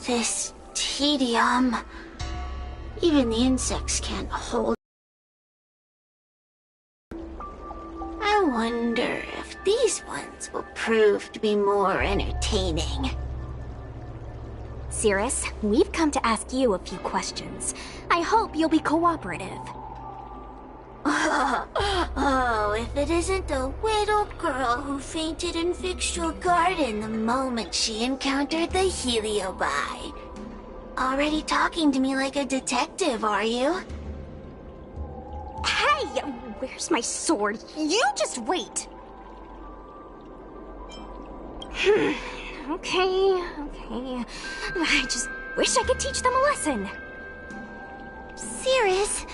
This tedium. Even the insects can't hold. I wonder if these ones will prove to be more entertaining. Cirrus, we've come to ask you a few questions. I hope you'll be cooperative. Oh, if it isn't the little girl who fainted and fixed your garden the moment she encountered the Heliobi. Already talking to me like a detective, are you? Hey, where's my sword? You just wait. Okay. I just wish I could teach them a lesson. Cirrus,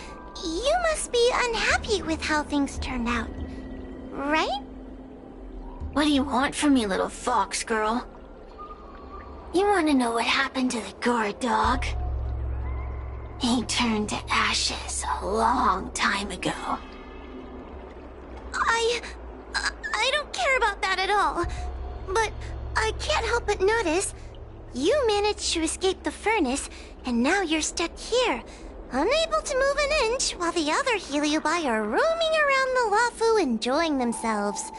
you must be unhappy with how things turned out, right? What do you want from me, little fox girl? You want to know what happened to the guard dog? He turned to ashes a long time ago. I don't care about that at all. But I can't help but notice you managed to escape the furnace, and now you're stuck here, unable to move an inch, while the other Heliobi are roaming around the Lafu enjoying themselves.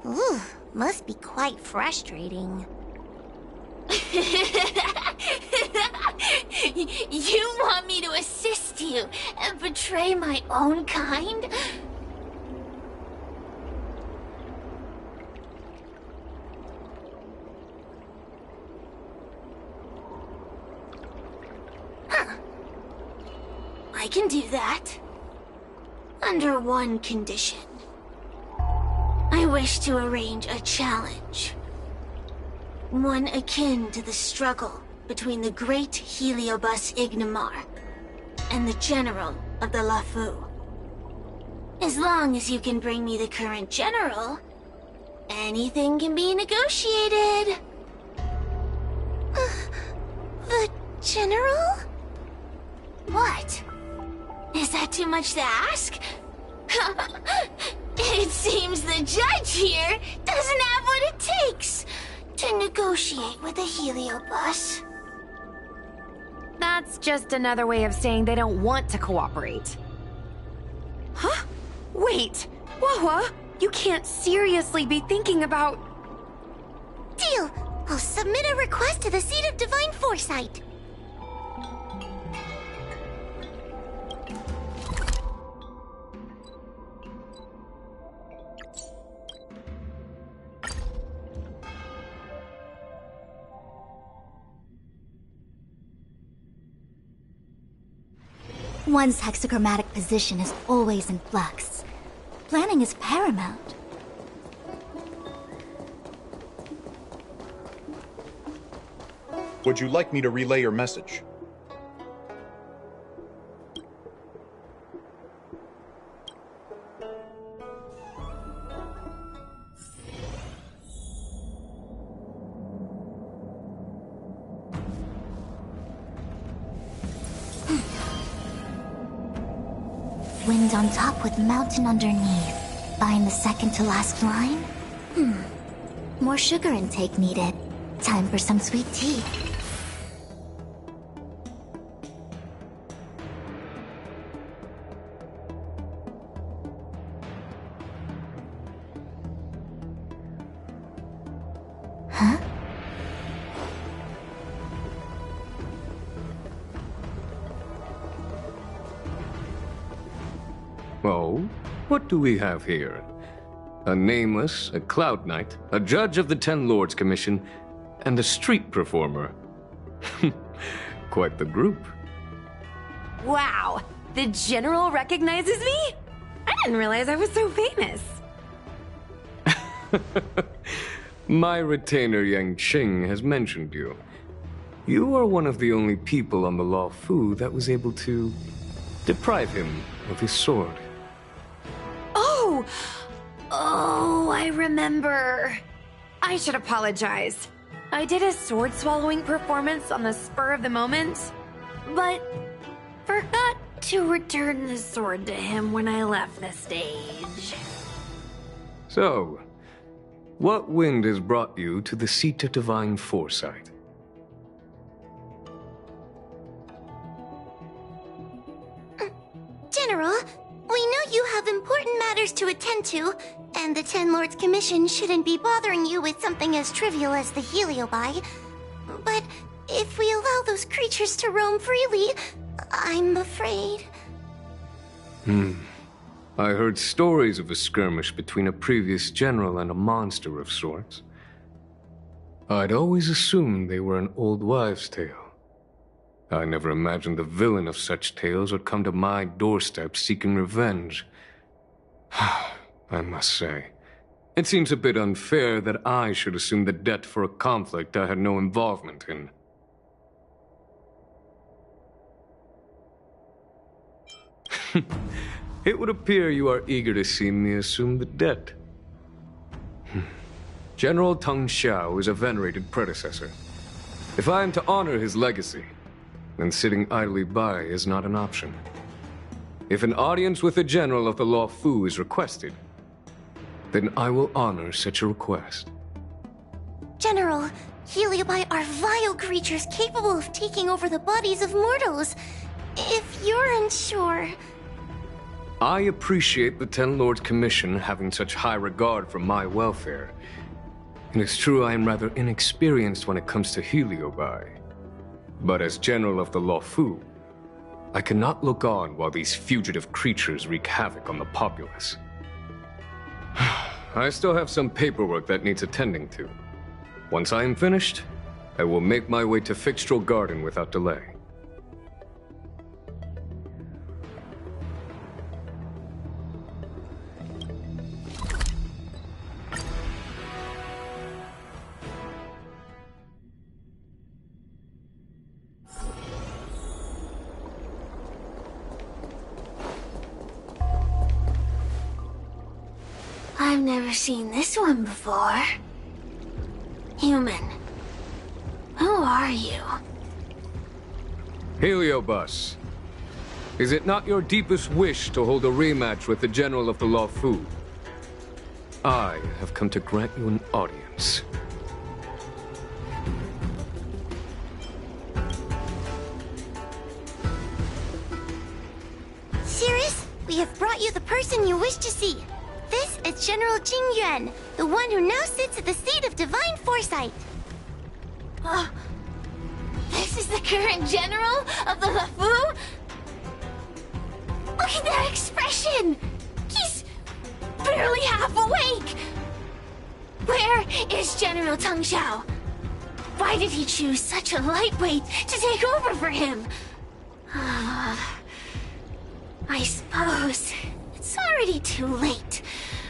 Ooh, must be quite frustrating. You want me to assist you and betray my own kind? Huh. I can do that. Under one condition. I wish to arrange a challenge. One akin to the struggle between the great Heliobus Ignamar and the general of the Lafu. As long as you can bring me the current general, anything can be negotiated. The general? What? Is that too much to ask? It seems the judge here doesn't have what it takes to negotiate with the Heliobus. That's just another way of saying they don't want to cooperate. Huh? Wait, Wawa, you can't seriously be thinking about... Deal! I'll submit a request to the Seat of Divine Foresight. One's hexachromatic position is always in flux. Planning is paramount. Would you like me to relay your message? Wind on top with mountain underneath. Find the second to last line? More sugar intake needed. Time for some sweet tea. Huh? Oh, what do we have here? A nameless, a cloud knight, a judge of the Ten Lords Commission, and a street performer. Quite the group. Wow, the general recognizes me? I didn't realize I was so famous. My retainer Yang Qing has mentioned you. You are one of the only people on the Law Fu that was able to deprive him of his sword. Oh, I remember. I should apologize. I did a sword-swallowing performance on the spur of the moment, but forgot to return the sword to him when I left the stage. So, what wind has brought you to the Seat of Divine Foresight? intend to, and the Ten Lords Commission shouldn't be bothering you with something as trivial as the Heliobi. But if we allow those creatures to roam freely, I'm afraid... I heard stories of a skirmish between a previous general and a monster of sorts. I'd always assumed they were an old wives' tale. I never imagined the villain of such tales would come to my doorstep seeking revenge. I must say, it seems a bit unfair that I should assume the debt for a conflict I had no involvement in. It would appear you are eager to see me assume the debt. General Teng Xiao is a venerated predecessor. If I am to honor his legacy, then sitting idly by is not an option. If an audience with the general of the Law Fu is requested, then I will honor such a request. General, Heliobi are vile creatures capable of taking over the bodies of mortals. If you're unsure... I appreciate the Ten Lords Commission having such high regard for my welfare. It is true I am rather inexperienced when it comes to Heliobi. But as General of the Law Fu, I cannot look on while these fugitive creatures wreak havoc on the populace. I still have some paperwork that needs attending to. Once I am finished, I will make my way to Fixtral Garden without delay. I've never seen this one before. Human. Who are you? Heliobus, is it not your deepest wish to hold a rematch with the General of the Law Fu? I have come to grant you an audience. Sirius, we have brought you the person you wish to see. This is General Jing Yuan, the one who now sits at the seat of divine foresight. This is the current general of the La Fu? Look at that expression! He's barely half awake! Where is General Teng Xiao? Why did he choose such a lightweight to take over for him? I suppose it's already too late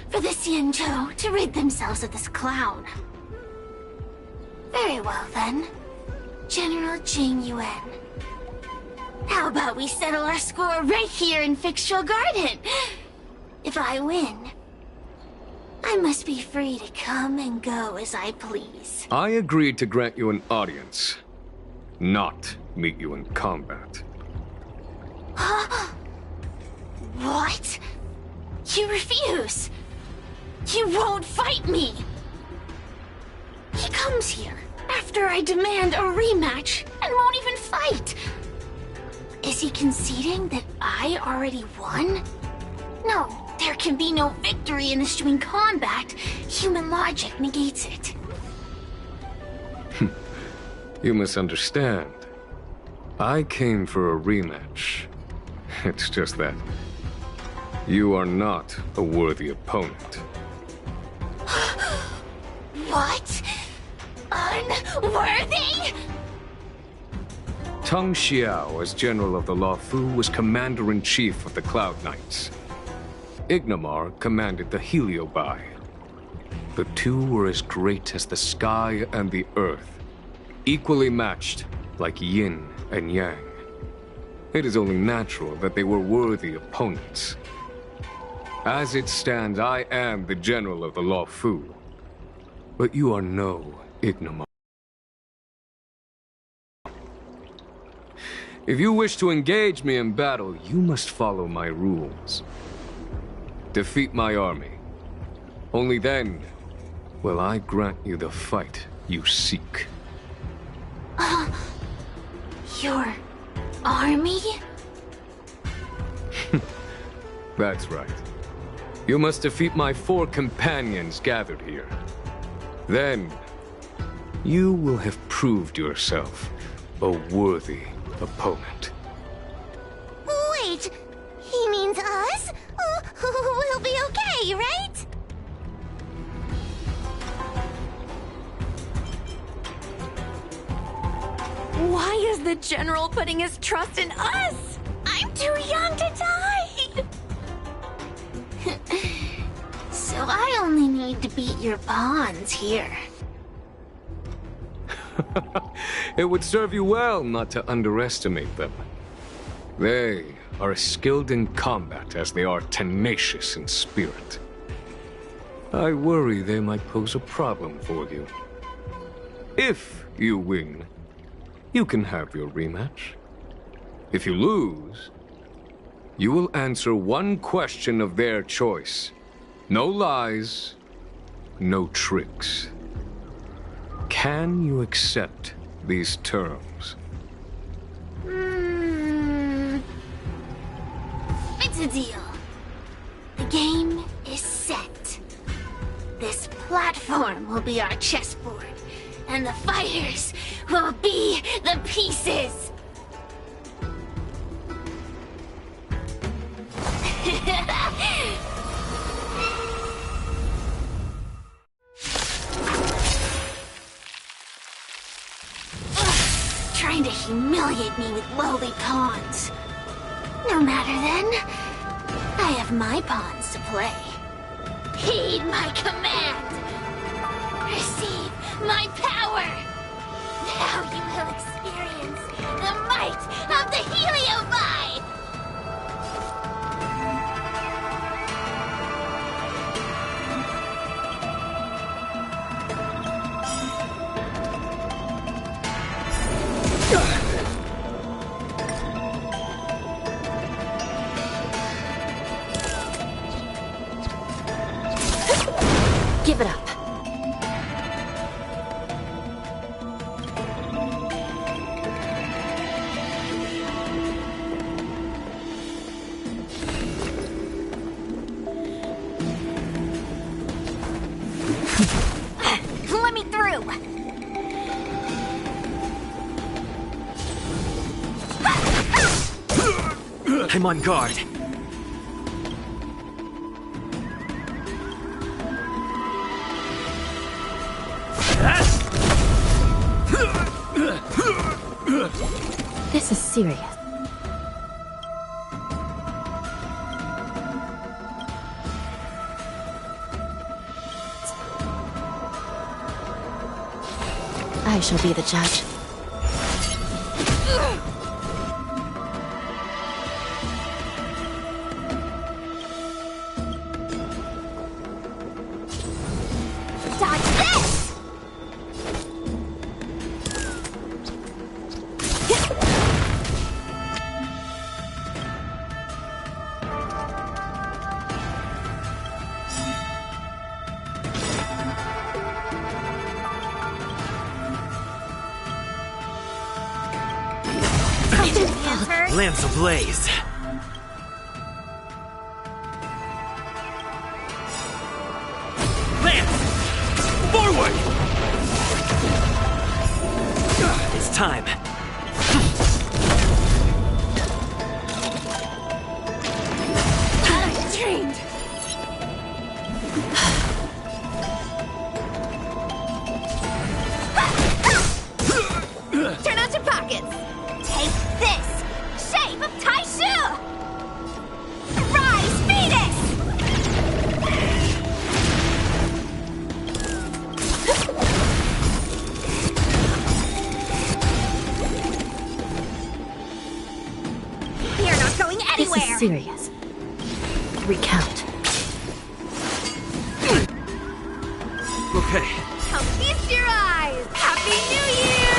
for the Xianzhou to rid themselves of this clown. Very well then, General Jing Yuan. How about we settle our score right here in Fixtral Garden? If I win, I must be free to come and go as I please. I agreed to grant you an audience, not meet you in combat. What? You refuse? You won't fight me! He comes here after I demand a rematch and won't even fight! Is he conceding that I already won? No, there can be no victory in eschewing combat. Human logic negates it. You misunderstand. I came for a rematch. It's just that you are not a worthy opponent. What? Unworthy? Teng Xiao, as General of the Law Fu, was Commander-in-Chief of the Cloud Knights. Ignamar commanded the Heliobi. The two were as great as the sky and the earth, equally matched like yin and yang. It is only natural that they were worthy opponents. As it stands, I am the General of the Law Fu, but you are no Ignamar. If you wish to engage me in battle, you must follow my rules. Defeat my army. Only then will I grant you the fight you seek. Your army? That's right. You must defeat my 4 companions gathered here. Then, you will have proved yourself a worthy opponent. Wait, he means us? We'll be okay, right? Why is the General putting his trust in us? I'm too young to die! So I only need to beat your pawns here. It would serve you well not to underestimate them. They are as skilled in combat as they are tenacious in spirit. I worry they might pose a problem for you. If you win, you can have your rematch. If you lose, you will answer one question of their choice. No lies, no tricks. Can you accept these terms? It's a deal. The game is set. This platform will be our chessboard, and the fighters will be the pieces. Trying to humiliate me with lowly pawns. No matter then. I have my pawns to play. Heed my command. Receive my power. Now you will experience the might of the Heliobi! Give it up. Let me through! I'm on guard. This is serious. I shall be the judge. Dodge this! Lance ablaze. Lance! Forward! It's time. Trained. Turn out your pockets. Take this. Shape of Taishu. Rise, Phoenix. You're not going anywhere. This is serious. Recount. Okay. Come feast your eyes. Happy New Year.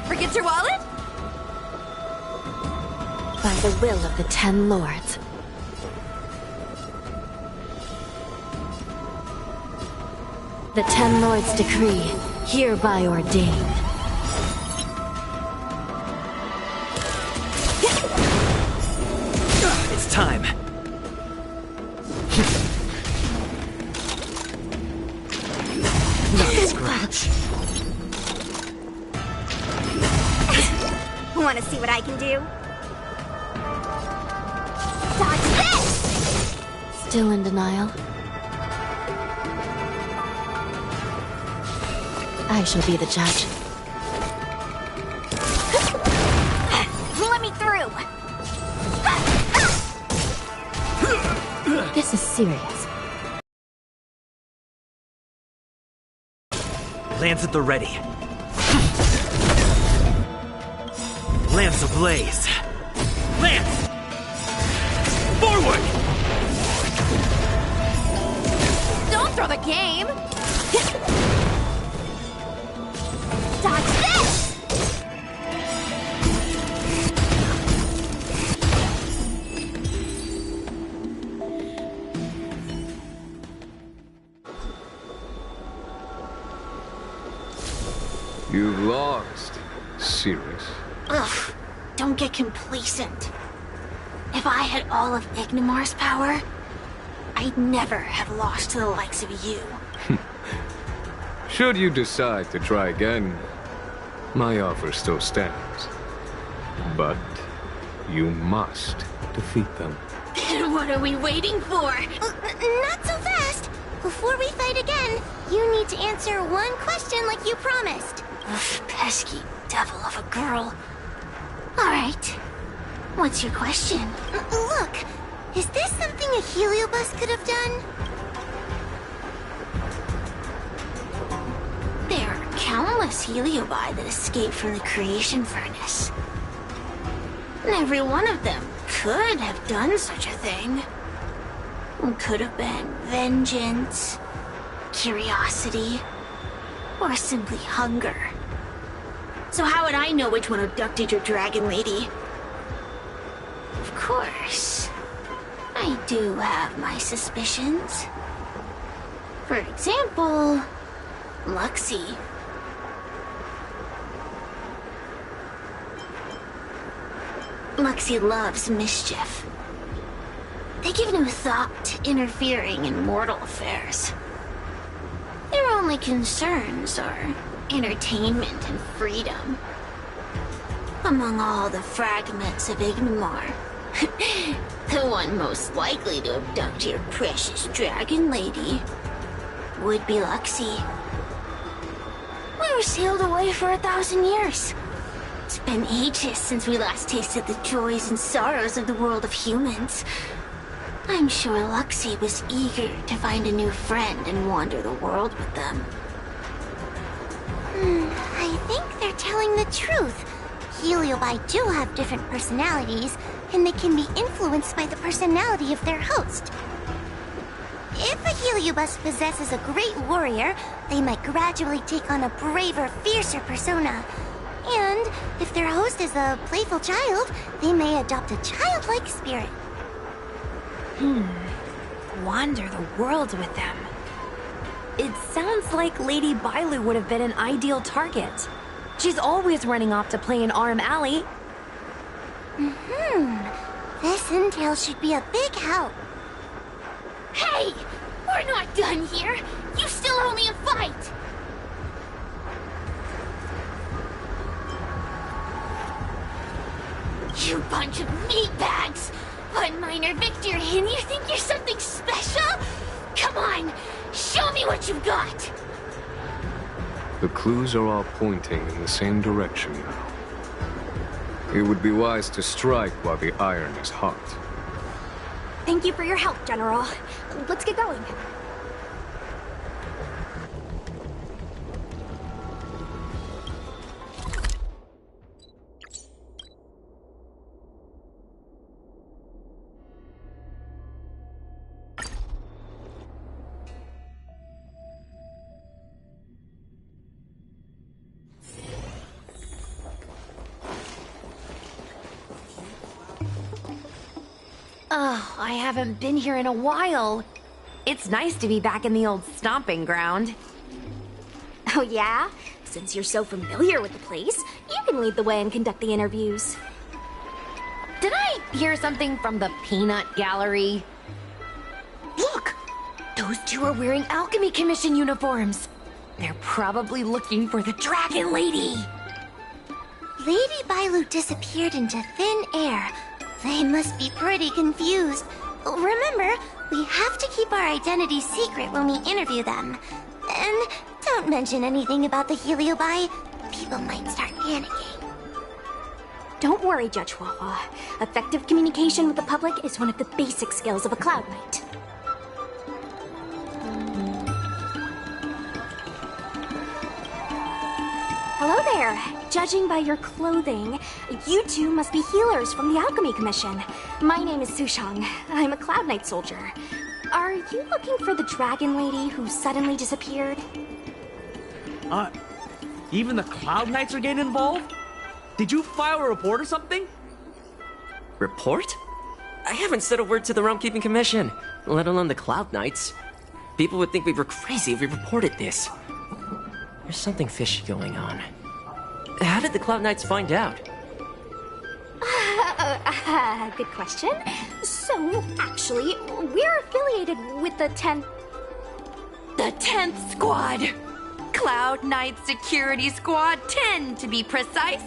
Forget your wallet? By the will of the 10 Lords. The 10 Lords decree, hereby ordained. scratch. Want to see what I can do? Dodge this! Still in denial? I shall be the judge. Let me through! This is serious. Lance at the ready. Lance ablaze. Lance! Forward! Don't throw the game! Dodge this! You've lost, Cirrus. Ugh, don't get complacent. If I had all of Ignimar's power, I'd never have lost to the likes of you. Should you decide to try again, my offer still stands. But you must defeat them. Then what are we waiting for? Not so fast. Before we fight again, you need to answer one question like you promised. Ugh, pesky devil of a girl. Alright. What's your question? Look, is this something a heliobus could have done? There are countless heliobi that escaped from the creation furnace. And every one of them could have done such a thing. It could have been vengeance, curiosity, or simply hunger. So how would I know which one abducted your dragon lady? Of course, I do have my suspicions. For example, Luxie. Luxie loves mischief. They give no thought to interfering in mortal affairs. Their only concerns are entertainment and freedom. Among all the fragments of Ignimar, the one most likely to abduct your precious dragon lady would be Luxie. We were sealed away for 1,000 years. It's been ages since we last tasted the joys and sorrows of the world of humans. I'm sure Luxie was eager to find a new friend and wander the world with them. I think they're telling the truth. Heliobi do have different personalities, and they can be influenced by the personality of their host. If a heliobus possesses a great warrior, they might gradually take on a braver, fiercer persona. And if their host is a playful child, they may adopt a childlike spirit. Wander the world with them. It sounds like Lady Bailu would have been an ideal target. She's always running off to play in Arm Alley. This intel should be a big help. Hey! We're not done here! You still owe me a fight! You bunch of meatbags! One minor victory and you think you're something special? Come on! Show me what you've got! The clues are all pointing in the same direction now. It would be wise to strike while the iron is hot. Thank you for your help, General. Let's get going. Oh, I haven't been here in a while. It's nice to be back in the old stomping ground. Oh yeah? Since you're so familiar with the place, you can lead the way and conduct the interviews. Did I hear something from the Peanut Gallery? Look! Those two are wearing Alchemy Commission uniforms. They're probably looking for the Dragon Lady. Lady Bailu disappeared into thin air. They must be pretty confused. Remember, we have to keep our identities secret when we interview them. And don't mention anything about the Heliobi. People might start panicking. Don't worry, Judge Wawa. Effective communication with the public is one of the basic skills of a Cloud Knight. Hello there. Judging by your clothing, you two must be healers from the Alchemy Commission. My name is Sushang. I'm a Cloud Knight soldier. Are you looking for the Dragon Lady who suddenly disappeared? Even the Cloud Knights are getting involved? Did you file a report or something? Report? I haven't said a word to the Realm Keeping Commission, let alone the Cloud Knights. People would think we were crazy if we reported this. There's something fishy going on. How did the Cloud Knights find out? Good question. So, actually, we're affiliated with the 10th... The 10th Squad! Cloud Knight Security Squad 10, to be precise.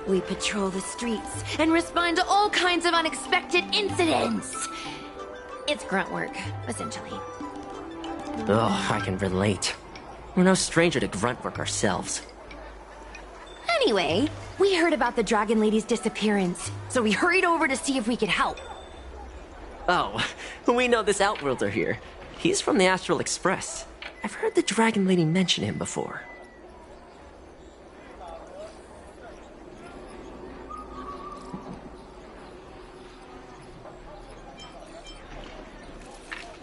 We patrol the streets and respond to all kinds of unexpected incidents. It's grunt work, essentially. Oh, I can relate. We're no stranger to grunt work ourselves. Anyway, we heard about the Dragon Lady's disappearance, so we hurried over to see if we could help. Oh, we know this Outworlder here. He's from the Astral Express. I've heard the Dragon Lady mention him before.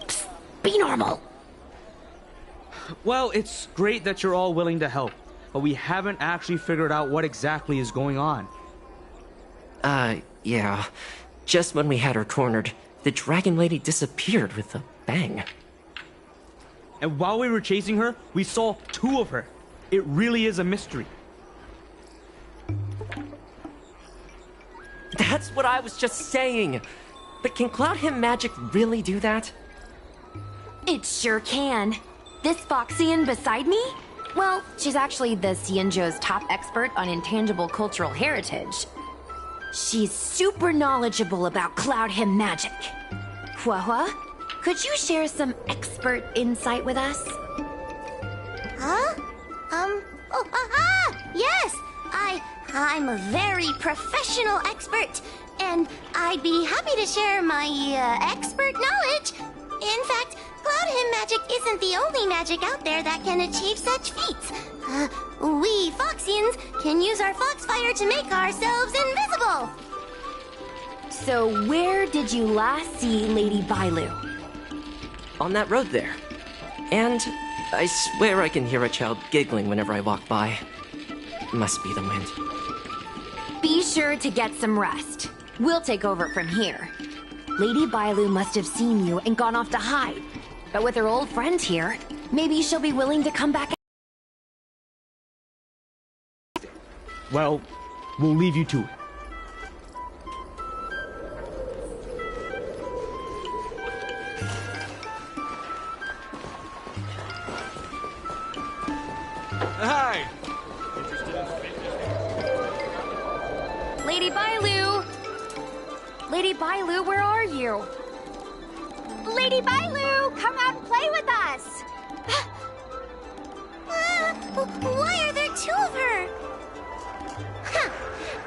Psst, be normal. Well, it's great that you're all willing to help, but we haven't actually figured out what exactly is going on. Yeah. Just when we had her cornered, the Dragon Lady disappeared with a bang. And while we were chasing her, we saw two of her. It really is a mystery. That's what I was just saying. But can Cloud Hymn magic really do that? It sure can. This Foxian beside me? Well, she's actually the Xianzhou's top expert on intangible cultural heritage. She's super knowledgeable about Cloud Hymn magic. Huahua, could you share some expert insight with us? Huh? Yes! I'm a very professional expert, and I'd be happy to share my, expert knowledge. In fact, Cloud Hymn magic isn't the only magic out there that can achieve such feats. We Foxians can use our Foxfire to make ourselves invisible. So where did you last see Lady Bailu? On that road there. And I swear I can hear a child giggling whenever I walk by. Must be the wind. Be sure to get some rest. We'll take over from here. Lady Bailu must have seen you and gone off to hide. But with her old friend here, maybe she'll be willing to come back. Well, we'll leave you to it. Hi! Lady Bailu! Lady Bailu, where are you? Lady Bailu, come out and play with us! Why are there two of her? Huh,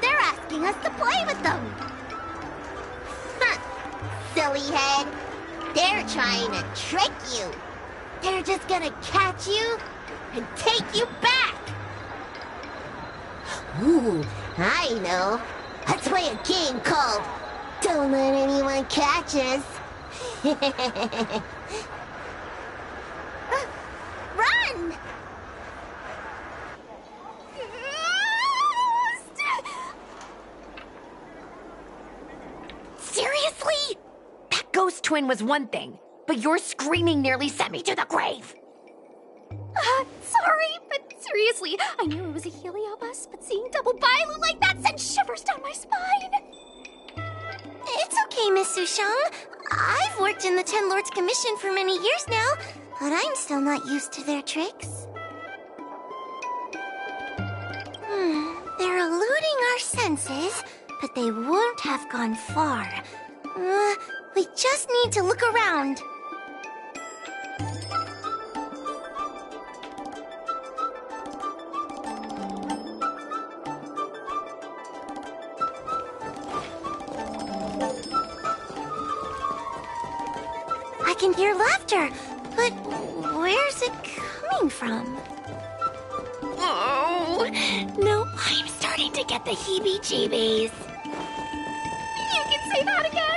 they're asking us to play with them. Huh, silly head. They're trying to trick you. They're just gonna catch you and take you back. Ooh, I know. Let's play a game called Don't Let Anyone Catch Us. Run! Seriously? That ghost twin was one thing, but your screaming nearly sent me to the grave. Sorry, but seriously, I knew it was a heliobus, but seeing double Bailu like that sent shivers down my spine. It's okay, Miss Sushang. I've worked in the Ten Lords Commission for many years now. but I'm still not used to their tricks. They're eluding our senses, but they won't have gone far. We just need to look around. I can hear laughter, but where's it coming from? Oh, no, I'm starting to get the heebie-jeebies. You can say that again!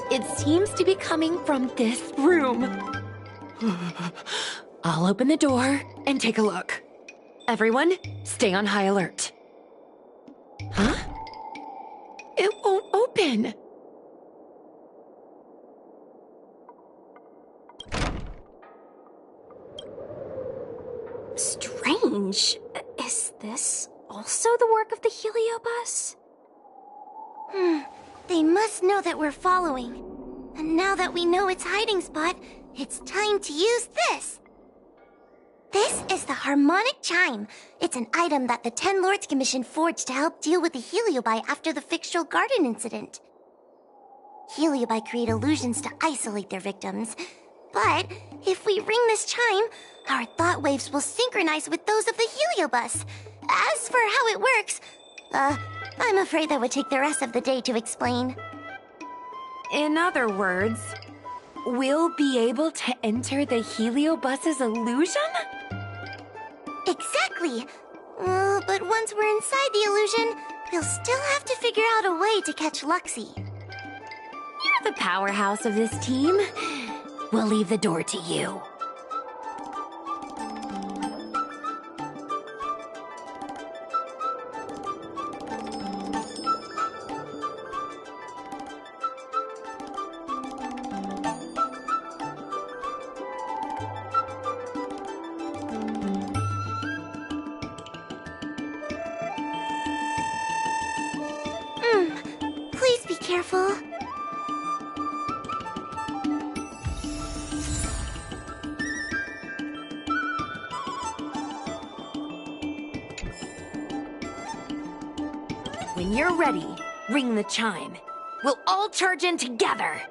It seems to be coming from this room. I'll open the door and take a look. Everyone, stay on high alert. Huh? It won't open. Strange. Is this also the work of the Heliobus? They must know that we're following. And now that we know its hiding spot, it's time to use this. This is the harmonic chime. It's an item that the 10 Lords Commission forged to help deal with the Heliobi after the fictional garden incident. Heliobi create illusions to isolate their victims. But if we ring this chime, our thought waves will synchronize with those of the Heliobus. As for how it works, I'm afraid that would take the rest of the day to explain. In other words, we'll be able to enter the Heliobus's illusion? Exactly. But once we're inside the illusion, we'll still have to figure out a way to catch Luxie. You're the powerhouse of this team. We'll leave the door to you. Please be careful. When you're ready, ring the chime. We'll all charge in together.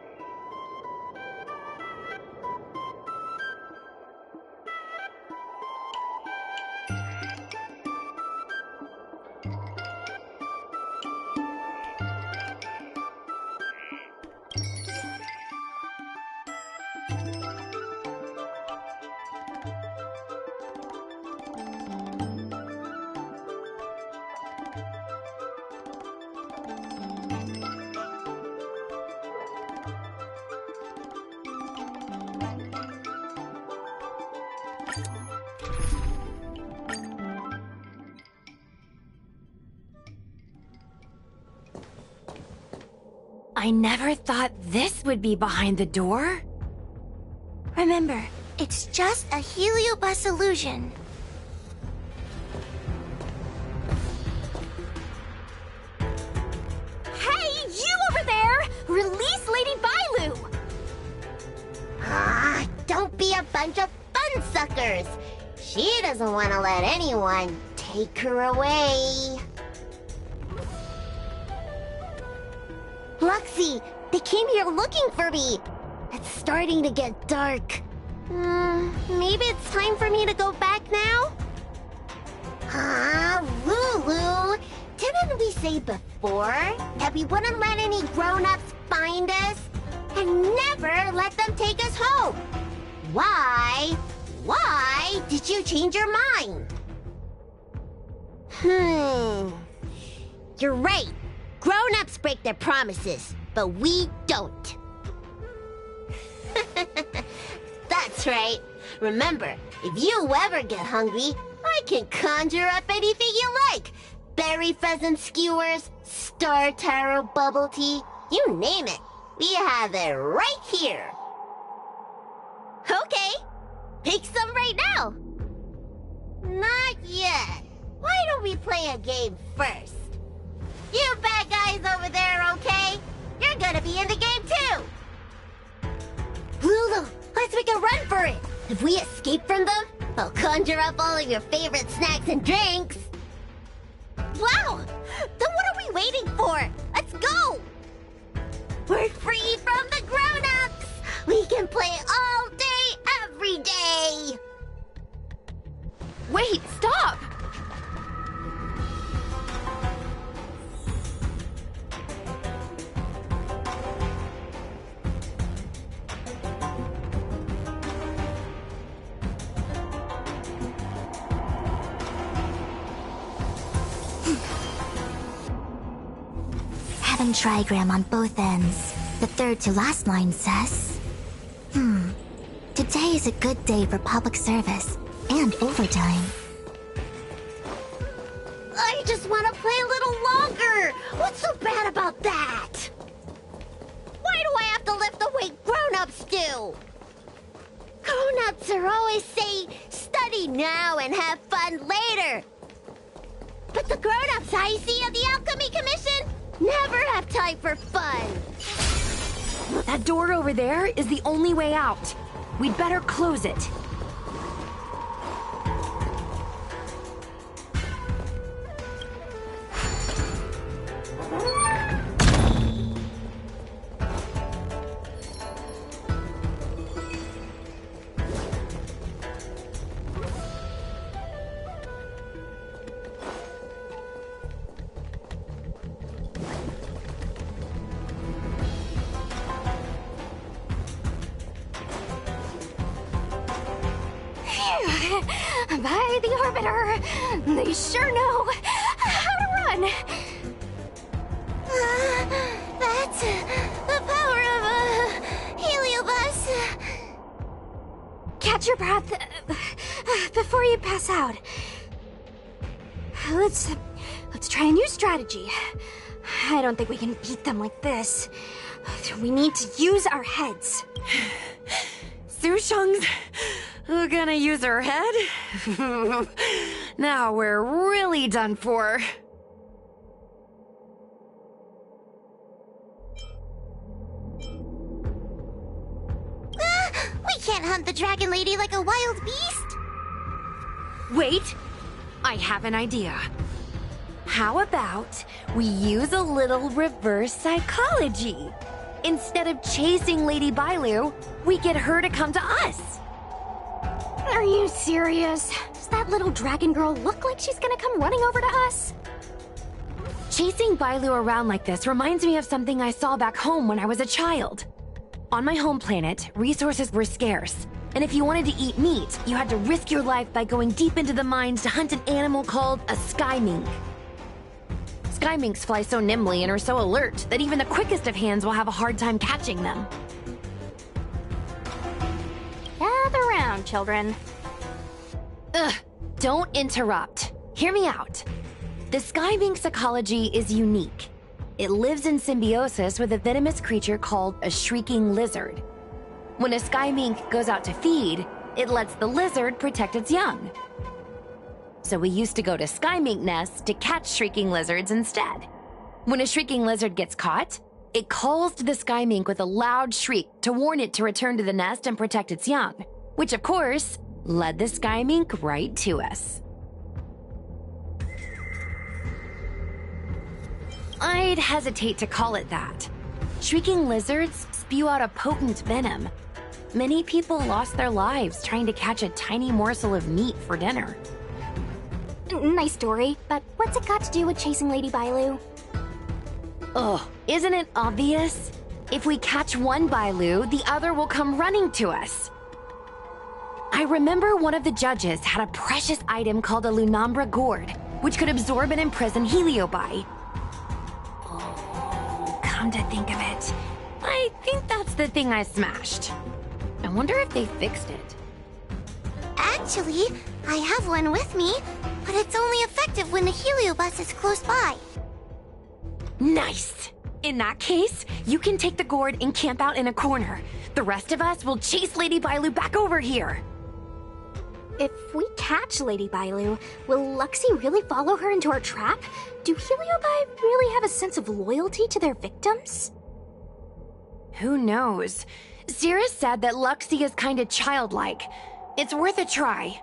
I never thought this would be behind the door. Remember, it's just a Heliobus illusion. Hey, you over there! Release Lady Bailu! Don't be a bunch of fun suckers. She doesn't want to let anyone take her away. Luxie, they came here looking for me. It's starting to get dark. Maybe it's time for me to go back now? Lulu, didn't we say before that we wouldn't let any grown-ups find us and never let them take us home. Why? Why did you change your mind? You're right. Grown-ups break their promises, but we don't. That's right. Remember, if you ever get hungry, I can conjure up anything you like. Berry pheasant skewers, star taro bubble tea, you name it. We have it right here. Okay, pick some right now. Not yet. Why don't we play a game first? You bad guys over there, okay? You're gonna be in the game too. Lulu, let's make a run for it. If we escape from them, I'll conjure up all of your favorite snacks and drinks. Wow! Then what are we waiting for? Let's go! We're free from the grown-ups! We can play all day, every day! Wait, stop! Heaven trigram on both ends. The third to last line says... Today is a good day for public service and overtime. I just want to play a little longer! What's so bad about that? Why do I have to lift the weight grown-ups do? Grown-ups are always saying, study now and have fun later. But the grown-ups I see at the Alchemy Commission never have time for fun. That door over there is the only way out. We'd better close it. By the Orbiter, they sure know how to run. That's the power of a heliobus. Catch your breath before you pass out. Let's try a new strategy. I don't think we can beat them like this. We need to use our heads. Sushong's gonna use her head? Now we're really done for. We can't hunt the dragon lady like a wild beast. Wait, I have an idea. How about we use a little reverse psychology? Instead of chasing Lady Bailu, we get her to come to us. Are you serious? Does that little dragon girl look like she's gonna come running over to us? Chasing Bailu around like this reminds me of something I saw back home when I was a child. On my home planet, resources were scarce, and if you wanted to eat meat, you had to risk your life by going deep into the mines to hunt an animal called a sky mink. Sky minks fly so nimbly and are so alert that even the quickest of hands will have a hard time catching them. Gather round, children. Ugh, don't interrupt. Hear me out. The sky mink's ecology is unique. It lives in symbiosis with a venomous creature called a shrieking lizard. When a sky mink goes out to feed, it lets the lizard protect its young. So we used to go to sky mink nests to catch shrieking lizards instead. When a shrieking lizard gets caught, it calls to the sky mink with a loud shriek to warn it to return to the nest and protect its young, which of course led the sky mink right to us. I'd hesitate to call it that. Shrieking lizards spew out a potent venom. Many people lost their lives trying to catch a tiny morsel of meat for dinner. Nice story, but what's it got to do with chasing Lady Bailu? Ugh, isn't it obvious? If we catch one Bailu, the other will come running to us. I remember one of the judges had a precious item called a Lunambra gourd, which could absorb and imprison Heliobi. Oh, come to think of it, I think that's the thing I smashed. I wonder if they fixed it. Actually, I have one with me, but it's only effective when the heliobus is close by. Nice! In that case, you can take the gourd and camp out in a corner. The rest of us will chase Lady Bailu back over here. If we catch Lady Bailu, will Luxie really follow her into our trap? Do Heliobi really have a sense of loyalty to their victims? Who knows? Cirrus said that Luxie is kinda childlike. It's worth a try.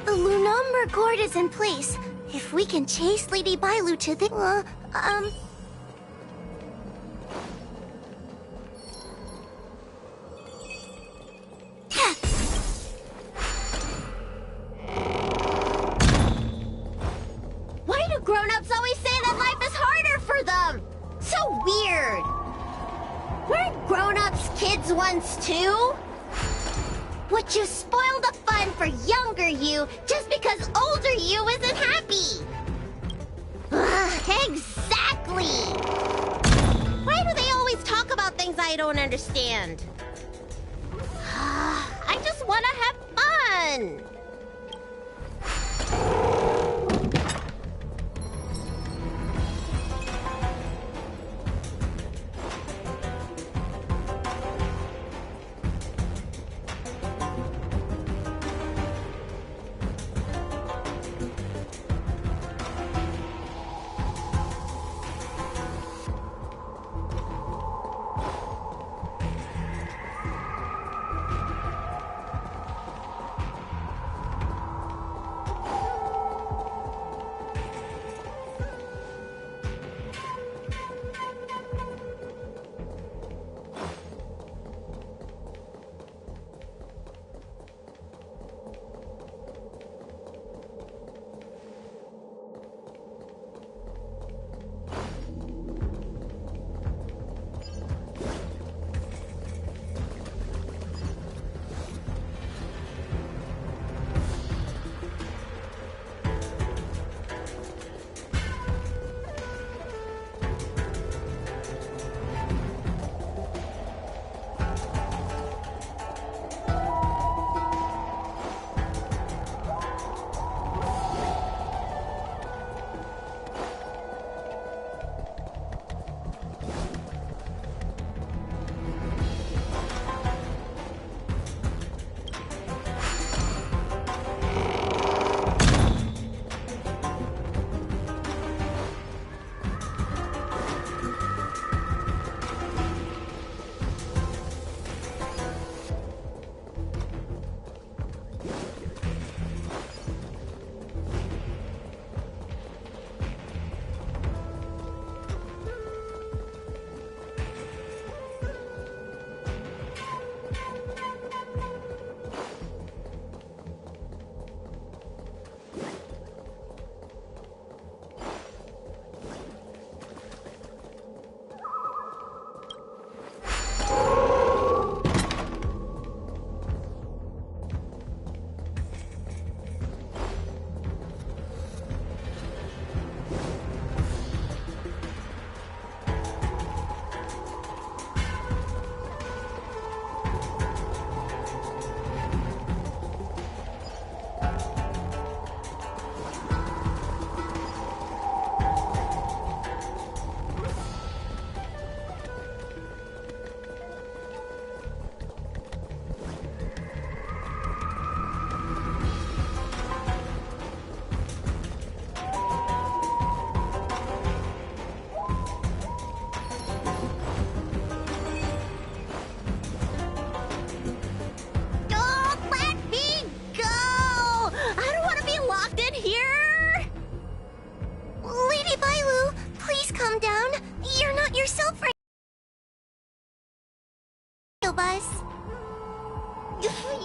The Lunambra gourd is in place. If we can chase Lady Bailu to the... Why do grown-ups always say that life is harder for them? So weird. Weren't grown-ups kids once too? Would you spoil the fun for younger you just because older you isn't happy? Exactly! Why do they always talk about things I don't understand? I just want to have fun!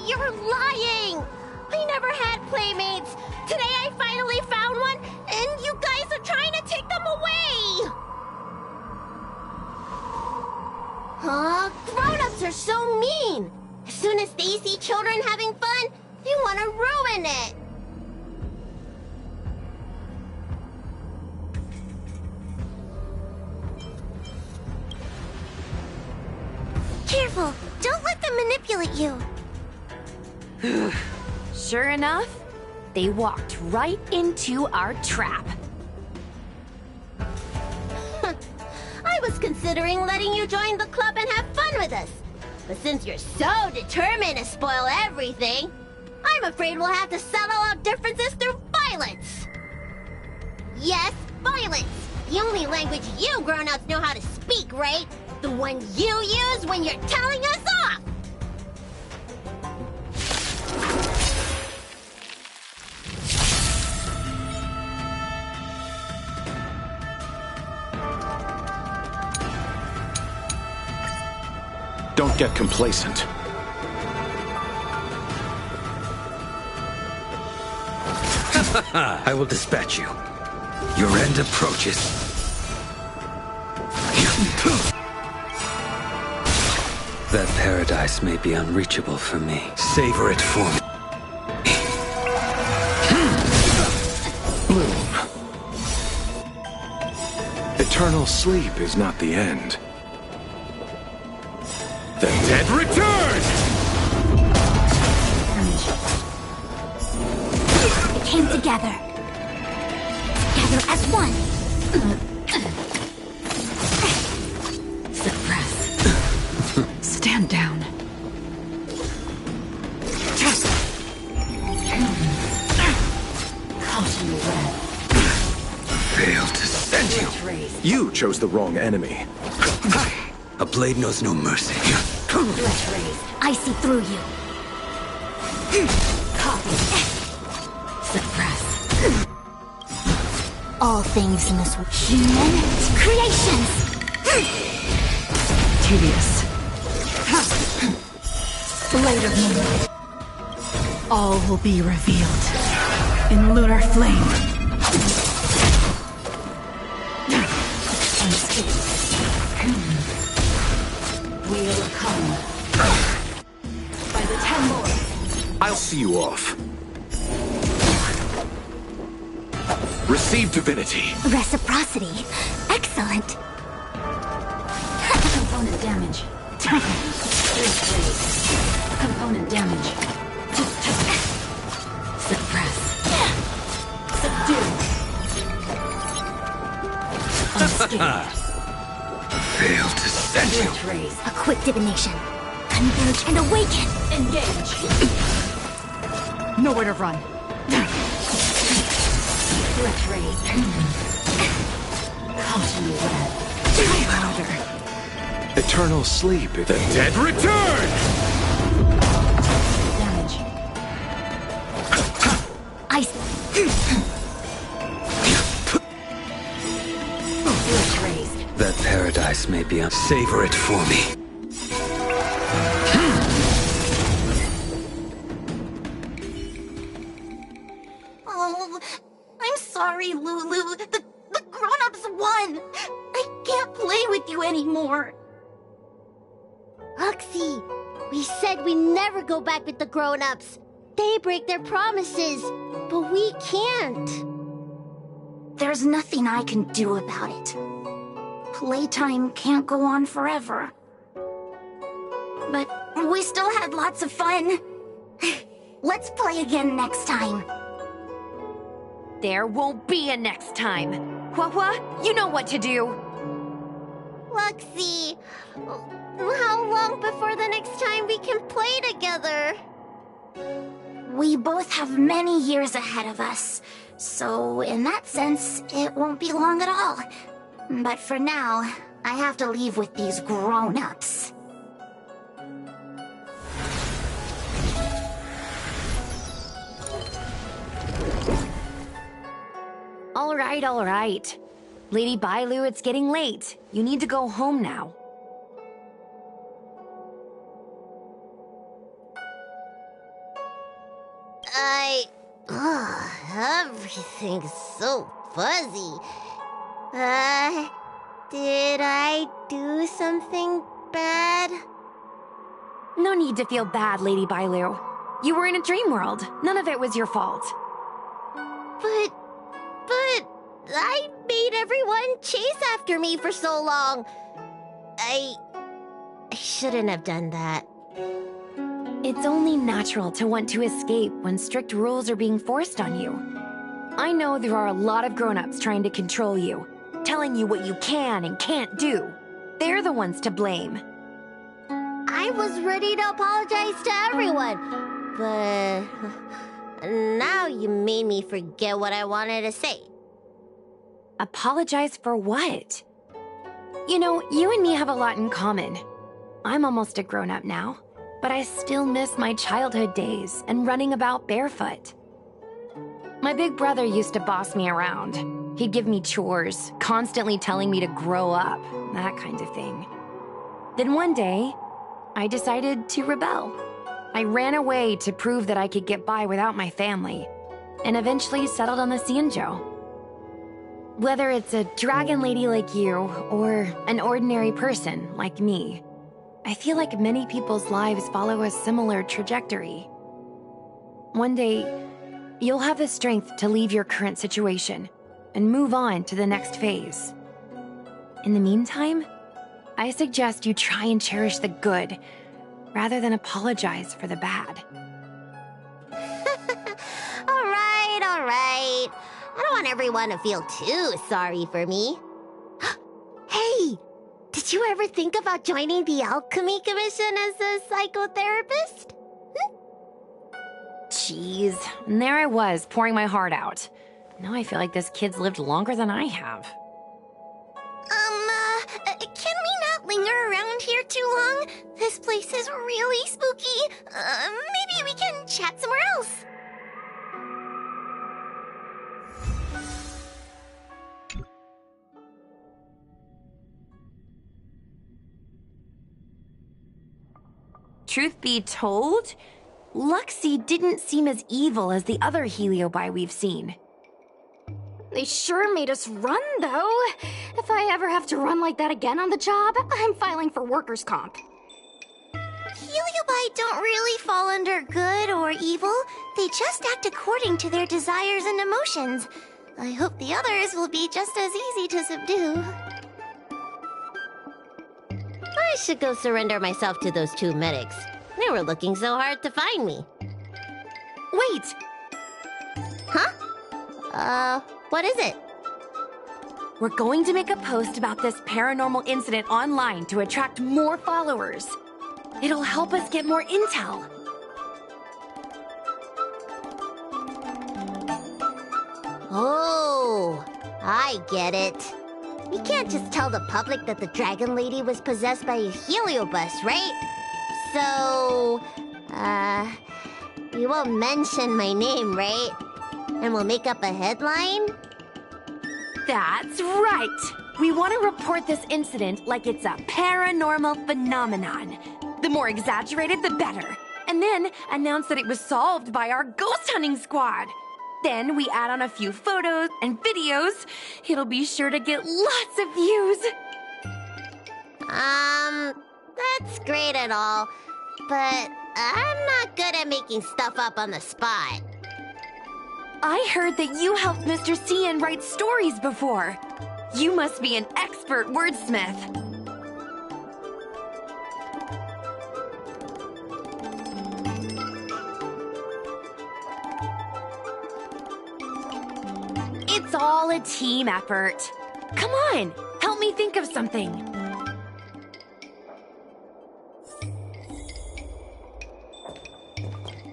You're lying! I never had playmates! Today I finally found one, and you guys are trying to take them away! Grown-ups are so mean! As soon as they see children having fun, they want to ruin it! Careful! Don't let them manipulate you! Sure enough, they walked right into our trap. I was considering letting you join the club and have fun with us. But since you're so determined to spoil everything, I'm afraid we'll have to settle our differences through violence. Yes, violence. The only language you grown-ups know how to speak, right? The one you use when you're telling us off! Don't get complacent. I will dispatch you. Your end approaches. That paradise may be unreachable for me. Savor it for me. Bloom. Eternal sleep is not the end. The dead return! We came together. Together as one. Suppress. Stand down. Caution your breath. Failed to send you. You chose the wrong enemy. A blade knows no mercy. I see through you. Suppress. All things in this world. Human creations! Tedious. Later, moonlight. All will be revealed in lunar flame. We'll come by the 10 lords. I'll see you off. Receive divinity. Reciprocity. Excellent. Component damage. Component damage. Suppress. Subdue. Unscathed. Failed to send you. A quick divination. Converge and awaken. Engage. Nowhere to run. Threat raise. Caution your breath. Louder. Eternal sleep. The dead return! Damage. Threat raised. That paradise may be savor it for me. Oh, I'm sorry, Lulu. The grown-ups won. I can't play with you anymore. Oxy, we said we'd never go back with the grown-ups. They break their promises, but we can't. There's nothing I can do about it. Playtime can't go on forever. But we still had lots of fun. Let's play again next time. There won't be a next time. Hua, you know what to do. Luxie, how long before the next time we can play together? We both have many years ahead of us, so in that sense, it won't be long at all. But for now, I have to leave with these grown-ups. All right. Lady Bailu, it's getting late. You need to go home now. Ugh, everything's so fuzzy. Did I do something bad? No need to feel bad, Lady Bailu. You were in a dream world. None of it was your fault. But I made everyone chase after me for so long. I shouldn't have done that. It's only natural to want to escape when strict rules are being forced on you. I know there are a lot of grown-ups trying to control you, telling you what you can and can't do. They're the ones to blame. I was ready to apologize to everyone, but now you made me forget what I wanted to say. Apologize for what? You know, you and me have a lot in common. I'm almost a grown-up now, but I still miss my childhood days and running about barefoot. My big brother used to boss me around. He'd give me chores, constantly telling me to grow up, that kind of thing. Then one day, I decided to rebel. I ran away to prove that I could get by without my family, and eventually settled on the Xianzhou. Whether it's a dragon lady like you, or an ordinary person like me, I feel like many people's lives follow a similar trajectory. One day, you'll have the strength to leave your current situation and move on to the next phase. In the meantime, I suggest you try and cherish the good, rather than apologize for the bad. All right. I don't want everyone to feel too sorry for me. Hey, did you ever think about joining the Alchemy Commission as a psychotherapist? Jeez, and there I was, pouring my heart out. Now I feel like this kid's lived longer than I have. Can we not linger around here too long? This place is really spooky. Maybe we can chat somewhere else. Truth be told, Luxie didn't seem as evil as the other Heliobi we've seen. They sure made us run, though. If I ever have to run like that again on the job, I'm filing for workers' comp. Heliobi don't really fall under good or evil. They just act according to their desires and emotions. I hope the others will be just as easy to subdue. I should go surrender myself to those two medics. They were looking so hard to find me. Wait! Huh? What is it? We're going to make a post about this paranormal incident online to attract more followers. It'll help us get more intel. Oh, I get it. We can't just tell the public that the Dragon Lady was possessed by a heliobus, right? So, you won't mention my name, right? And we'll make up a headline? That's right! We want to report this incident like it's a paranormal phenomenon. The more exaggerated, the better. And then announce that it was solved by our ghost hunting squad. Then we add on a few photos and videos. It'll be sure to get lots of views. That's great and all, but I'm not good at making stuff up on the spot. I heard that you helped Mr. Cian write stories before. You must be an expert wordsmith. It's all a team effort. Come on, help me think of something.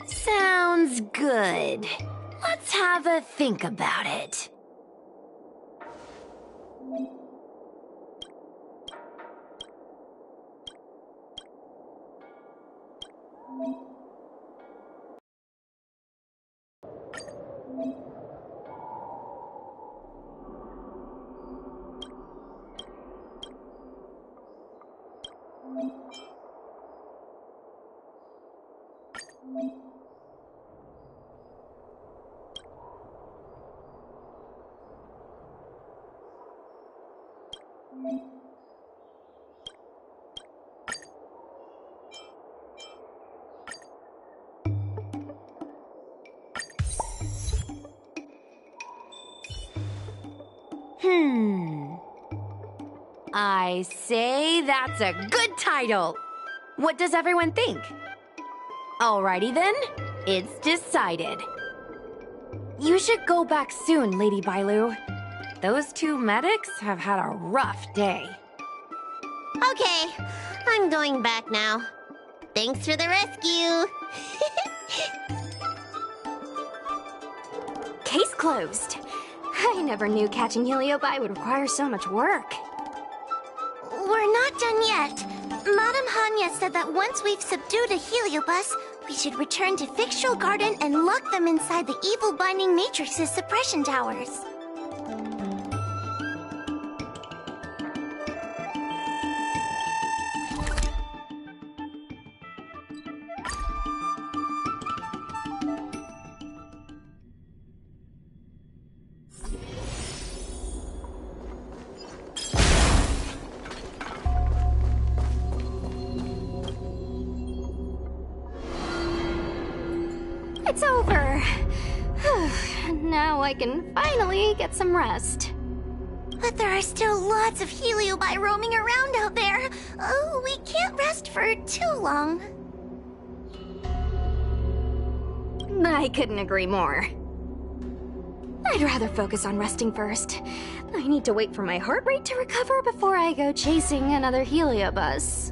Sounds good. Let's have a think about it. I say that's a good title. What does everyone think? Alrighty then, it's decided. You should go back soon, Lady Bailu. Those two medics have had a rough day. Okay, I'm going back now. Thanks for the rescue. Case closed. I never knew catching Heliobi would require so much work. We're not done yet. Madame Hanya said that once we've subdued a heliobus, we should return to Fictional Garden and lock them inside the evil binding matrix's suppression towers. It's over. Now I can finally get some rest. But there are still lots of heliobi roaming around out there. Oh, we can't rest for too long. I couldn't agree more. I'd rather focus on resting first. I need to wait for my heart rate to recover before I go chasing another heliobus.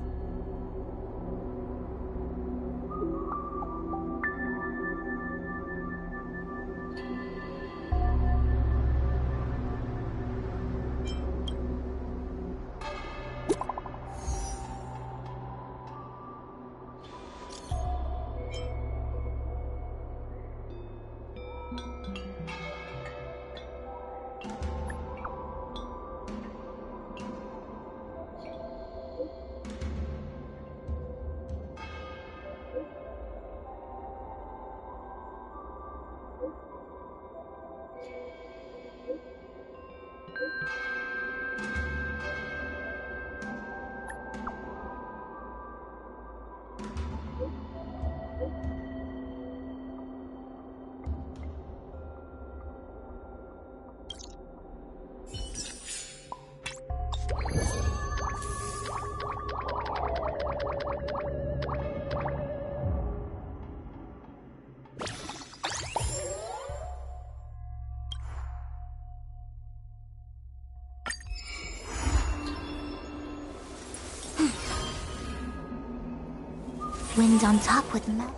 Wind on top with melt.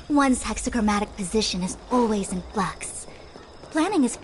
One's hexachromatic position is always in flux. Planning is...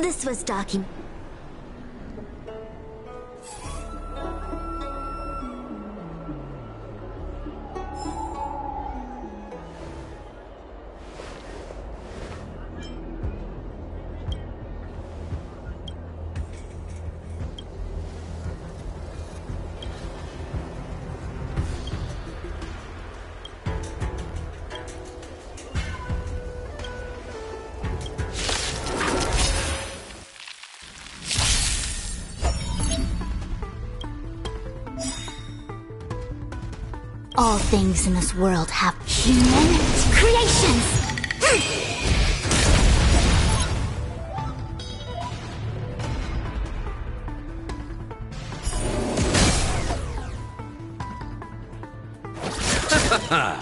This was documented. All things in this world have human creations!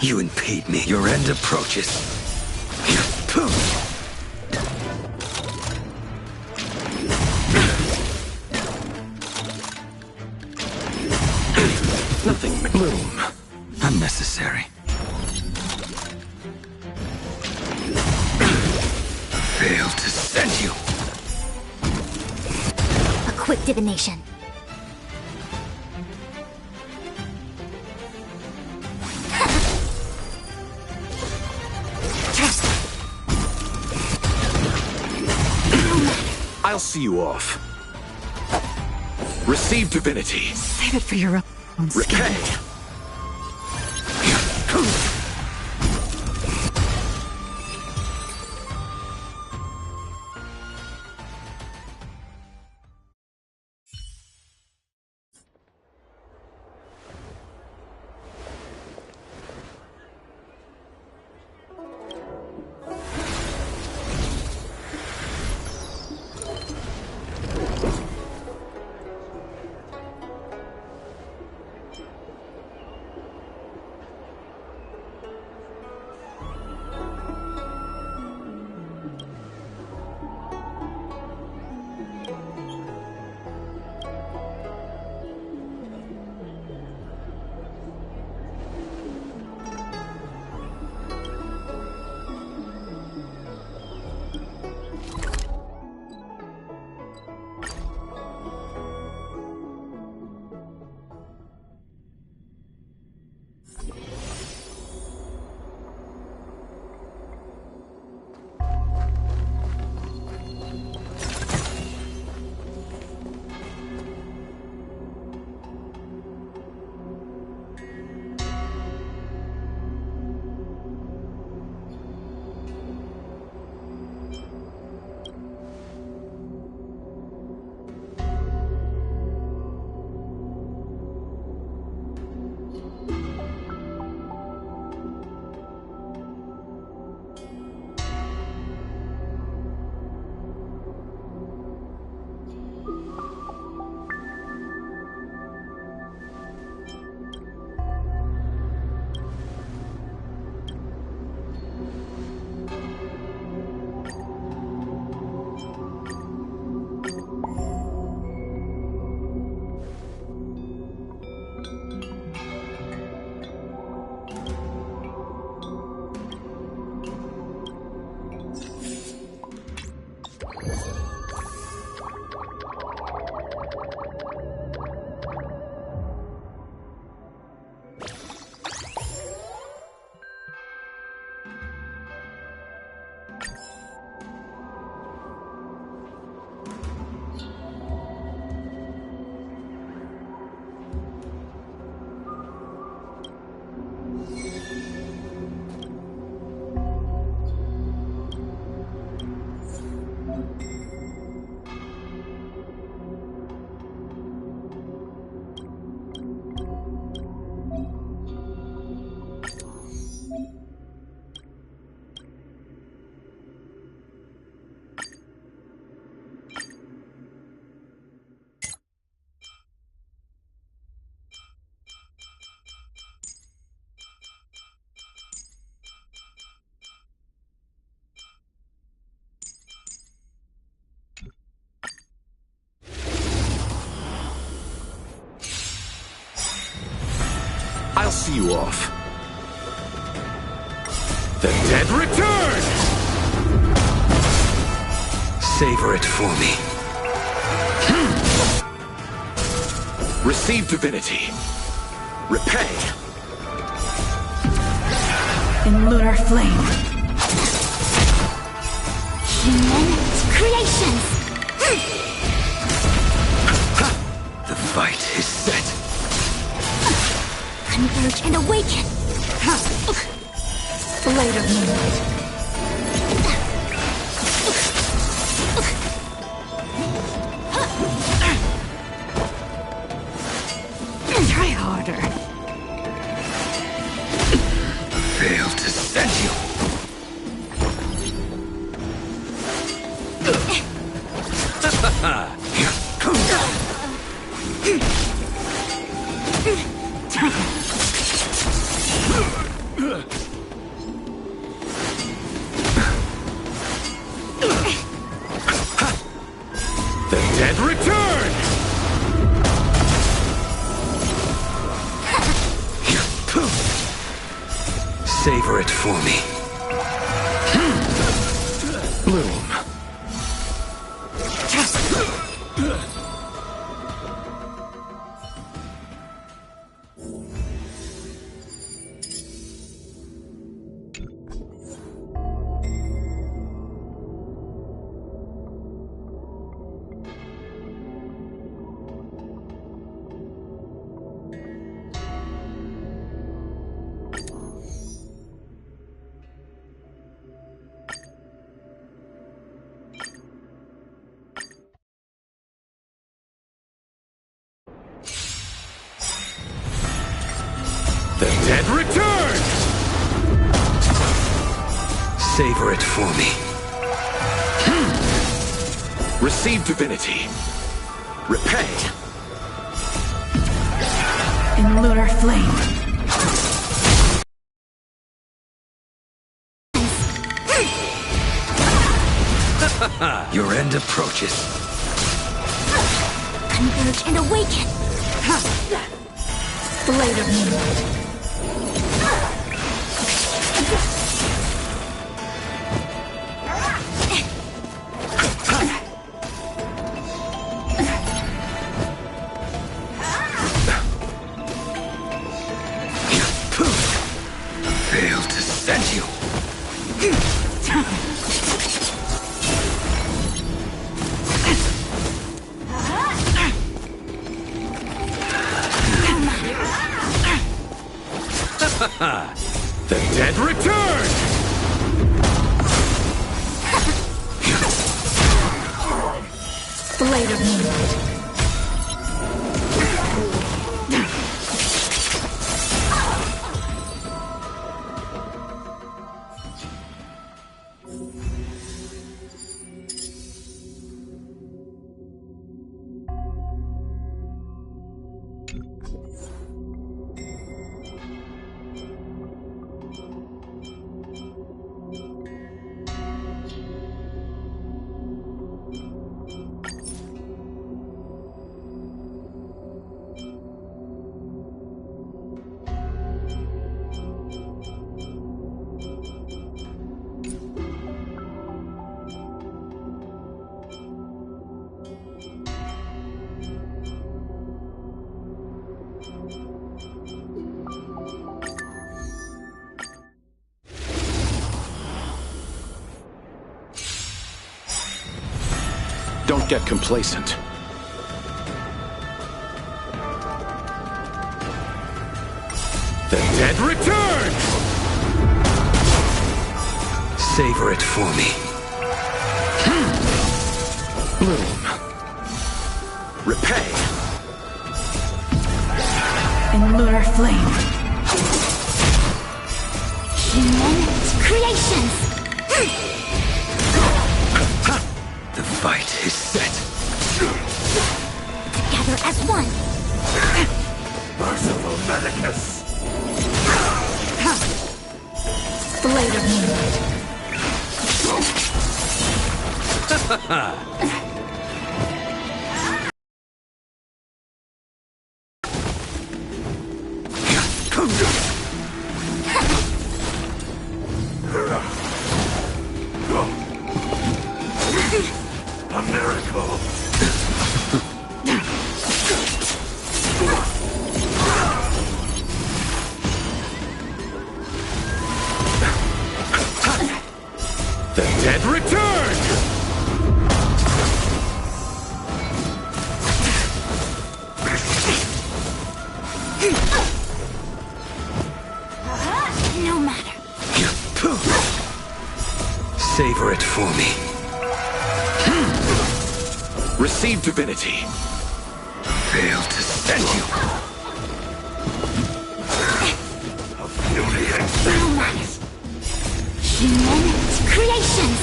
You impede me. Your end approaches. Nothing, Bloom. Unnecessary. Failed to send you. A quick divination. I'll see you off. Receive divinity. Save it for your own skin. Repay. I'll see you off. The dead return! Savor it for me. Receive divinity. Repay. In lunar flame. Human creations! The fight is set. Converge and awaken! Blade of moonlight. Try harder. Fail to send you. The dead return! Savor it for me. Bloom. The dead return! Savor it for me. Receive divinity. Repay. In lunar flame. Your end approaches. Converge and awaken! Blade of moonlight. Fail to send you. The dead return! Blade of moonlight. Don't get complacent. The dead return! Savor it for me. Bloom. Repay. In lunar flame. Human creations! The fight is set. Together as one! Merciful Medicus! Blade of moonlight. No matter. Savor it for me. Receive divinity. Fail to send you. No matter. Human creations.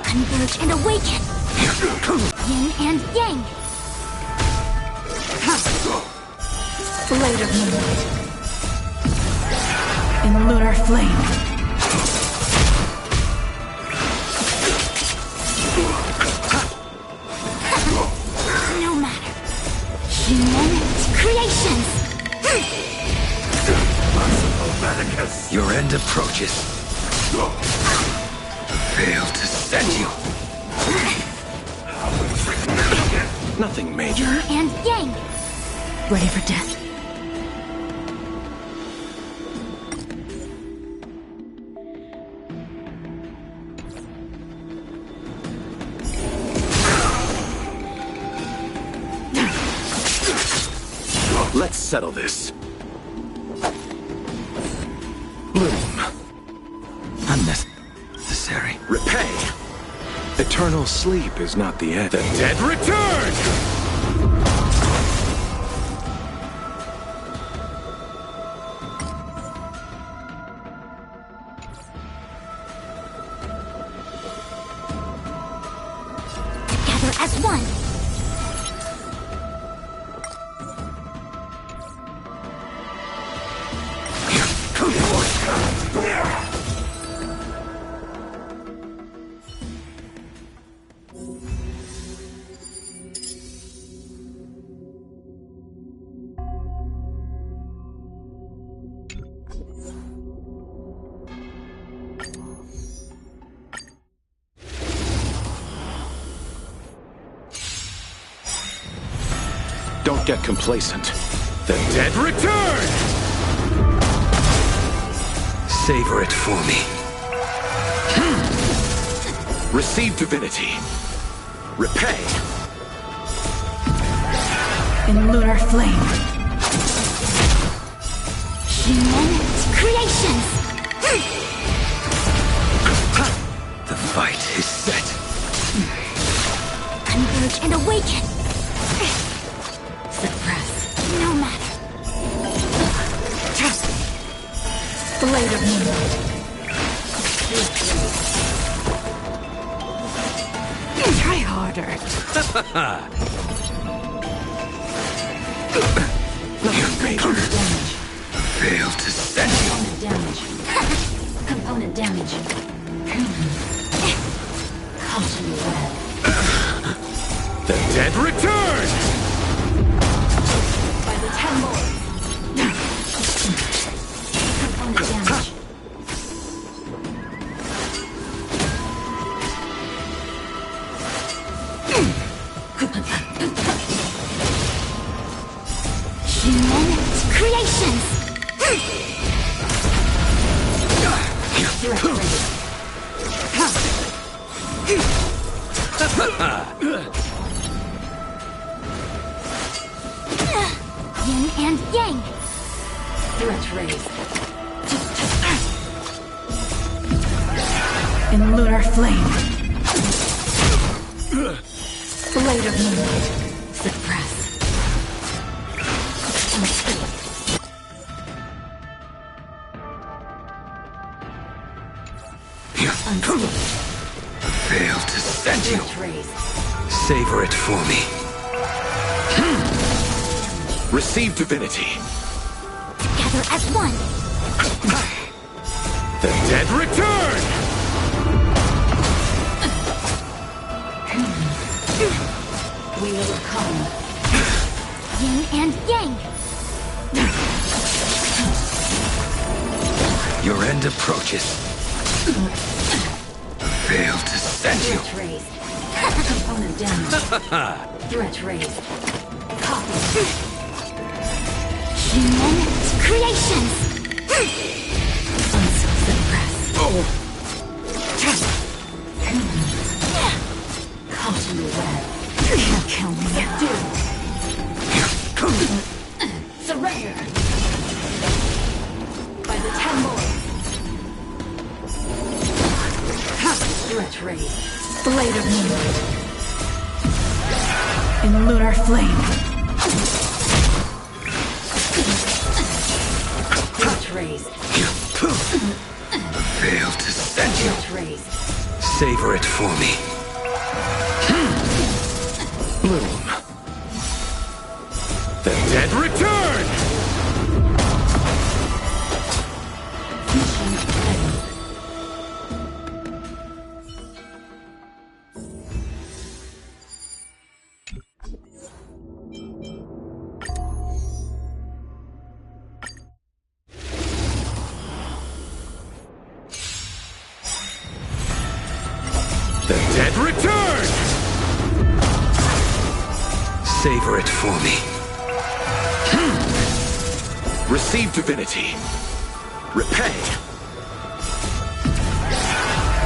Converge and awaken. Yin and yang. Blade of moonlight. In lunar flame. No matter. Human creations. Your end approaches. Fail to send you. Nothing major. Yin and yang. Ready for death. Let's settle this. Bloom. Unnecessary. Repay. Eternal sleep is not the end. The dead return! Together as one. Don't get complacent. The dead return! Savor it for me. Receive divinity. Repay. In lunar flame. Human creations. The fight is set. Converge and awaken. Suppress. No matter. Blade of moonlight. Try harder. Nothing major. Damage. Fail to send you. Component damage. Come to me well. The dead return! By the 10 lords. Component damage. Human creations. Yin and yang. Threat raised. In lunar flame. Blade of moonlight. Suppress. Fail to send you. Threat raised. Savor it for me. Receive divinity. Together as one. The dead return! We will come. Yin and yang. Your end approaches. Fail to send you. Threat raised. Component damage. Threat raised. Copy. Human creations. Suppress. Caught in the web. Can't kill me. Surrender. By the 10 lords. Stretch rays. Blade of moonlight. In lunar flame. Stretch rays. Fail to send you. Stretch rays. Savor it for me. Bloom. The dead return! The dead return! Savor it for me. Receive divinity. Repay.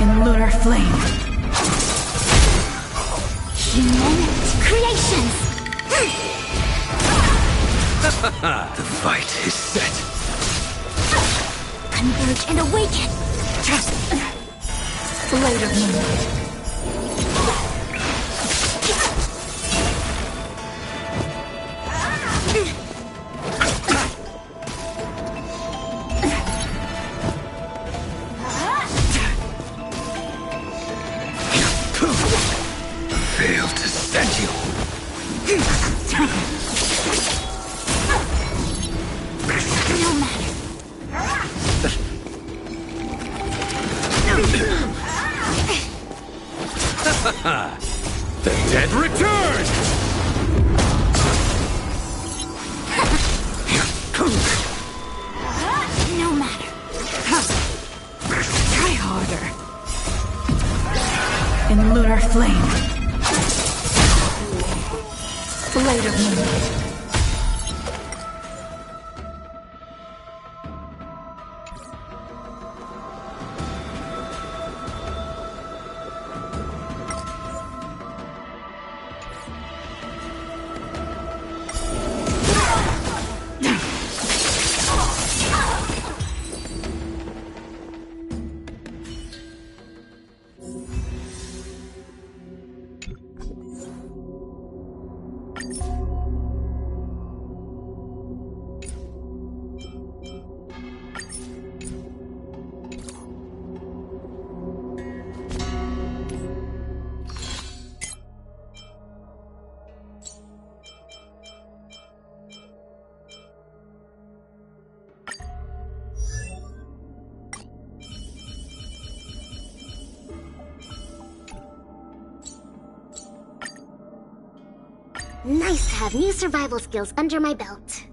In lunar flame. Human creations! The fight is set. Converge and awaken! Blade of moonlight. Fail to send you. No matter. The dead return! No matter. Try harder. In lunar flame. Blade of moonlight. Nice to have new survival skills under my belt.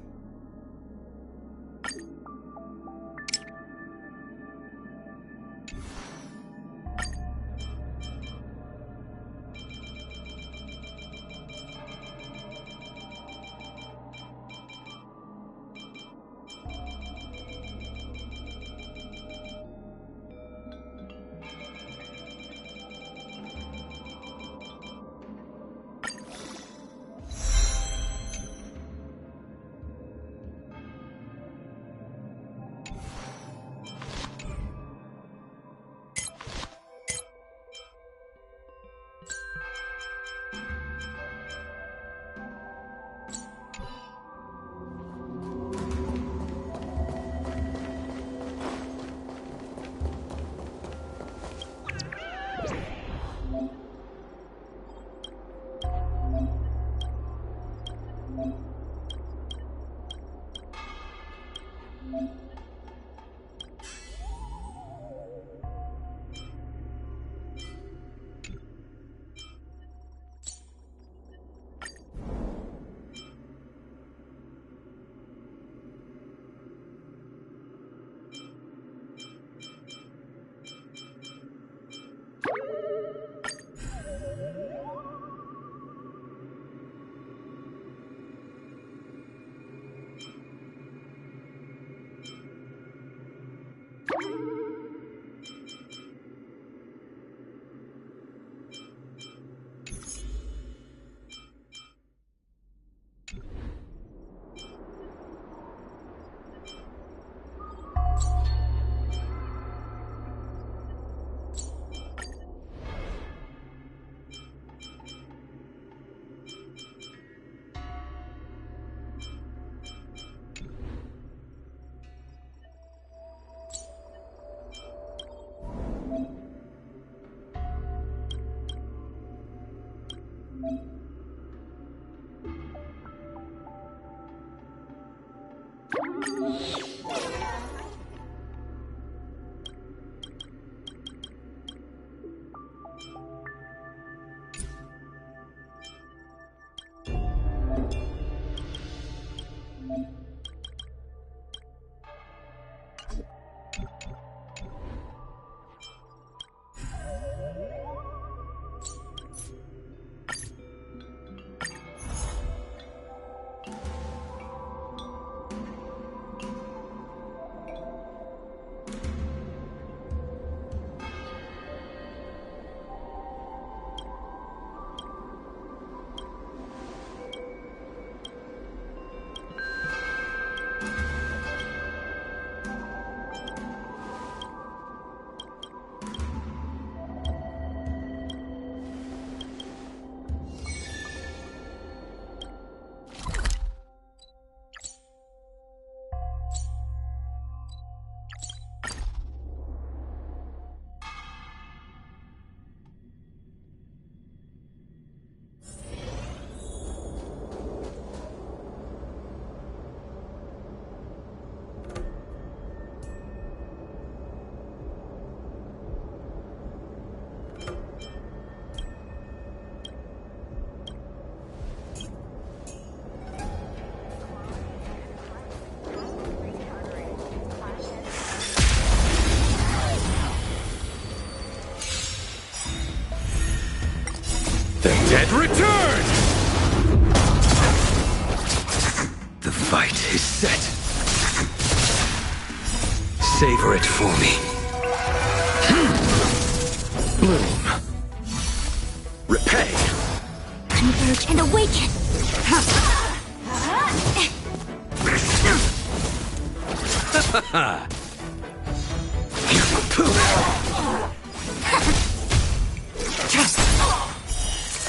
Dead return! The fight is set. Savor it for me. Bloom. Repay. Converge and awaken!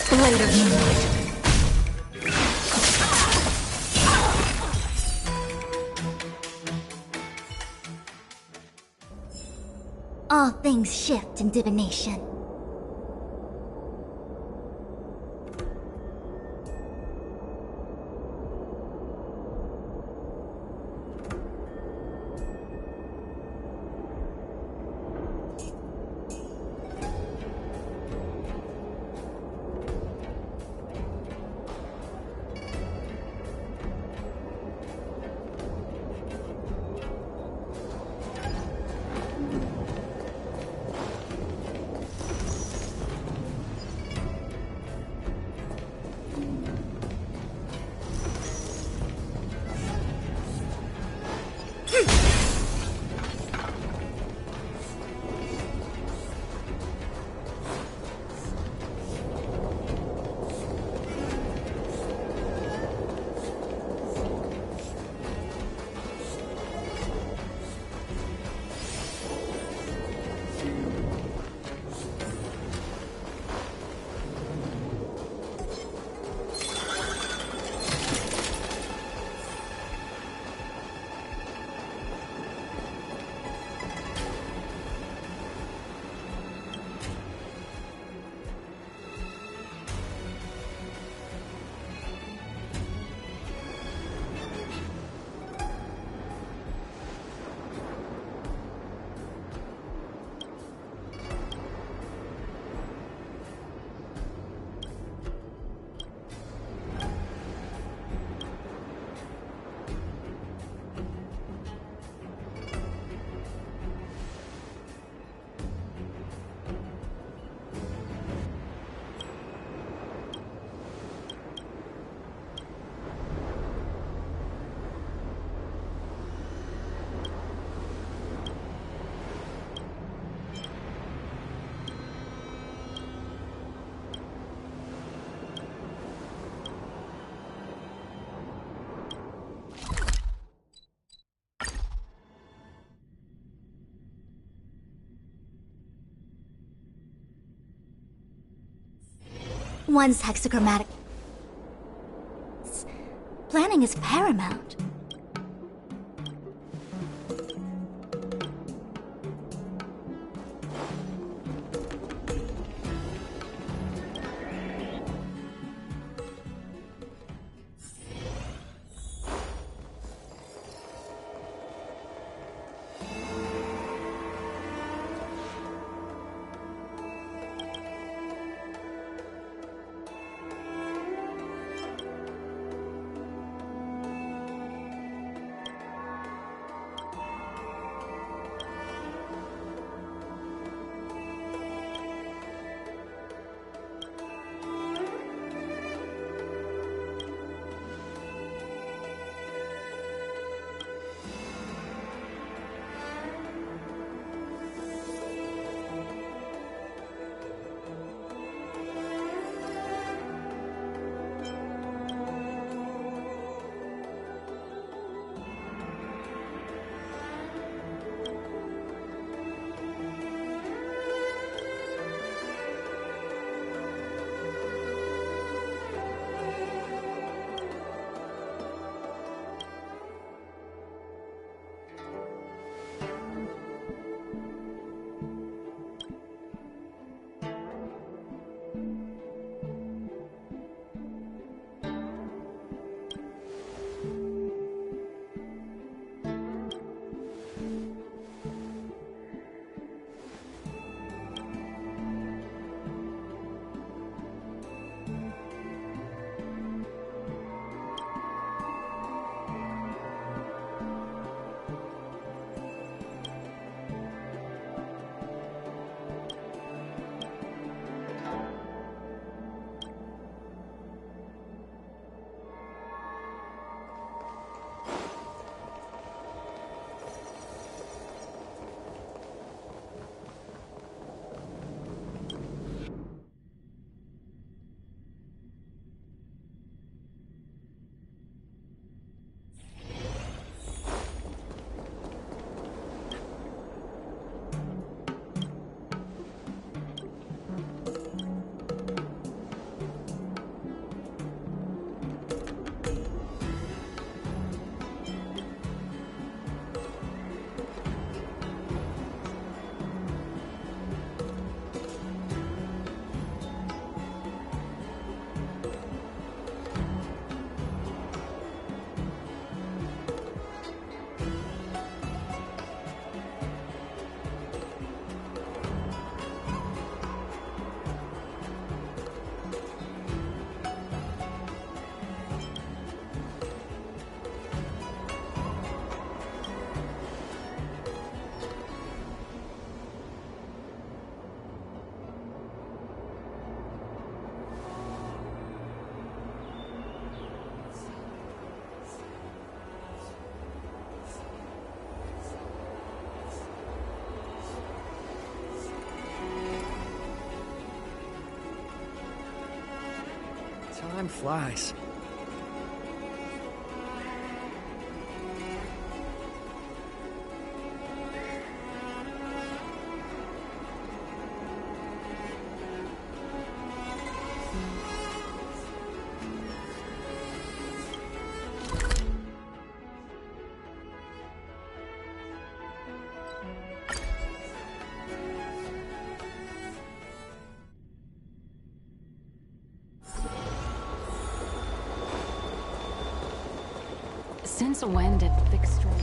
Blade of Moonlight. All things shift in divination. One's hexachromatic. Planning is paramount. Time flies. Since when did fixed strike?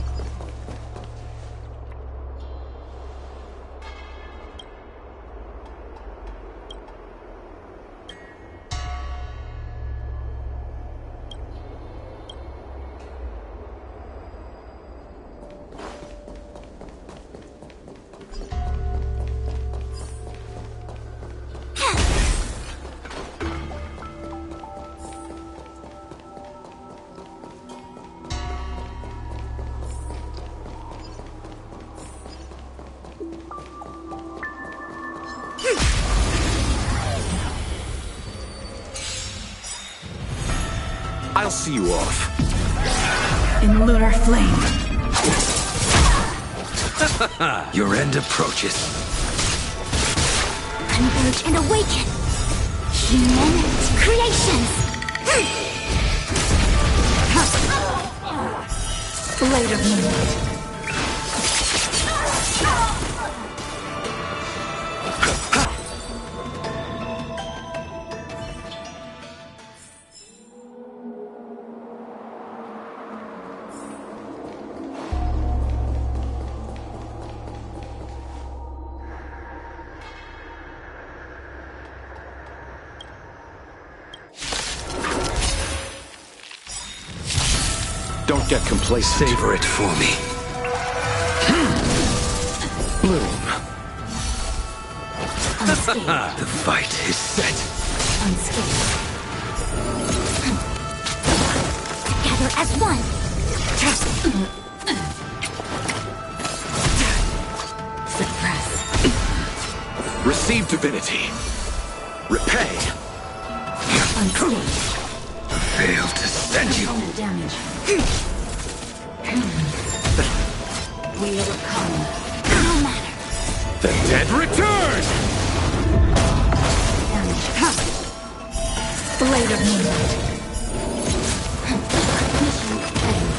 I'll see you off. In lunar flame. Your end approaches. Converge and awaken! Human creations! Blade of moonlight. Don't get complacent. Savor it for me. Bloom. Unscathed. The fight is set. Unscathed. Together as one! Suppress. Receive divinity. Repay. Unscathed. Fail to send you. Opponent damage. We overcome. No matter. The dead return! Damage. Blade of moonlight. Mission end.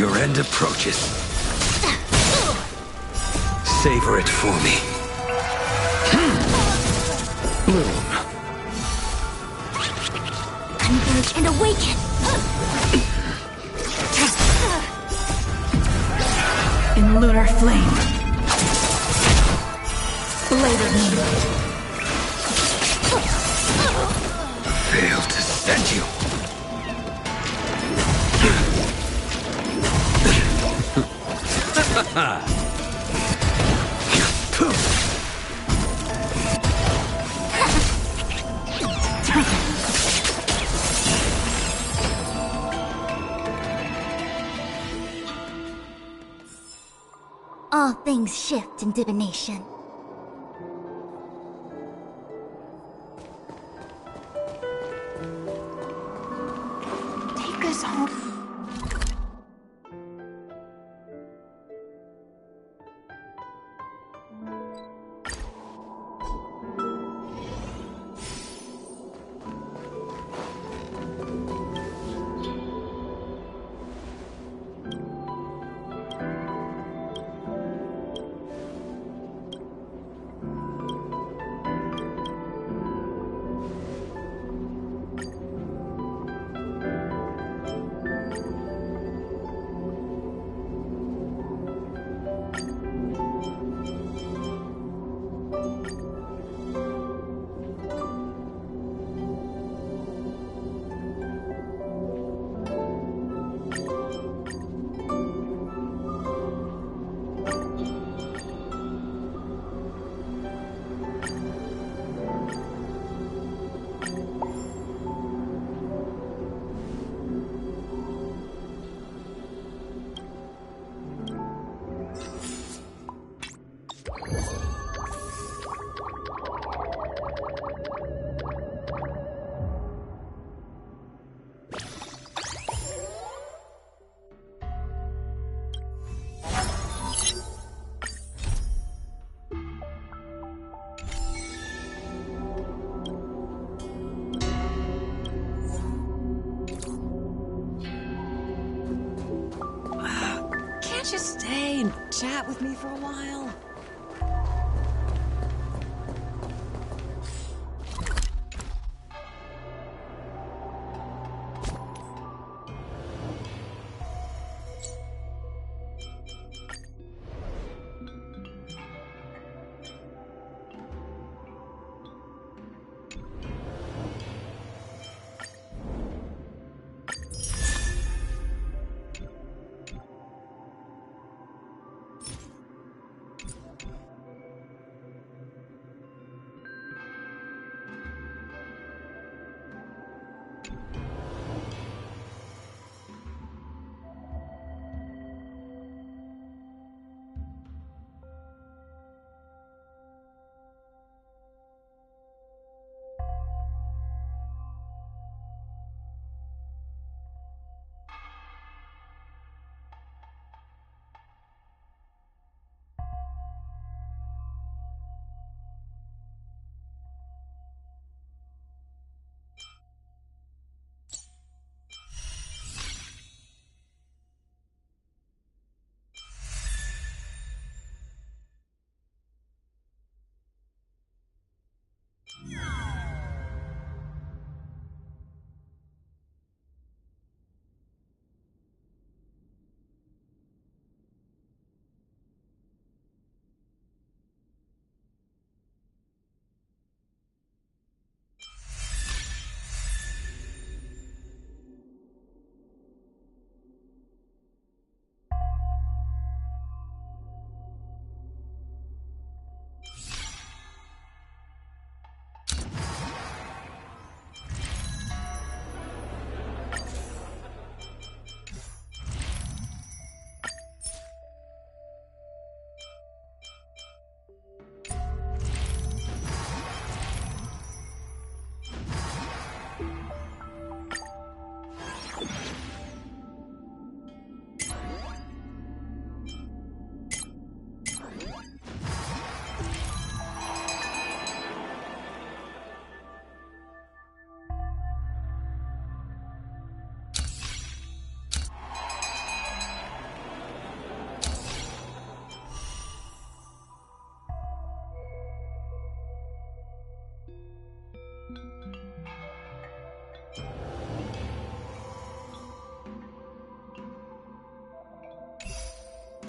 Your end approaches. Savor it for me. Bloom. Converge and awaken! In lunar flame. Blade of moonlight. Failed to send you. All things shift in divination. Take us home. Just stay and chat with me for a while?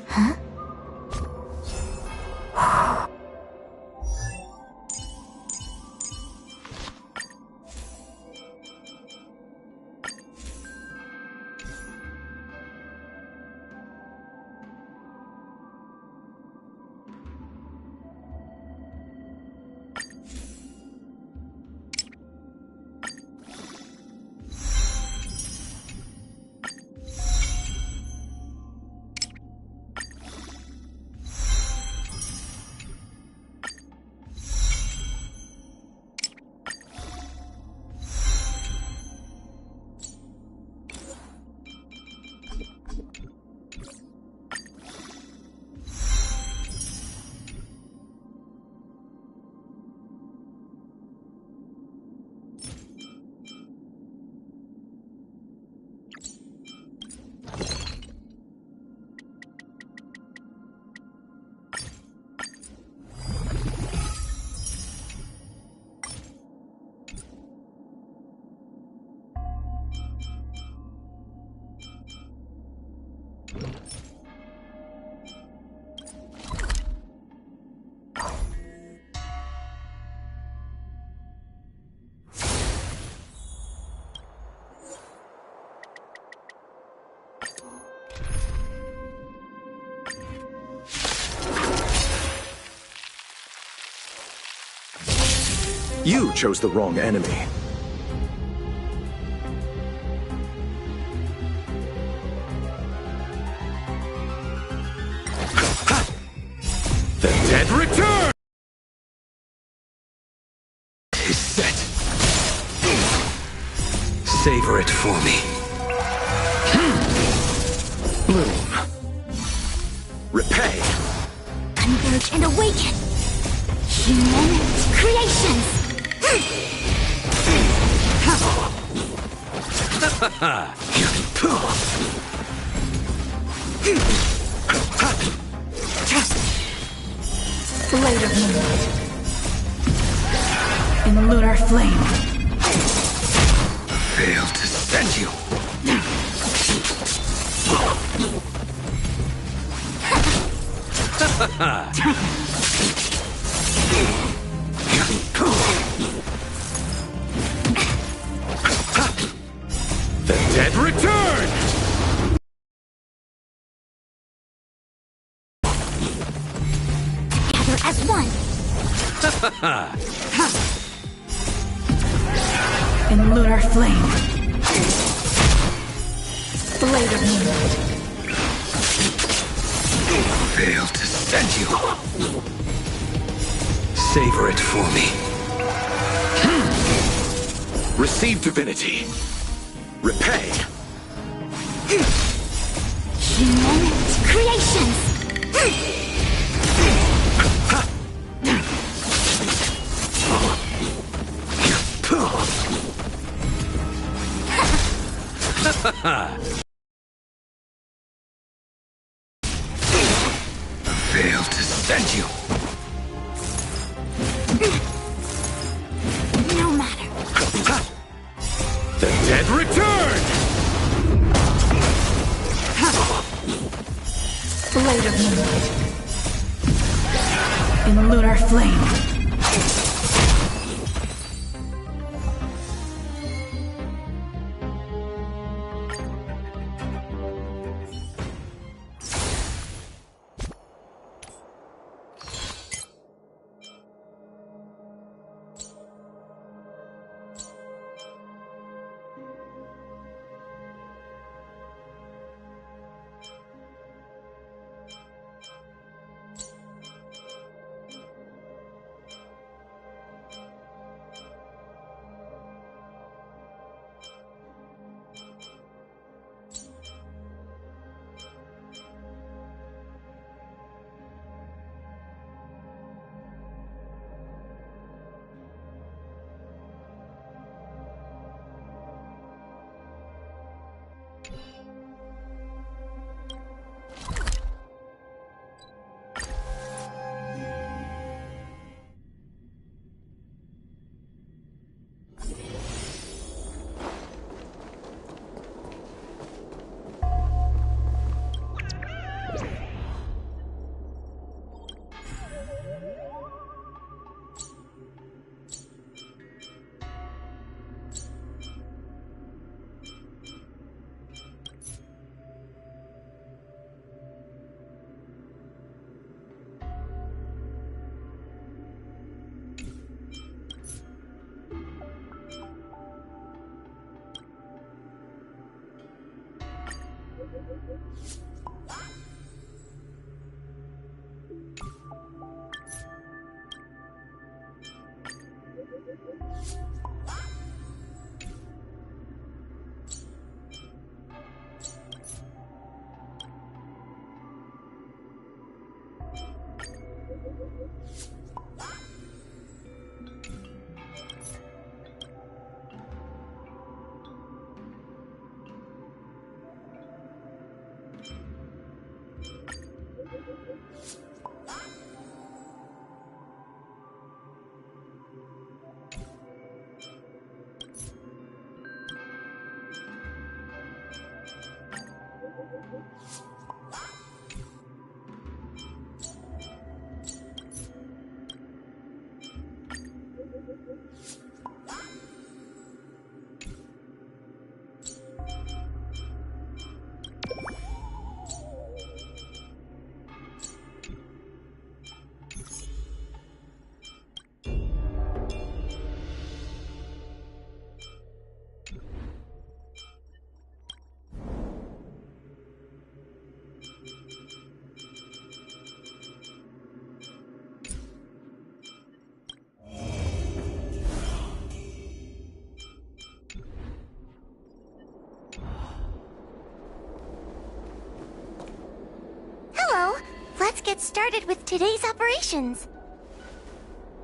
Huh? You chose the wrong enemy. The dead return! Is set. Savor it for me. Bloom. Repay. Converge and awaken! Human creations! Blade of moonlight. In lunar flame. Failed to send you. The dead return! Together as one! In lunar flame. Blade of moonlight. Failed to send you. Savor it for me. Receive divinity. Repay. Human creations! Failed to send you. No matter. The dead return! Blade of moonlight. In lunar flame. Let's get started with today's operations.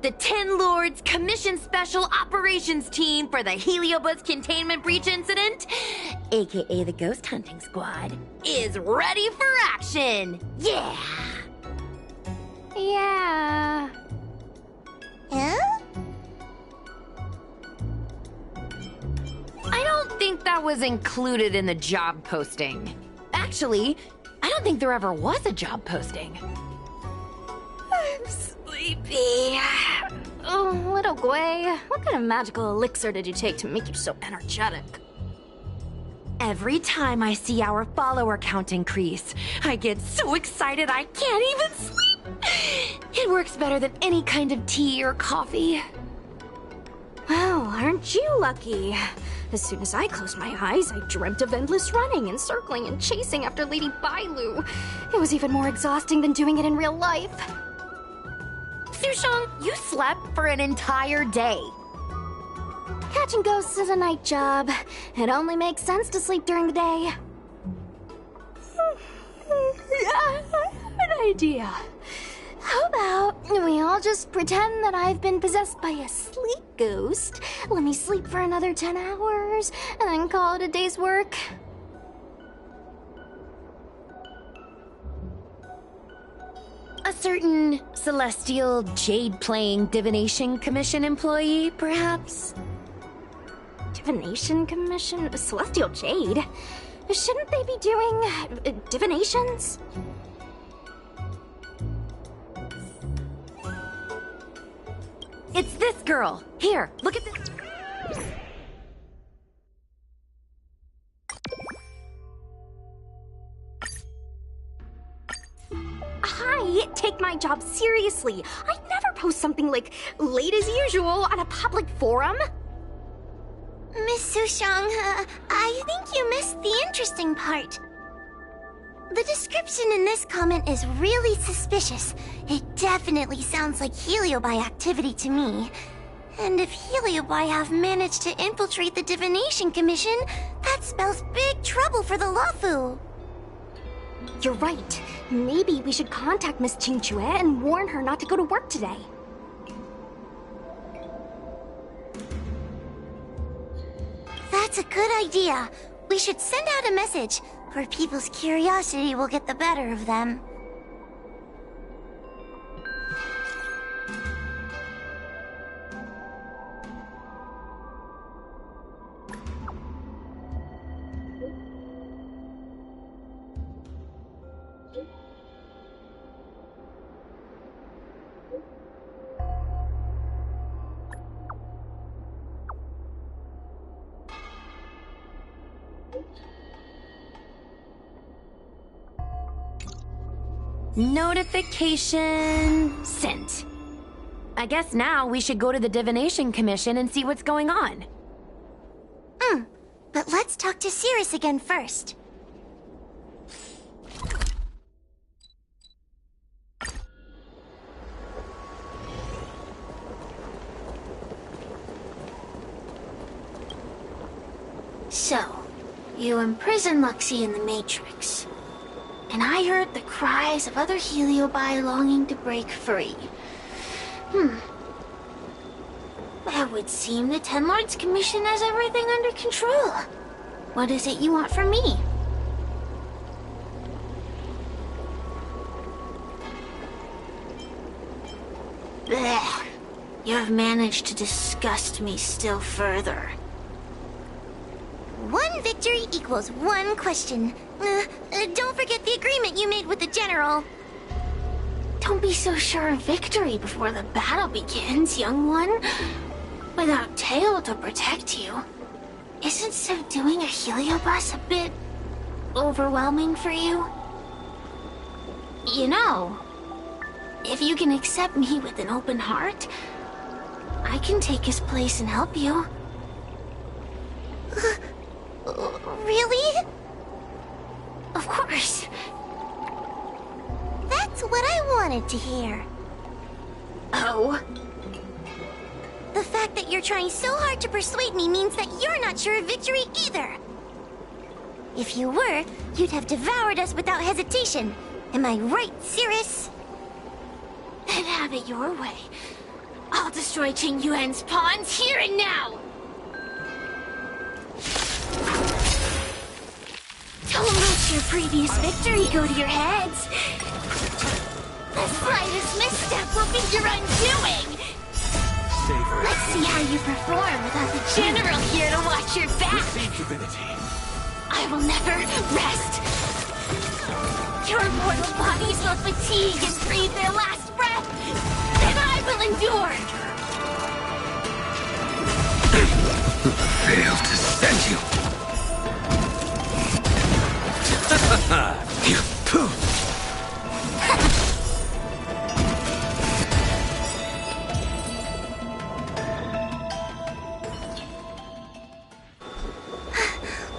The Ten Lords Commission Special Operations Team for the Heliobus Containment Breach Incident, aka the Ghost Hunting Squad, is ready for action! Yeah! Yeah. Huh? I don't think that was included in the job posting. Actually, I don't think there ever was a job posting. I'm sleepy. Oh, little Gwei, what kind of magical elixir did you take to make you so energetic? Every time I see our follower count increase, I get so excited I can't even sleep. It works better than any kind of tea or coffee. Well, aren't you lucky? As soon as I closed my eyes, I dreamt of endless running and circling and chasing after Lady Bailu. It was even more exhausting than doing it in real life. Sushong, you slept for an entire day. Catching ghosts is a night job. It only makes sense to sleep during the day. Yeah, I have an idea. How about we all just pretend that I've been possessed by a sleep ghost? Let me sleep for another 10 hours, and then call it a day's work. A certain celestial jade-playing divination commission employee, perhaps? Divination commission? Celestial Jade? Shouldn't they be doing divinations? It's this girl. Here, look at this. Hi, take my job seriously. I'd never post something like late as usual on a public forum. Miss Sushong, I think you missed the interesting part. The description in this comment is really suspicious. It definitely sounds like Heliobi activity to me. And if Heliobi have managed to infiltrate the Divination Commission, that spells big trouble for the Luofu. You're right. Maybe we should contact Miss Qingchue and warn her not to go to work today. That's a good idea. We should send out a message, or people's curiosity will get the better of them. Notification sent. I guess now we should go to the Divination Commission and see what's going on. But let's talk to Cirrus again first. So, you imprisoned Luxie in the Matrix. And I heard the cries of other Heliobi longing to break free. It would seem the Ten Lords Commission has everything under control. What is it you want from me? Blech. You have managed to disgust me still further. One victory equals one question. Don't forget the agreement you made with the General. Don't be so sure of victory before the battle begins, young one. Without Tail to protect you, isn't subduing a Heliobus a bit overwhelming for you? You know, if you can accept me with an open heart, I can take his place and help you. Really? Of course. That's what I wanted to hear. Oh? The fact that you're trying so hard to persuade me means that you're not sure of victory either. If you were, you'd have devoured us without hesitation. Am I right, Cirrus? Then have it your way. I'll destroy Qing Yuan's pawns here and now! Don't let your previous victory go to your heads. The slightest misstep will be your undoing. Let's see how you perform without the General here to watch your back. I will never rest. Your mortal bodies will fatigue and breathe their last breath, and I will endure. Failed to send you.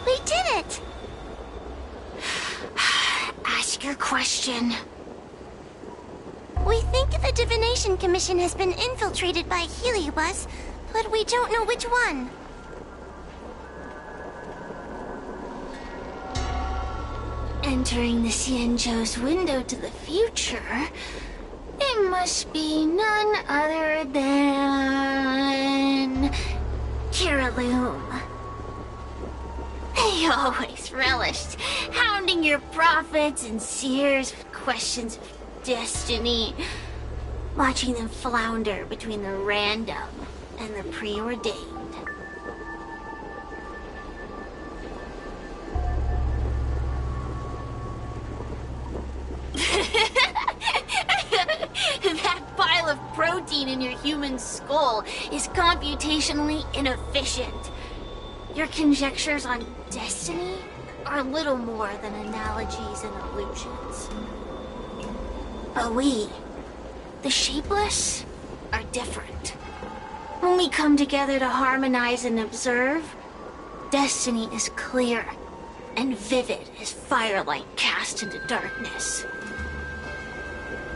We did it! Ask your question. We think the Divination Commission has been infiltrated by Heliobus, but we don't know which one. Entering the Xianzhou's window to the future, it must be none other than Kiraloom. They always relished hounding your prophets and seers with questions of destiny, watching them flounder between the random and the preordained. That pile of protein in your human skull is computationally inefficient. Your conjectures on destiny are little more than analogies and illusions. But we, the Shapeless, are different. When we come together to harmonize and observe, destiny is clear and vivid as firelight cast into darkness.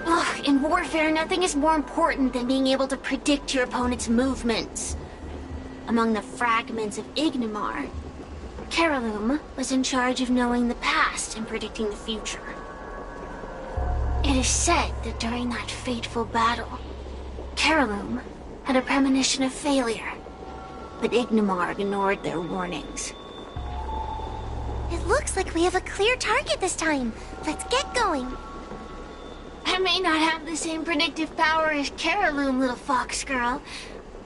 Ugh, in warfare, nothing is more important than being able to predict your opponent's movements. Among the fragments of Ignimar, Kiraloom was in charge of knowing the past and predicting the future. It is said that during that fateful battle, Kiraloom had a premonition of failure, but Ignimar ignored their warnings. It looks like we have a clear target this time. Let's get going. I may not have the same predictive power as Kiraloom, little fox girl.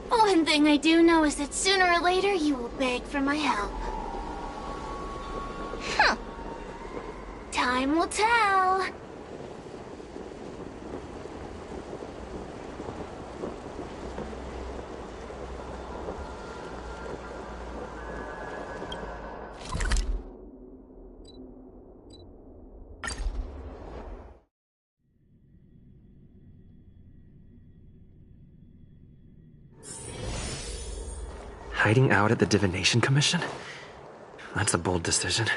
But one thing I do know is that sooner or later you will beg for my help. Huh. Time will tell. Hiding out at the Divination Commission? That's a bold decision.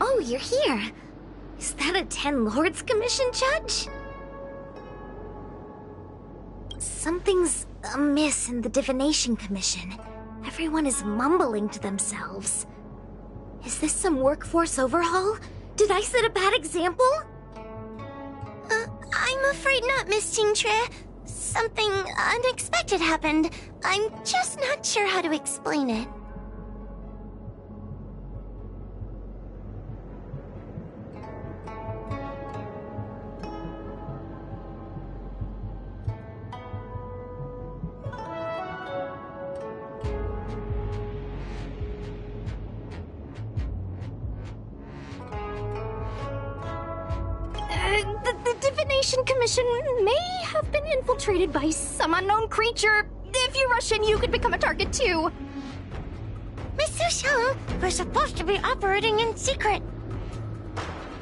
Oh, you're here. Is that a Ten Lords Commission judge? Something's amiss in the Divination Commission. Everyone is mumbling to themselves. Is this some workforce overhaul? Did I set a bad example? I'm afraid not, Miss Jingtre. Something unexpected happened. I'm just not sure how to explain it. The Divination Commission may have been infiltrated by some unknown creature. If you rush in, you could become a target too. Miss Sushang, we're supposed to be operating in secret.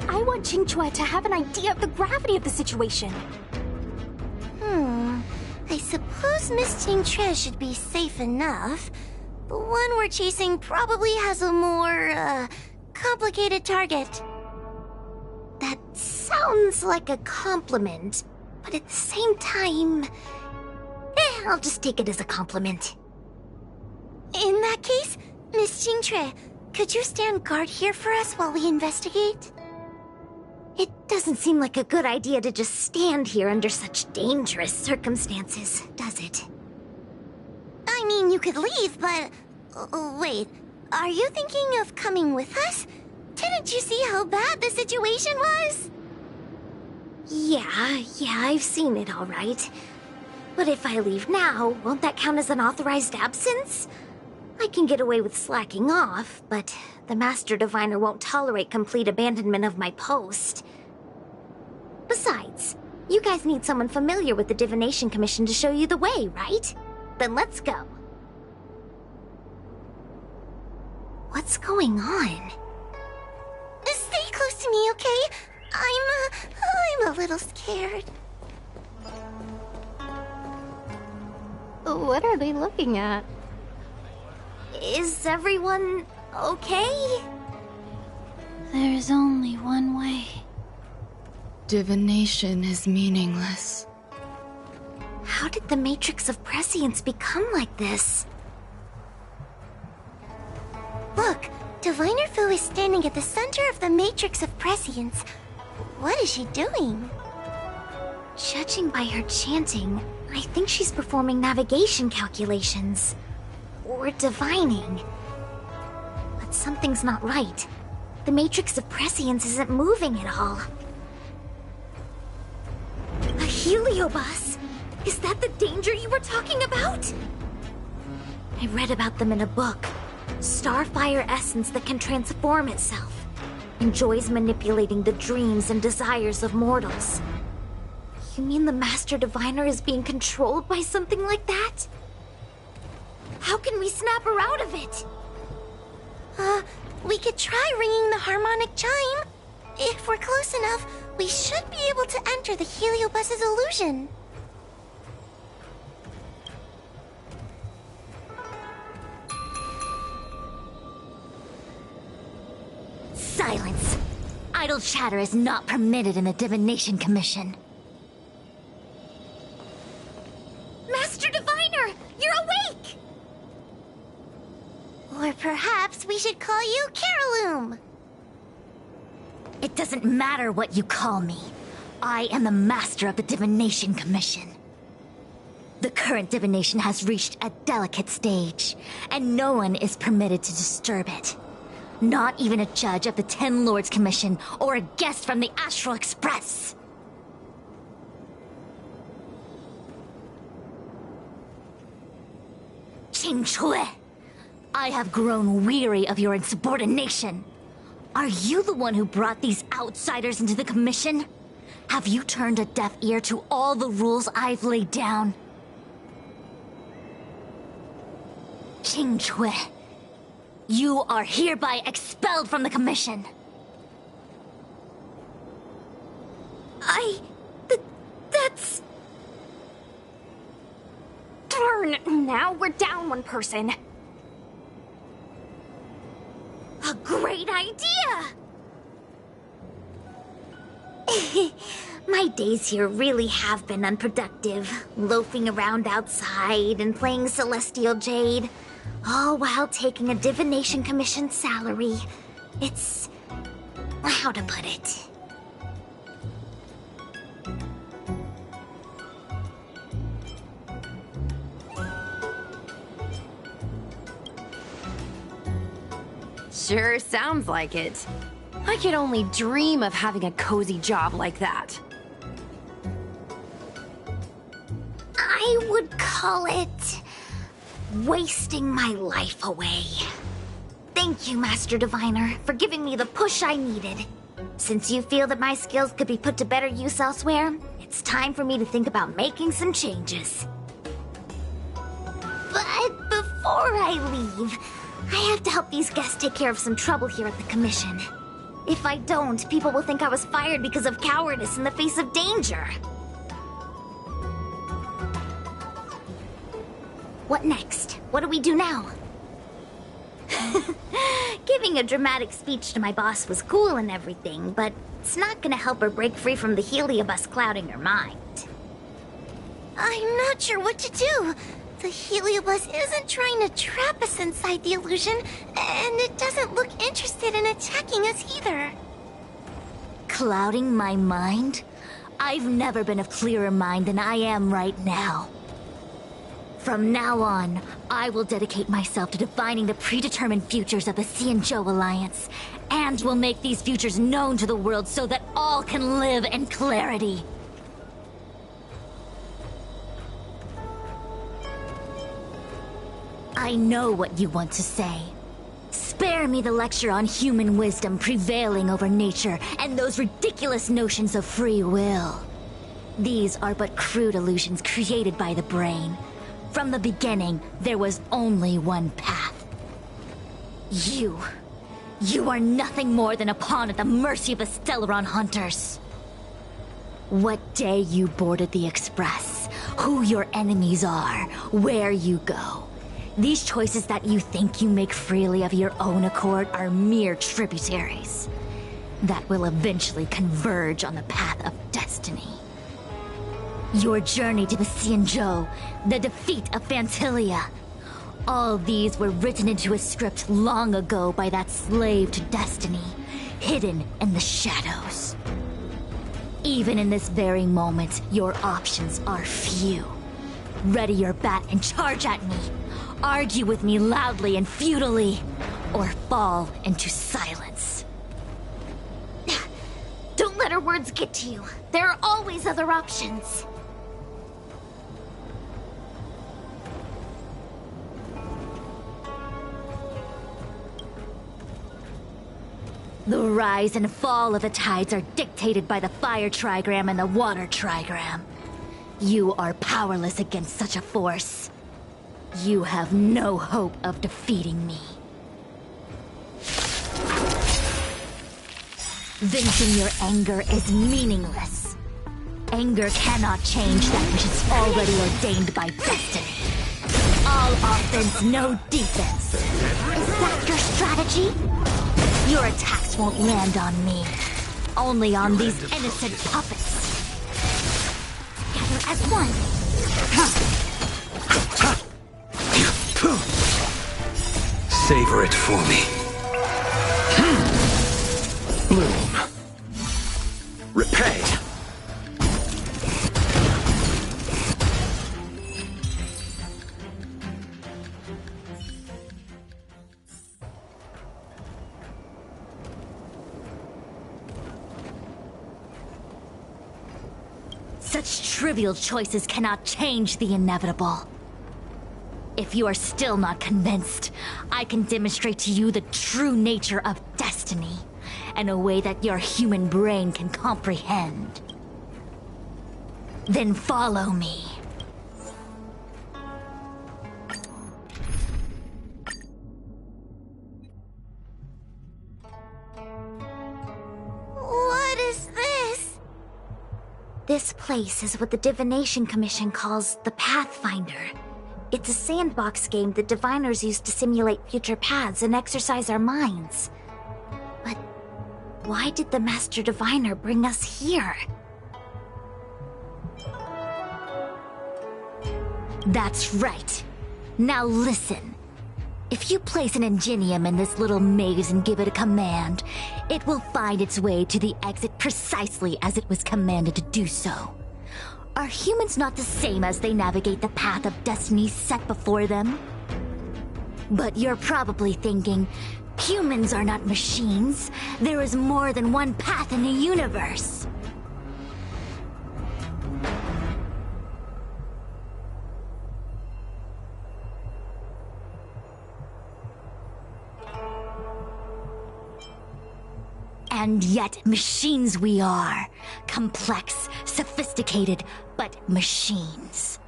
I want Qingque to have an idea of the gravity of the situation. I suppose Miss Jingtre should be safe enough. The one we're chasing probably has a more, complicated target. That sounds like a compliment, but at the same time... I'll just take it as a compliment. In that case, Miss Jingtre, could you stand guard here for us while we investigate? It doesn't seem like a good idea to just stand here under such dangerous circumstances, does it? I mean, you could leave, but... wait, are you thinking of coming with us? Didn't you see how bad the situation was? Yeah, I've seen it all right. But if I leave now, won't that count as an authorized absence? I can get away with slacking off, but the Master Diviner won't tolerate complete abandonment of my post. Besides, you guys need someone familiar with the Divination Commission to show you the way, right? Then let's go. What's going on? Stay close to me, okay? I'm a little scared. What are they looking at? Is everyone okay? There's only one way. Divination is meaningless. How did the Matrix of Prescience become like this? Look, Diviner Fu is standing at the center of the Matrix of Prescience. What is she doing? Judging by her chanting, I think she's performing navigation calculations. Or divining. But something's not right. The Matrix of Prescience isn't moving at all. A heliobus? Is that the danger you were talking about? I read about them in a book. Starfire essence that can transform itself. Enjoys manipulating the dreams and desires of mortals. You mean the Master Diviner is being controlled by something like that? How can we snap her out of it? We could try ringing the harmonic chime. If we're close enough, we should be able to enter the heliobus's illusion. Silence! Idle chatter is not permitted in the Divination Commission. Master Diviner! You're awake! Or perhaps we should call you Caroloom. It doesn't matter what you call me. I am the master of the Divination Commission. The current divination has reached a delicate stage, and no one is permitted to disturb it. Not even a judge of the Ten Lords Commission or a guest from the Astral Express. Qingque, I have grown weary of your insubordination. Are you the one who brought these outsiders into the Commission? Have you turned a deaf ear to all the rules I've laid down? Qingque, you are hereby expelled from the Commission. That's... Darn, now we're down one person. A great idea! My days here really have been unproductive, loafing around outside and playing Celestial Jade, all while taking a Divination Commission salary. It's... how to put it? Sure sounds like it. I could only dream of having a cozy job like that. I would call it... wasting my life away. Thank you, Master Diviner, for giving me the push I needed. Since you feel that my skills could be put to better use elsewhere, it's time for me to think about making some changes. But before I leave, I have to help these guests take care of some trouble here at the Commission. If I don't, people will think I was fired because of cowardice in the face of danger. What next? What do we do now? Giving a dramatic speech to my boss was cool and everything, but it's not gonna help her break free from the heliobus clouding her mind. I'm not sure what to do. The heliobus isn't trying to trap us inside the illusion, and it doesn't look interested in attacking us either. Clouding my mind? I've never been of clearer mind than I am right now. From now on, I will dedicate myself to defining the predetermined futures of the Xianzhou Alliance, and will make these futures known to the world so that all can live in clarity. I know what you want to say. Spare me the lecture on human wisdom prevailing over nature and those ridiculous notions of free will. These are but crude illusions created by the brain. From the beginning, there was only one path. You are nothing more than a pawn at the mercy of the Stellaron hunters. What day you boarded the Express, who your enemies are, where you go. These choices that you think you make freely of your own accord are mere tributaries that will eventually converge on the path of destiny. Your journey to the Xianzhou, the defeat of Phantilia. All these were written into a script long ago by that slave to destiny, hidden in the shadows. Even in this very moment, your options are few. Ready your bat and charge at me. Argue with me loudly and futilely, or fall into silence. Don't let her words get to you. There are always other options. The rise and fall of the tides are dictated by the fire trigram and the water trigram. You are powerless against such a force. You have no hope of defeating me. Venting your anger is meaningless. Anger cannot change that which is already ordained by destiny. All offense, no defense. Is that your strategy? Your attacks won't land on me. Only on these innocent puppets. Together as one. Savor it for me. Bloom. Repay. Such trivial choices cannot change the inevitable. If you are still not convinced, I can demonstrate to you the true nature of destiny in a way that your human brain can comprehend. Then follow me. What is this? This place is what the Divination Commission calls the Pathfinder. It's a sandbox game that diviners use to simulate future paths and exercise our minds. But why did the Master Diviner bring us here? That's right. Now listen. If you place an ingenium in this little maze and give it a command, it will find its way to the exit precisely as it was commanded to do so. Are humans not the same as they navigate the path of destiny set before them? But you're probably thinking, humans are not machines. There is more than one path in the universe. And yet, machines we are. Complex, sophisticated, but machines.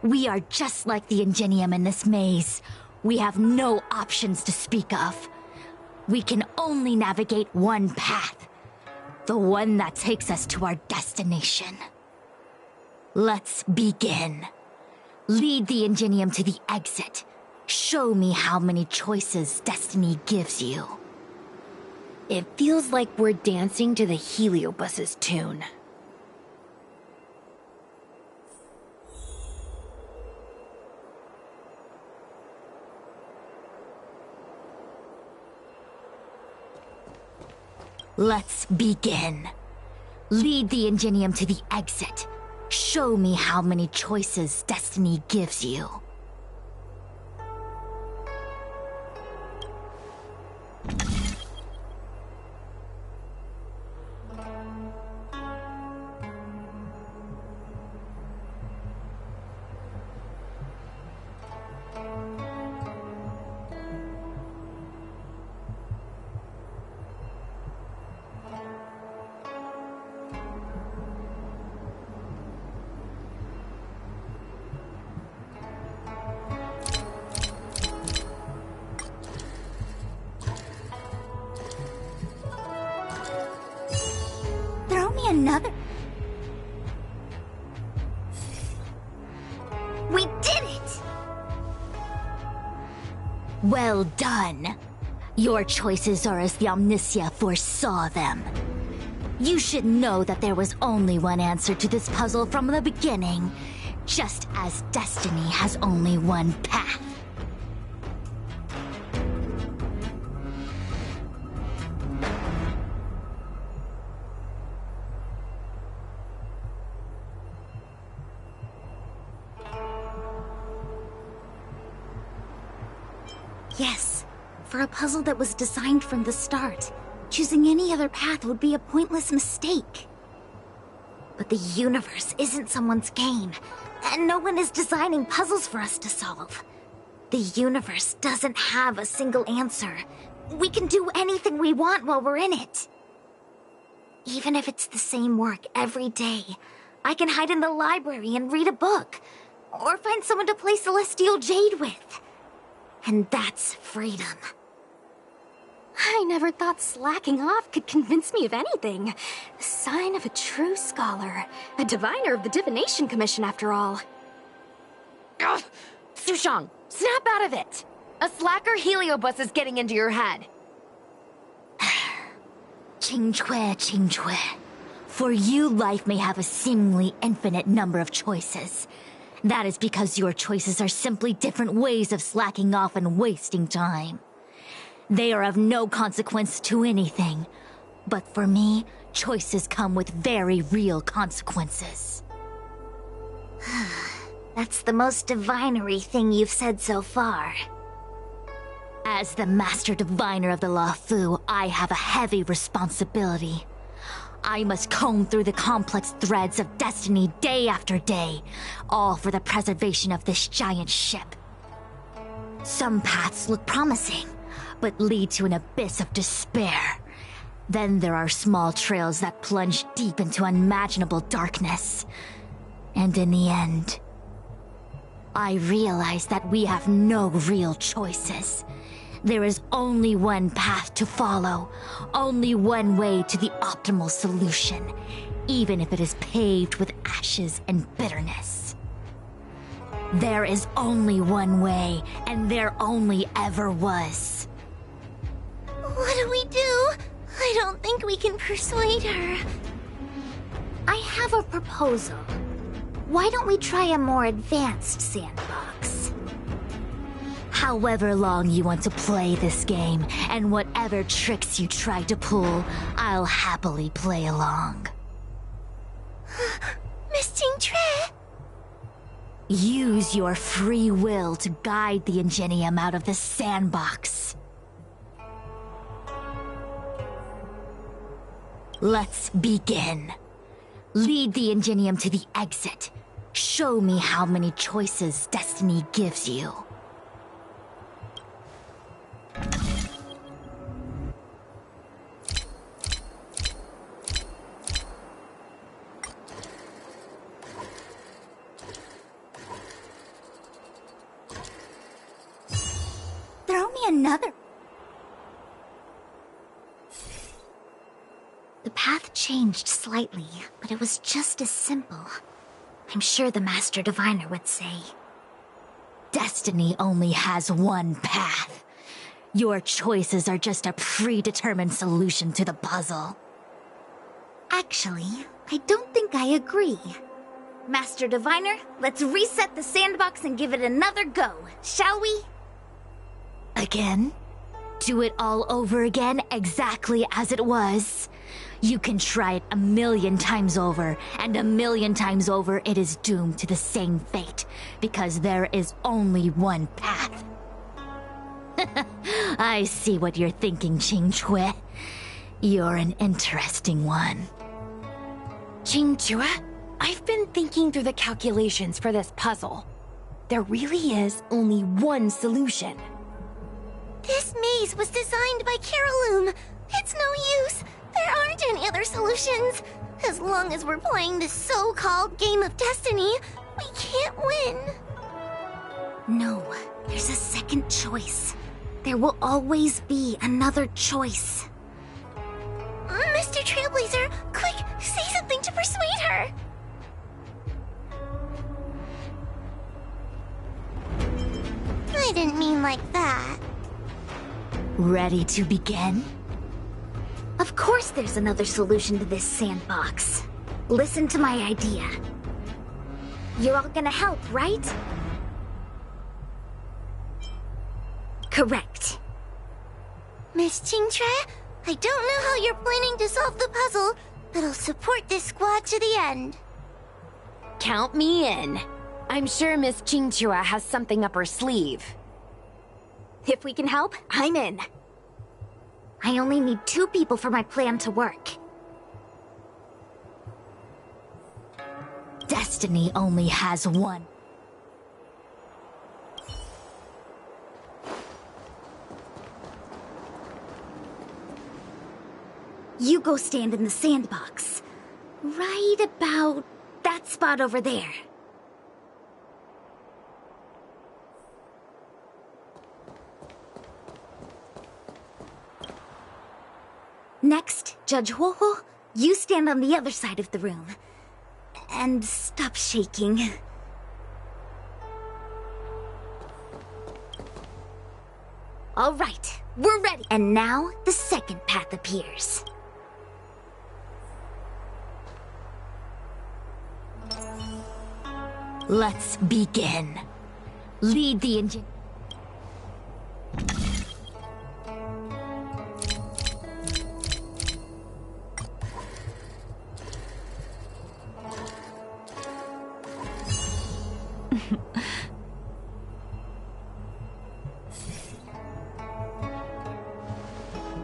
We are just like the ingenium in this maze. We have no options to speak of. We can only navigate one path. The one that takes us to our destination. Let's begin. Lead the ingenium to the exit. Show me how many choices destiny gives you. It feels like we're dancing to the Heliobus's tune. Let's begin. Lead the ingenium to the exit. Show me how many choices destiny gives you. Another. We did it! Well done. Your choices are as the Omniscia foresaw them. You should know that there was only one answer to this puzzle from the beginning, just as destiny has only one path. Yes, for a puzzle that was designed from the start, choosing any other path would be a pointless mistake. But the universe isn't someone's game, and no one is designing puzzles for us to solve. The universe doesn't have a single answer. We can do anything we want while we're in it. Even if it's the same work every day, I can hide in the library and read a book, or find someone to play Celestial Jade with. And that's freedom. I never thought slacking off could convince me of anything. The sign of a true scholar. A diviner of the Divination Commission, after all. Ugh! Sushang, snap out of it! A slacker Heliobus is getting into your head. Qingque. For you, life may have a seemingly infinite number of choices. That is because your choices are simply different ways of slacking off and wasting time. They are of no consequence to anything. But for me, choices come with very real consequences. That's the most divinery thing you've said so far. As the Master Diviner of the Luofu, I have a heavy responsibility. I must comb through the complex threads of destiny day after day, all for the preservation of this giant ship. Some paths look promising, but lead to an abyss of despair. Then there are small trails that plunge deep into unimaginable darkness. And in the end, I realize that we have no real choices. There is only one path to follow, only one way to the optimal solution, even if it is paved with ashes and bitterness. There is only one way, and there only ever was. What do we do? I don't think we can persuade her. I have a proposal. Why don't we try a more advanced sandbox? However long you want to play this game, and whatever tricks you try to pull, I'll happily play along. Miss Jingtre! Use your free will to guide the Ingenium out of the sandbox. Let's begin. Lead the Ingenium to the exit. Show me how many choices destiny gives you. Throw me another. The path changed slightly, but it was just as simple. I'm sure the Master Diviner would say. Destiny only has one path. Your choices are just a predetermined solution to the puzzle. Actually, I don't think I agree. Master Diviner, let's reset the sandbox and give it another go, shall we? Again? Do it all over again exactly as it was? You can try it 1,000,000 times over, and 1,000,000 times over it is doomed to the same fate, because there is only one path. I see what you're thinking, Qingque. You're an interesting one. Qingque, I've been thinking through the calculations for this puzzle. There really is only one solution. This maze was designed by Caroloom. It's no use. There aren't any other solutions. As long as we're playing this so-called game of destiny, we can't win. No, there's a second choice. There will always be another choice. Mr. Trailblazer, quick, say something to persuade her. I didn't mean like that. Ready to begin? Of course there's another solution to this sandbox. Listen to my idea. You're all gonna help, right? Correct. Miss Qingtre, I don't know how you're planning to solve the puzzle, but I'll support this squad to the end. Count me in. I'm sure Miss Qingque has something up her sleeve. If we can help, I'm in. I only need 2 people for my plan to work. Destiny only has one. You go stand in the sandbox. Right about that spot over there. Next, Judge Huohuo, you stand on the other side of the room. And stop shaking. All right, we're ready. And now, the second path appears. Let's begin. Lead the engine.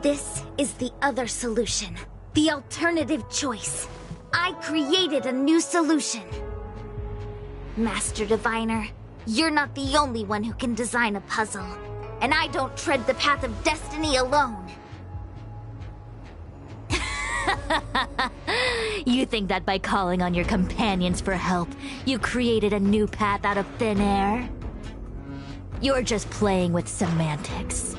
This is the other solution. The alternative choice. I created a new solution. Master Diviner, you're not the only one who can design a puzzle. And I don't tread the path of destiny alone. You think that by calling on your companions for help, you created a new path out of thin air? You're just playing with semantics.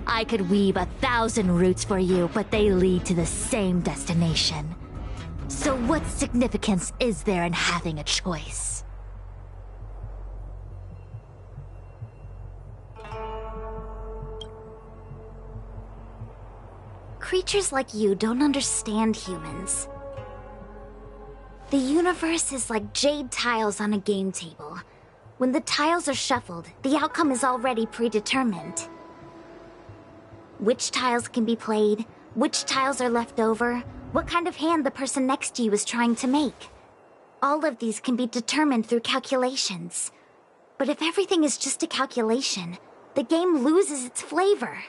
I could weave 1,000 routes for you, but they lead to the same destination. So what significance is there in having a choice? Creatures like you don't understand humans. The universe is like jade tiles on a game table. When the tiles are shuffled, the outcome is already predetermined. Which tiles can be played, which tiles are left over, what kind of hand the person next to you is trying to make. All of these can be determined through calculations. But if everything is just a calculation, the game loses its flavor.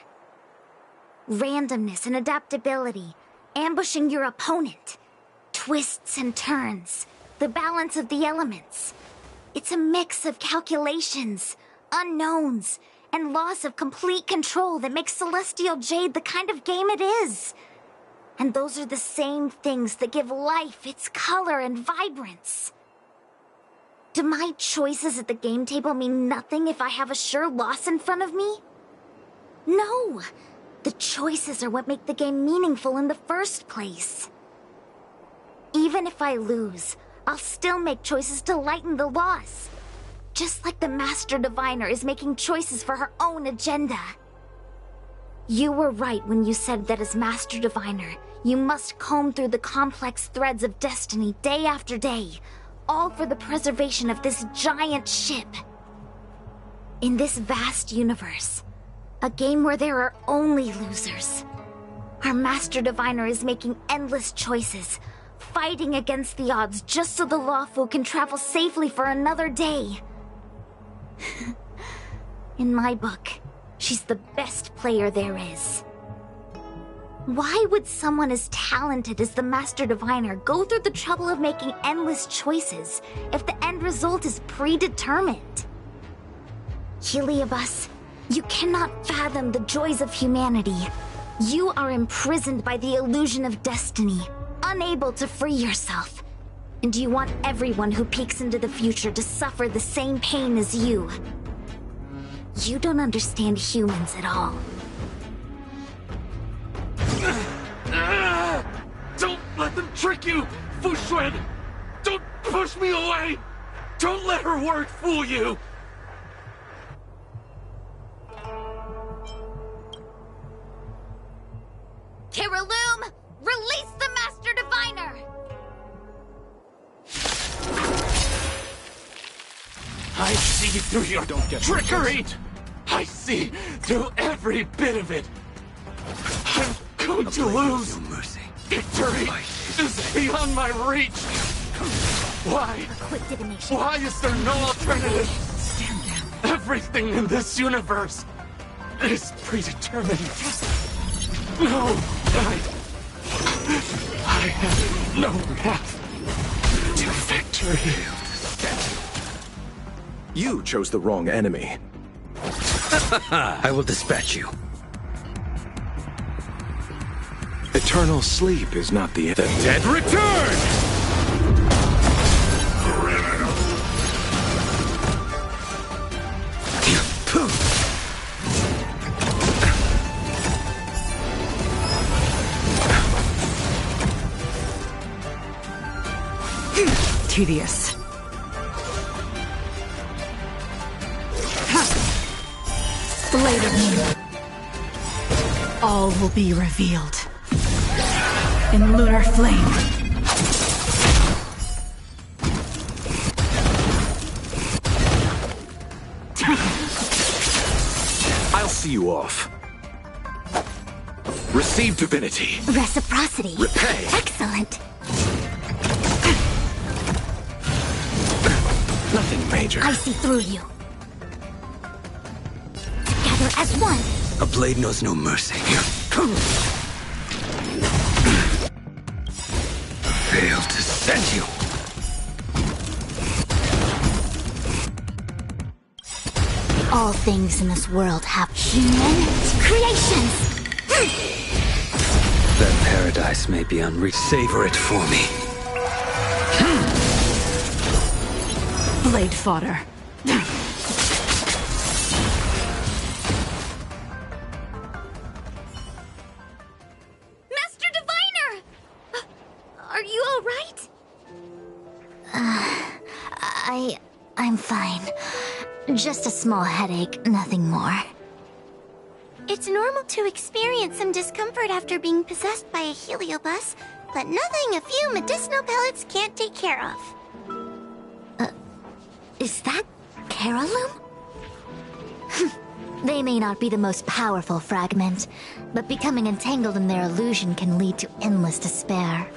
Randomness and adaptability, ambushing your opponent, twists and turns, the balance of the elements. It's a mix of calculations, unknowns, and loss of complete control that makes Celestial Jade the kind of game it is. And those are the same things that give life its color and vibrance. Do my choices at the game table mean nothing if I have a sure loss in front of me? No! The choices are what make the game meaningful in the first place. Even if I lose, I'll still make choices to lighten the loss. Just like the Master Diviner is making choices for her own agenda. You were right when you said that as Master Diviner, you must comb through the complex threads of destiny day after day, all for the preservation of this giant ship. In this vast universe, a game where there are only losers, our Master Diviner is making endless choices, fighting against the odds just so the Lawful can travel safely for another day. In my book, she's the best player there is. Why would someone as talented as the Master Diviner go through the trouble of making endless choices if the end result is predetermined? Heliobus, you cannot fathom the joys of humanity. You are imprisoned by the illusion of destiny, unable to free yourself. And you want everyone who peeks into the future to suffer the same pain as you. You don't understand humans at all. Don't let them trick you, Fu Xuan! Don't push me away! Don't let her word fool you! Kiriloom, release the Master Diviner! I see through your trickery! I see through every bit of it! I'm going to lose! Victory is beyond my reach! Why? Why is there no alternative? Everything in this universe is predetermined. No, I have no path to victory. You chose the wrong enemy. I will dispatch you. Eternal sleep is not the end. The dead return! Tedious. Blade of Moon. All will be revealed. In lunar flame. I'll see you off. Receive divinity. Reciprocity. Repay. Excellent. Nothing major. I see through you. Together as one. A blade knows no mercy. Failed to send you. All things in this world have human creations. That paradise may be unreached. Savor it for me. Blade fodder. Master Diviner! Are you all right? I'm fine. Just a small headache, nothing more. It's normal to experience some discomfort after being possessed by a heliobus, but nothing a few medicinal pellets can't take care of. Is that Carolum? They may not be the most powerful fragment, but becoming entangled in their illusion can lead to endless despair.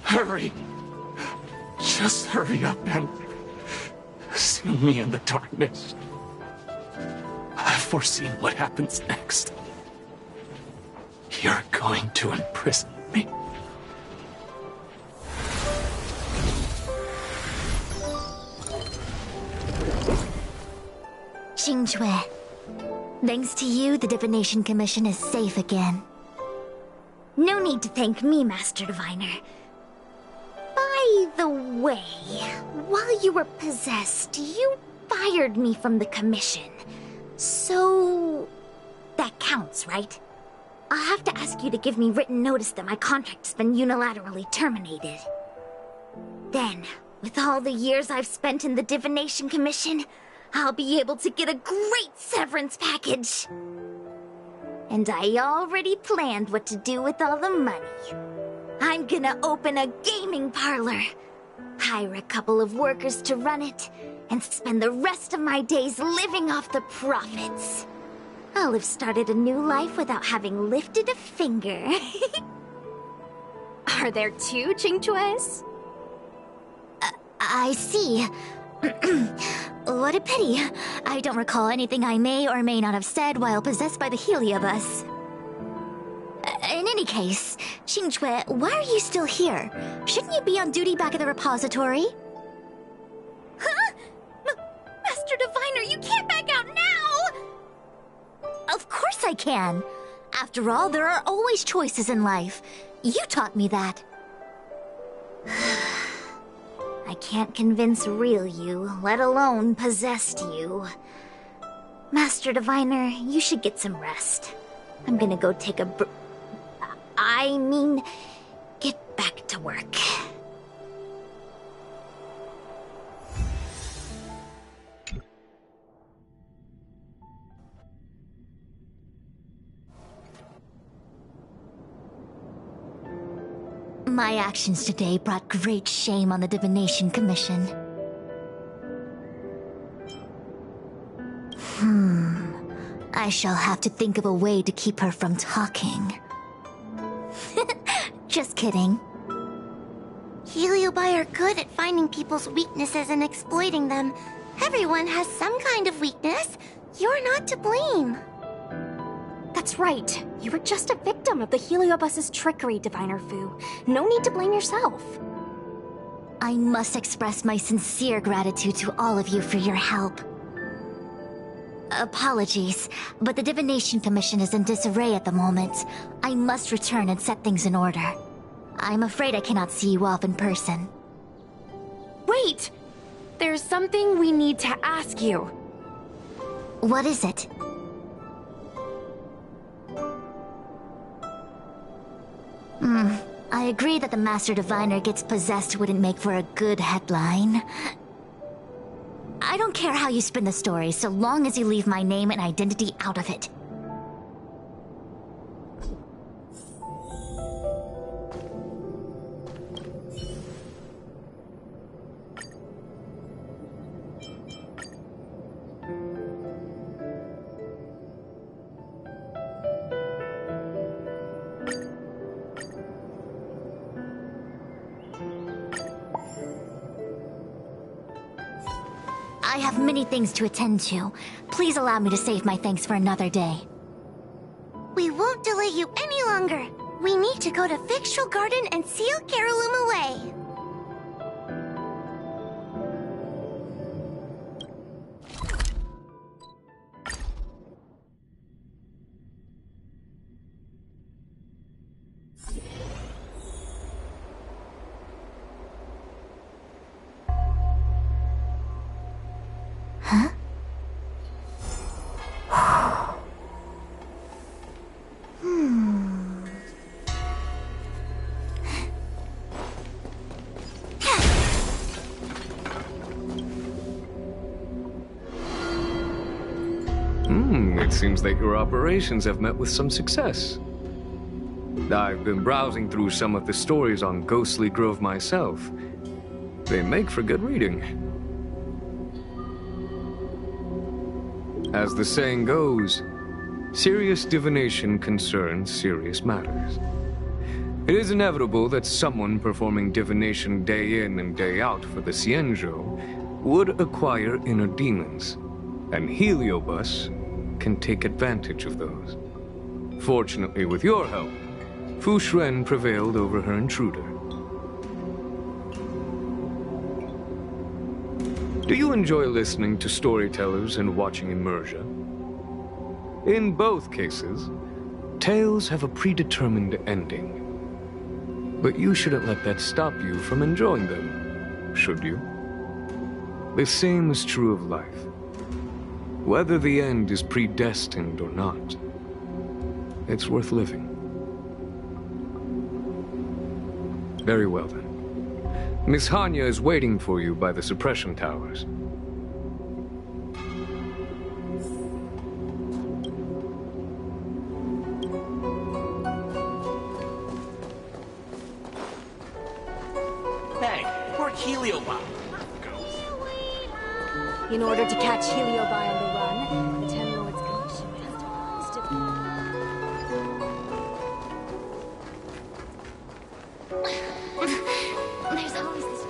Hurry! Just hurry up and see me in the darkness. I've foreseen what happens next. You're going to imprison me. Xingque, thanks to you, the Divination Commission is safe again. No need to thank me, Master Diviner. By the way, while you were possessed, you fired me from the commission. So... that counts, right? I'll have to ask you to give me written notice that my contract has been unilaterally terminated. Then, with all the years I've spent in the Divination Commission, I'll be able to get a great severance package. And I already planned what to do with all the money. I'm gonna open a gaming parlor, hire a couple of workers to run it, and spend the rest of my days living off the profits. I'll have started a new life without having lifted a finger. Are there two Xingques? I see. What a pity. I don't recall anything I may or may not have said while possessed by the Heliobus. In any case, Xingque, why are you still here? Shouldn't you be on duty back at the repository? Huh? Master Diviner, you can't back out now! Of course I can. After all, there are always choices in life. You taught me that. I can't convince real you, let alone possessed you. Master Diviner, you should get some rest. I'm gonna go take a get back to work. My actions today brought great shame on the Divination Commission. I shall have to think of a way to keep her from talking. Just kidding. Heliobi are good at finding people's weaknesses and exploiting them. Everyone has some kind of weakness. You're not to blame. That's right. You were just a victim of the Heliobus's trickery, Diviner Fu. No need to blame yourself. I must express my sincere gratitude to all of you for your help. Apologies, but the Divination Commission is in disarray at the moment. I must return and set things in order. I'm afraid I cannot see you off in person. Wait! There's something we need to ask you. What is it? I agree that the Master Diviner gets possessed wouldn't make for a good headline. I don't care how you spin the story, so long as you leave my name and identity out of it. I have many things to attend to. Please allow me to save my thanks for another day. We won't delay you any longer. We need to go to Victual Garden and seal Carolum away. Huh? It seems that your operations have met with some success. I've been browsing through some of the stories on Ghostly Grove myself. They make for good reading. As the saying goes, serious divination concerns serious matters. It is inevitable that someone performing divination day in and day out for the Xianzhou would acquire inner demons, and Heliobus can take advantage of those. Fortunately, with your help, Fu Xuan prevailed over her intruder. Do you enjoy listening to storytellers and watching immersion? In both cases, tales have a predetermined ending. But you shouldn't let that stop you from enjoying them, should you? The same is true of life. Whether the end is predestined or not, it's worth living. Very well then. Miss Hanya is waiting for you by the suppression towers. Hey, we're Heliobi. In order to catch Heliobi on the run, the Ten Lords Commission has to There's always this.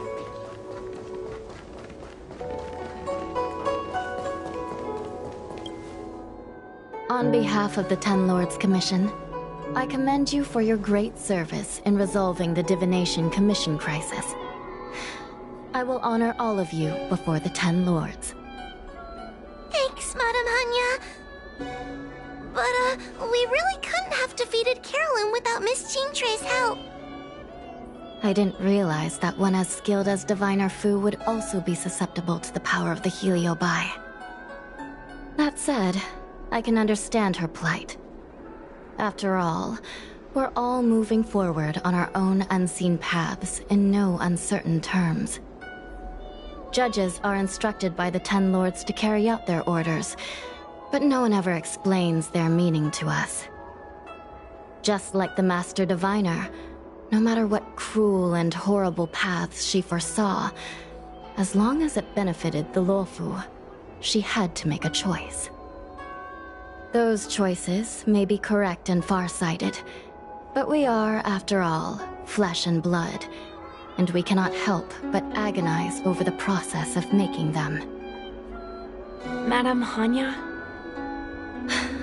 On behalf of the Ten Lords Commission, I commend you for your great service in resolving the Divination Commission crisis. I will honor all of you before the Ten Lords. Thanks, Madame Hanya. But, we really couldn't have defeated Carolyn without Miss Chingtre's help. I didn't realize that one as skilled as Diviner Fu would also be susceptible to the power of the Heliobi. That said, I can understand her plight. After all, we're all moving forward on our own unseen paths in no uncertain terms. Judges are instructed by the Ten Lords to carry out their orders, but no one ever explains their meaning to us. Just like the Master Diviner, no matter what cruel and horrible paths she foresaw, as long as it benefited the Luofu, she had to make a choice. Those choices may be correct and far-sighted, but we are, after all, flesh and blood, and we cannot help but agonize over the process of making them. Madame Hanya?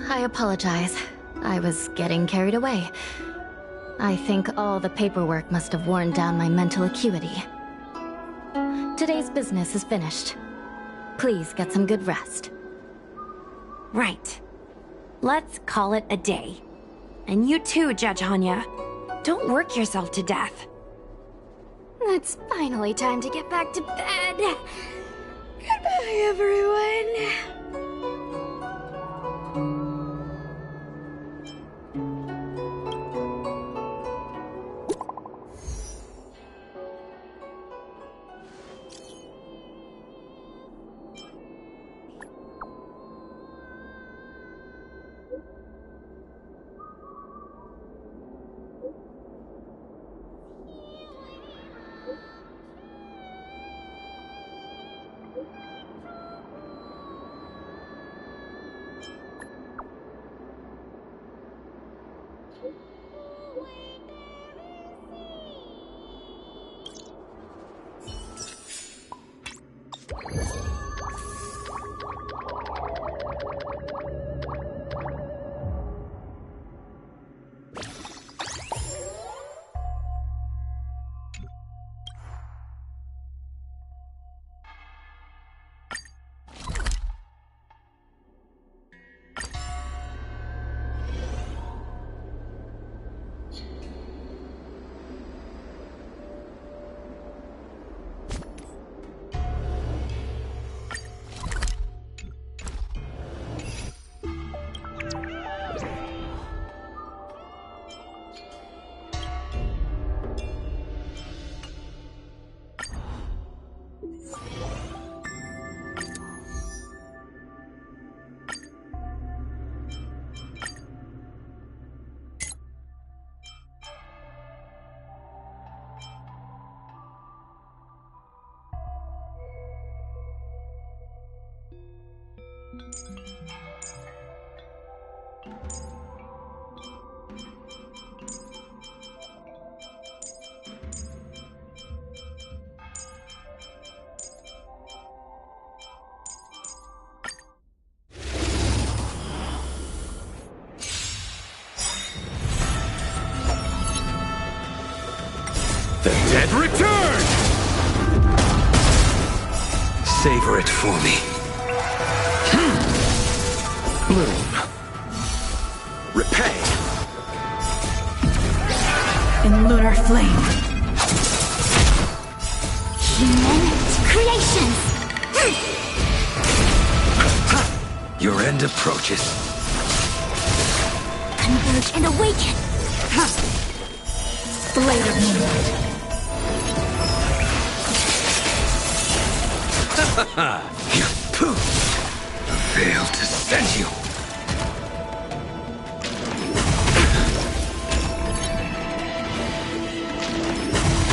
I apologize. I was getting carried away. I think all the paperwork must have worn down my mental acuity. Today's business is finished. Please get some good rest. Right. Let's call it a day. And you too, Judge Hanya. Don't work yourself to death. It's finally time to get back to bed. Goodbye, everyone. The dead return! Savor it for me. Bloom. Repay. In lunar flame. Human creations! Your end approaches. Converge and awaken! Blade of Moonlight. You poof! Fail to send you.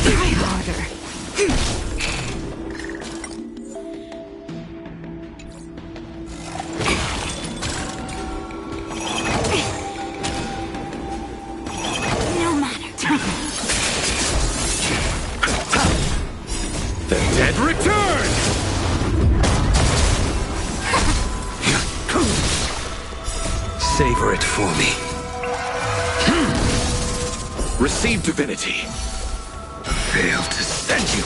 Try harder. No matter. The dead return! Savor it for me. Receive divinity. Fail to send you.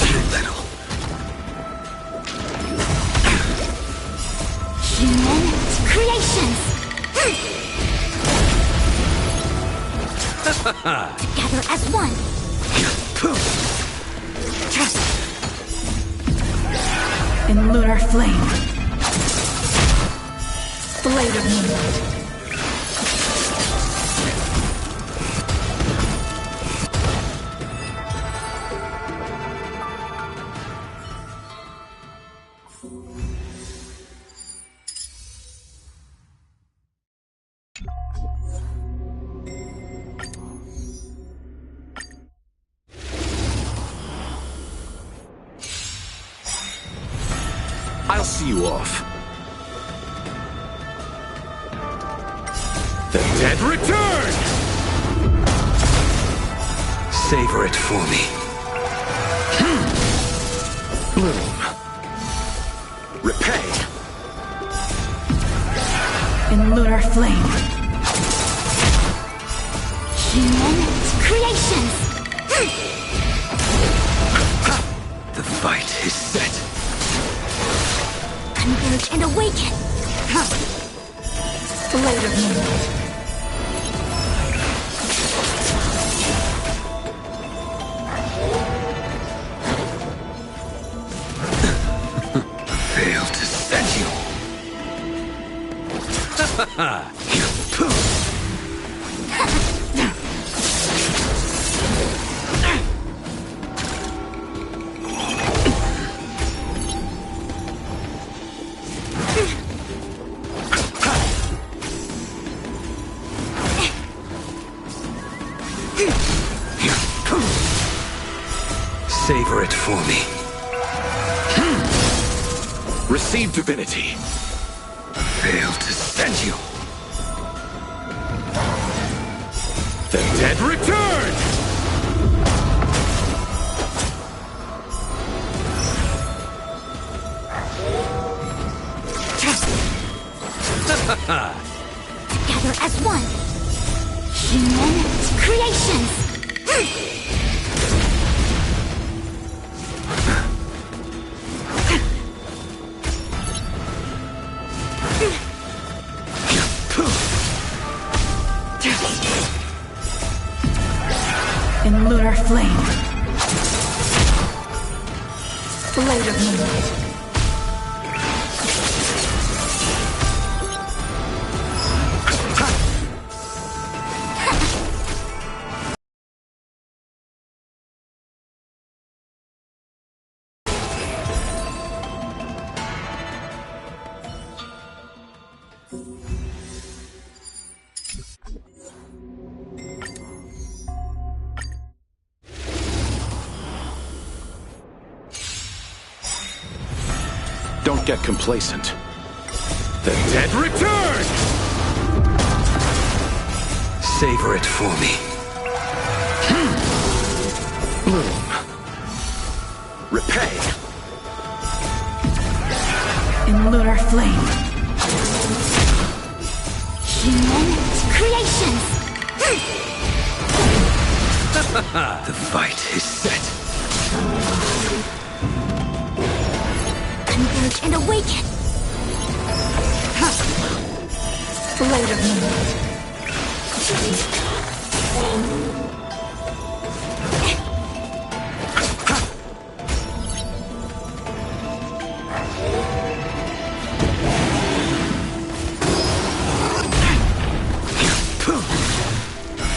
Too little. Human creations! Together as one! In lunar flame. Blade of Moonlight. I'll see you off. The dead return! Savor it for me. Bloom. Repay. In lunar flame. Human creations! The fight is set. Converge and awaken! Blade of Moonlight. Fail to send you. You poof. Savor it for me. Receive divinity. Fail to send you. The dead return! Together as one! Human creations! In lunar flame. Blade of Moonlight. get complacent. The dead return! Savor it for me. Bloom. Repay. In lunar flame. Human creations! The fight is set. Converge and awaken! Blade of moonlight.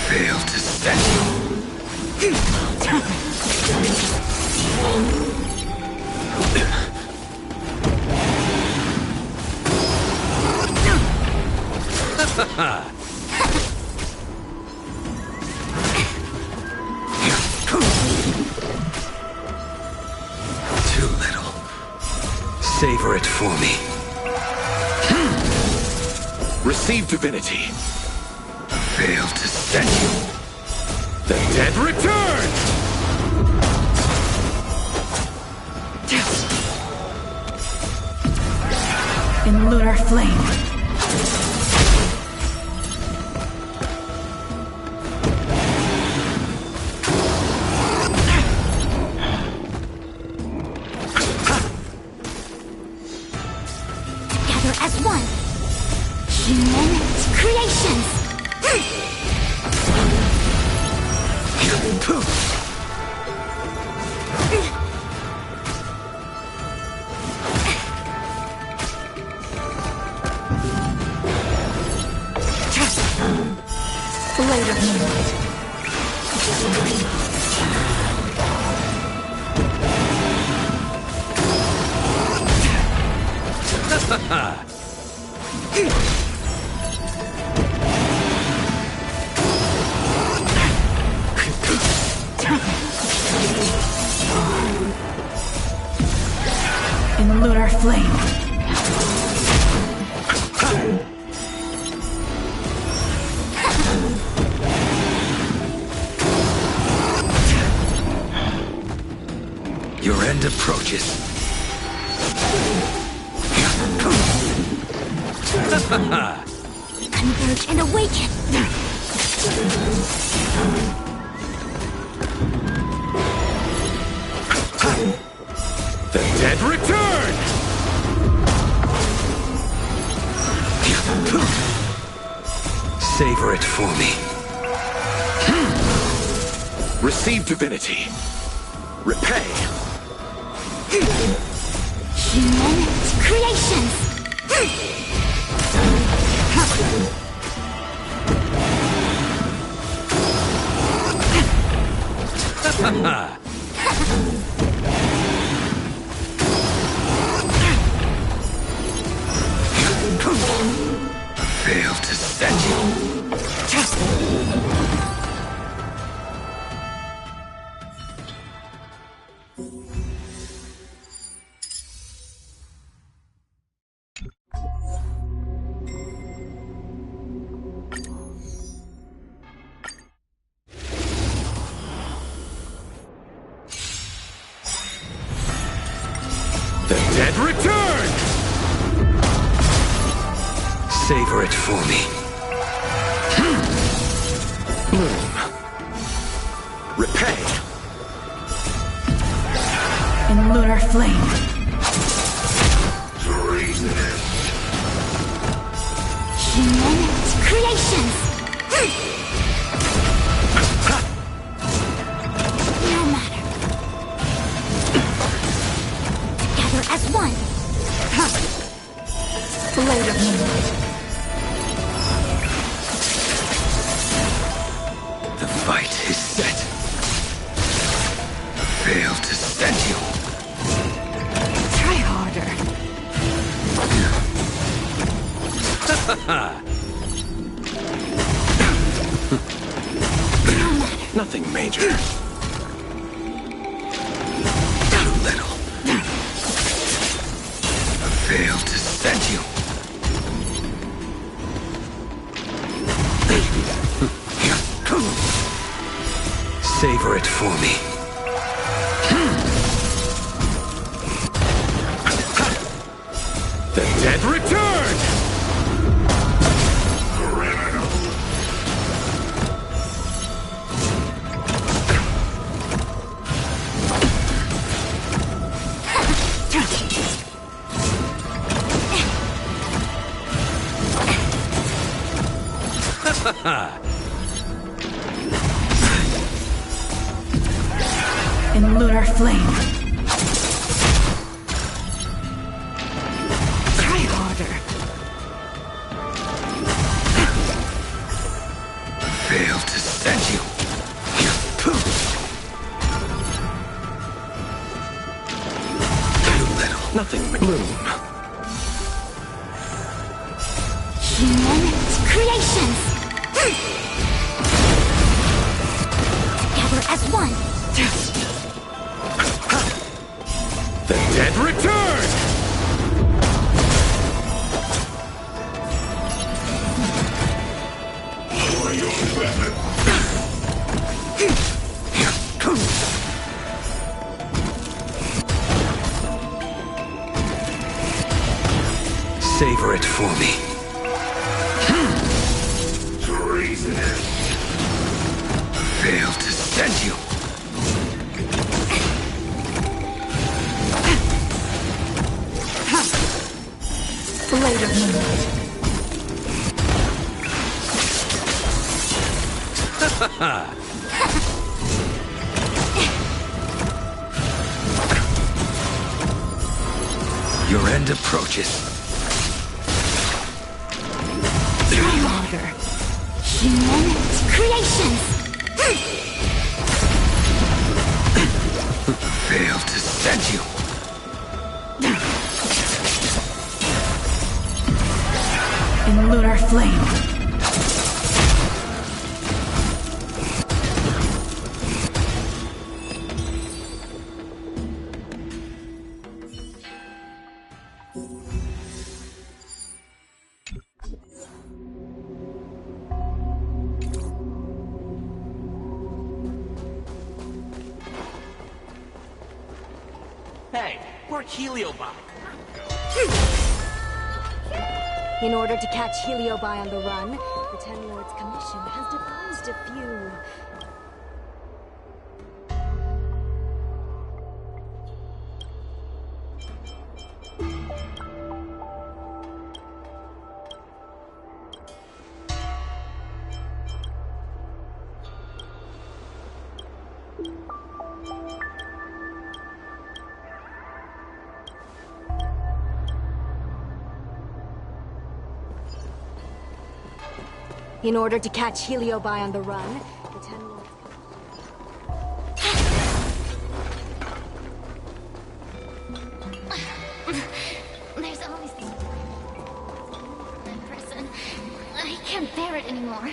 Fail to set. Too little. Savor it for me. Receive divinity. Fail to set you. The dead return! In lunar flame. Together as one! Human creations! Blade of moonlight. In lunar flame. Your end approaches. Converge and awaken! The dead return! Savor it for me. Receive divinity. Repay. Human creations! Fail to set you. The dead return! Savor it for me. Bloom. Repay. In lunar flame. Human creations! No matter. Together as one! Blade of moonlight. The fight is set. Fail to set you. Try harder. Nothing major. Too little. Fail to send you. Savor it for me. The dead return! In lunar flame. Try harder. Fail to send you. Too little. Nothing bloom. Human creations! Together as one! The dead return! Savor it for me. Treasonous. Fail to send you. Blade of moonlight. Your end approaches. Try harder. Human creations! Fail to send you. In lunar flame. Hey, we're Heliobi. In order to catch Heliobi on the run, the Ten Lords Commission has devised a few... In order to catch Heliobi on the run, the Ten Lords... There's always this person. I can't bear it anymore.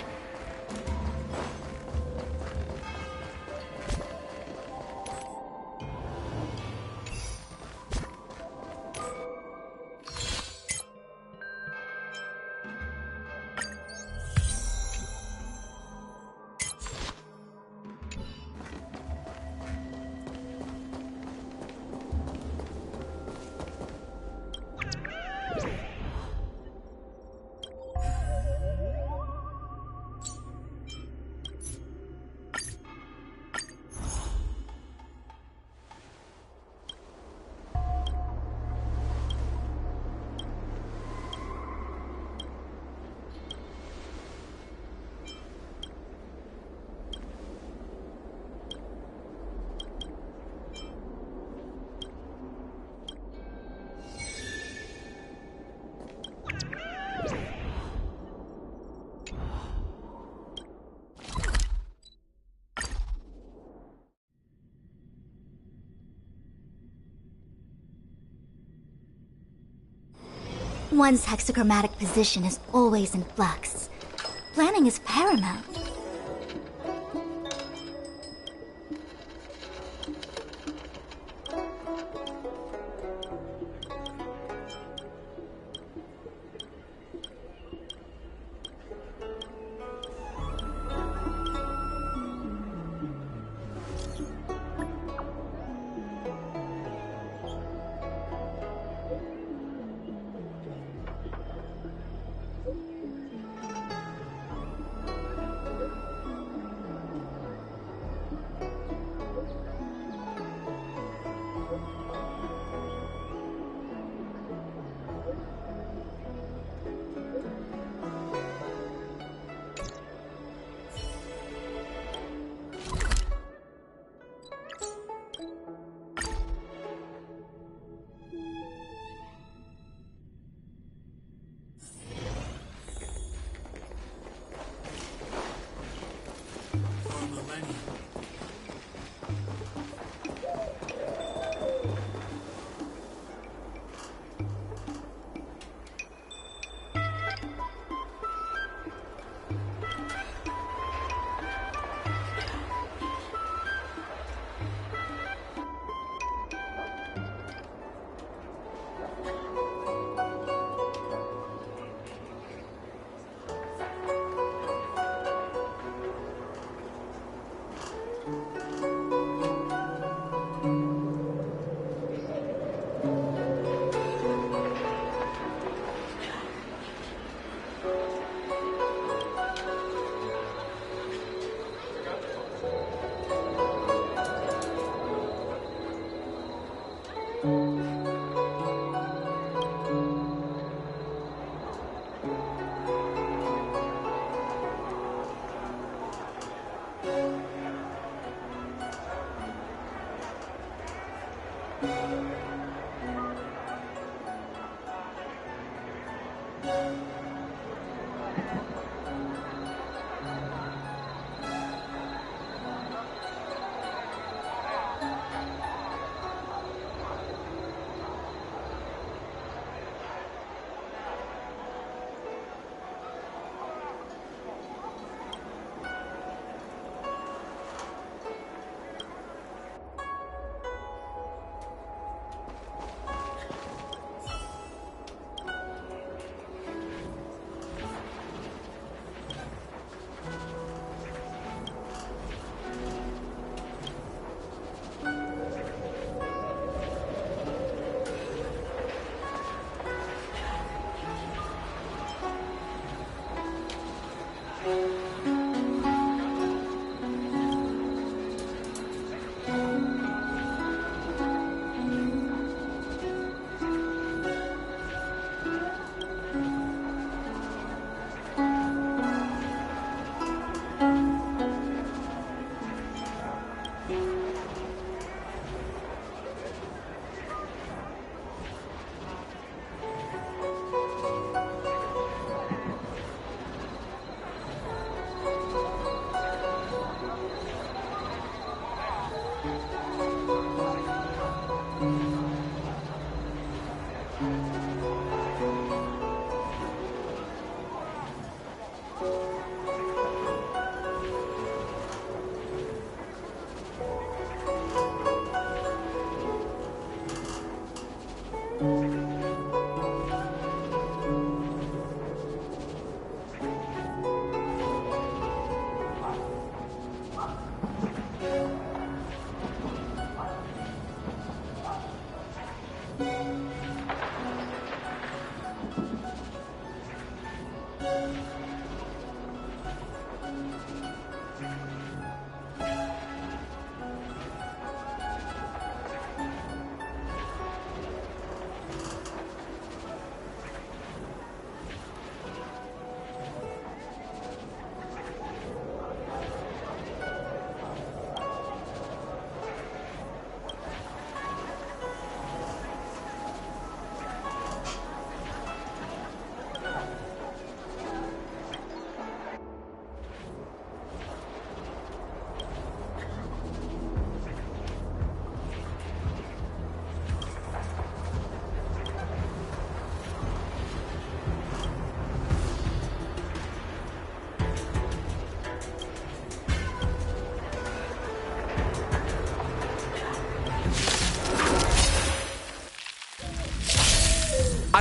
One's hexachromatic position is always in flux. Planning is paramount.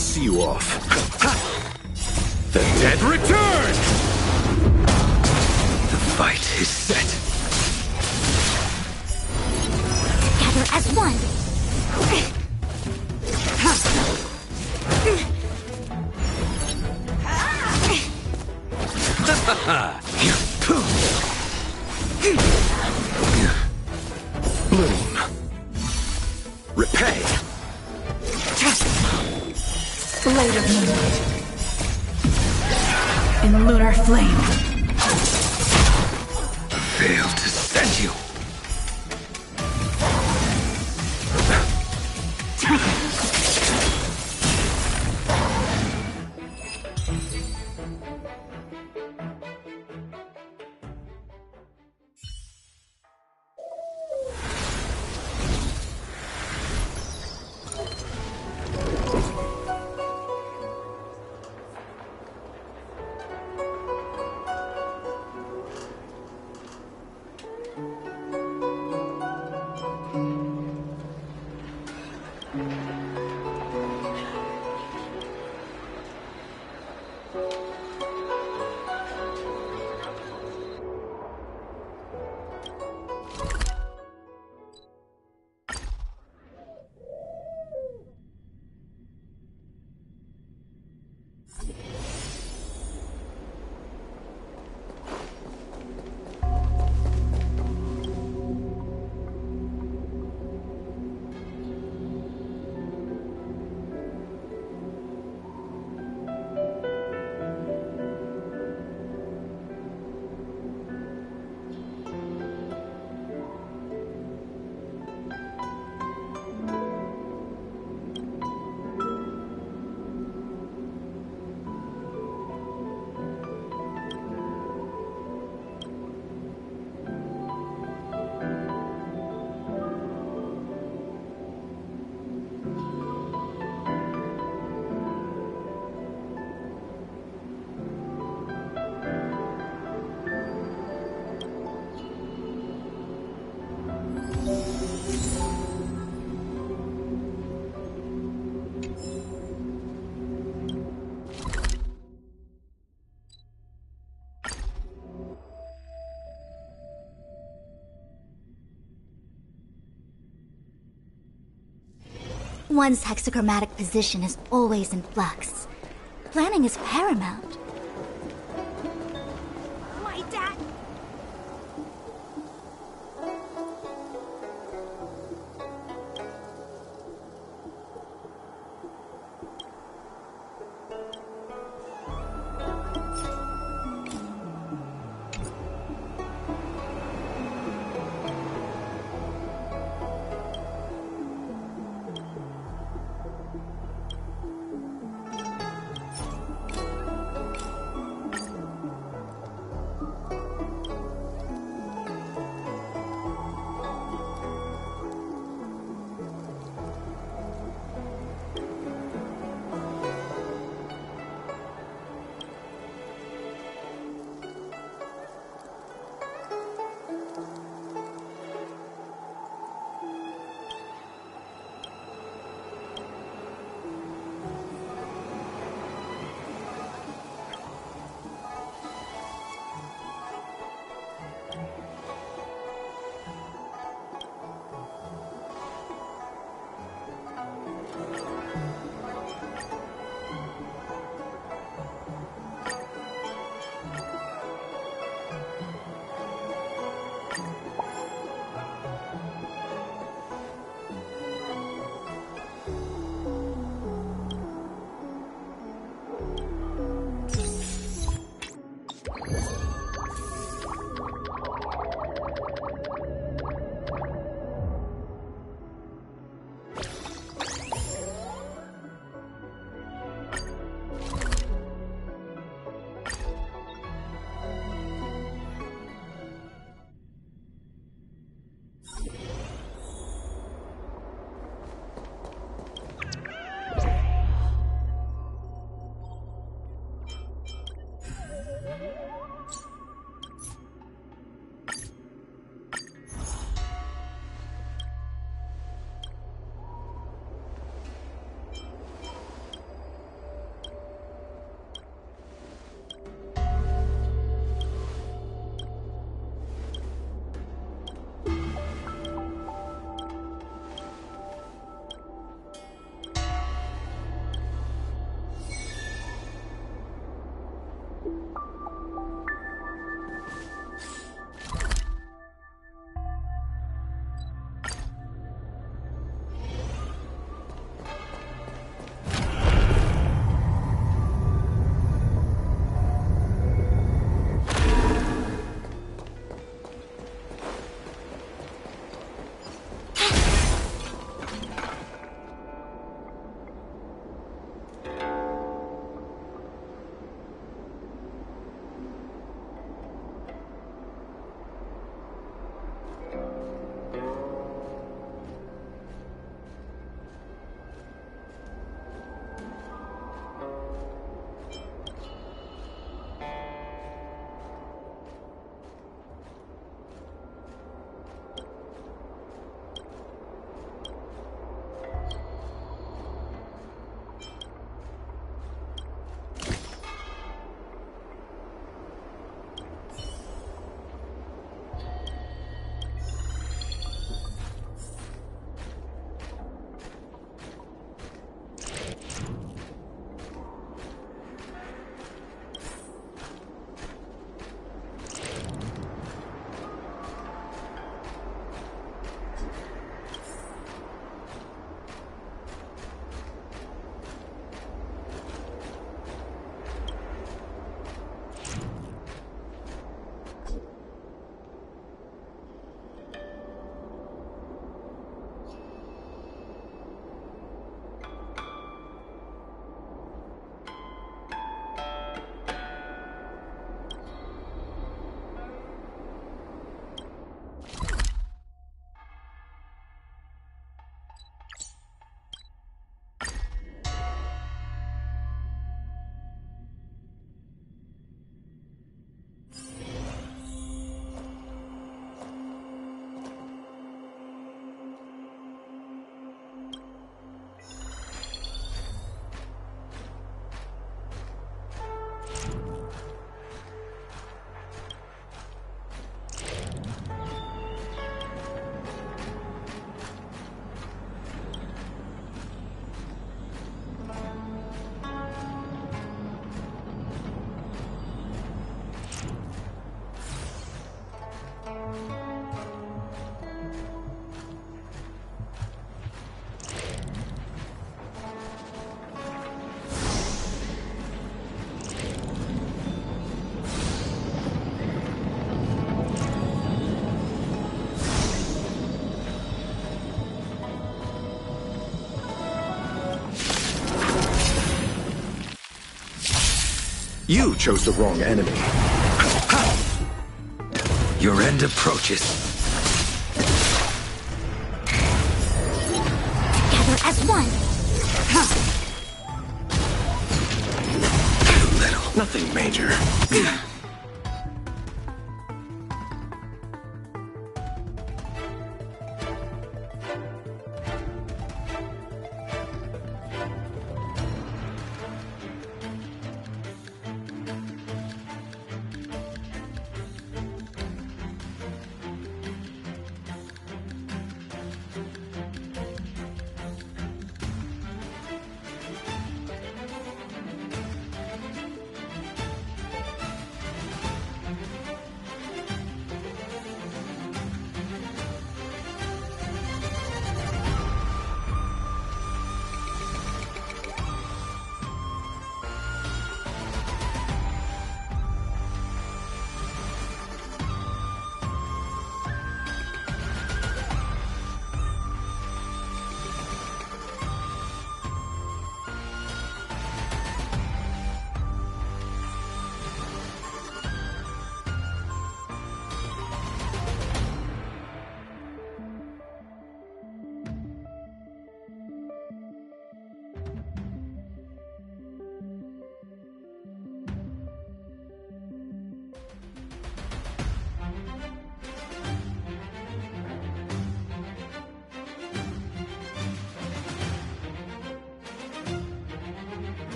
I'll see you off. The dead return! The fight is set. Together as one. Bloom. Repay. Blade of moonlight. In lunar flame. Fail to send you. One's hexachromatic position is always in flux. Planning is paramount. My dad. You chose the wrong enemy. Your end approaches. Together as one. Nothing major.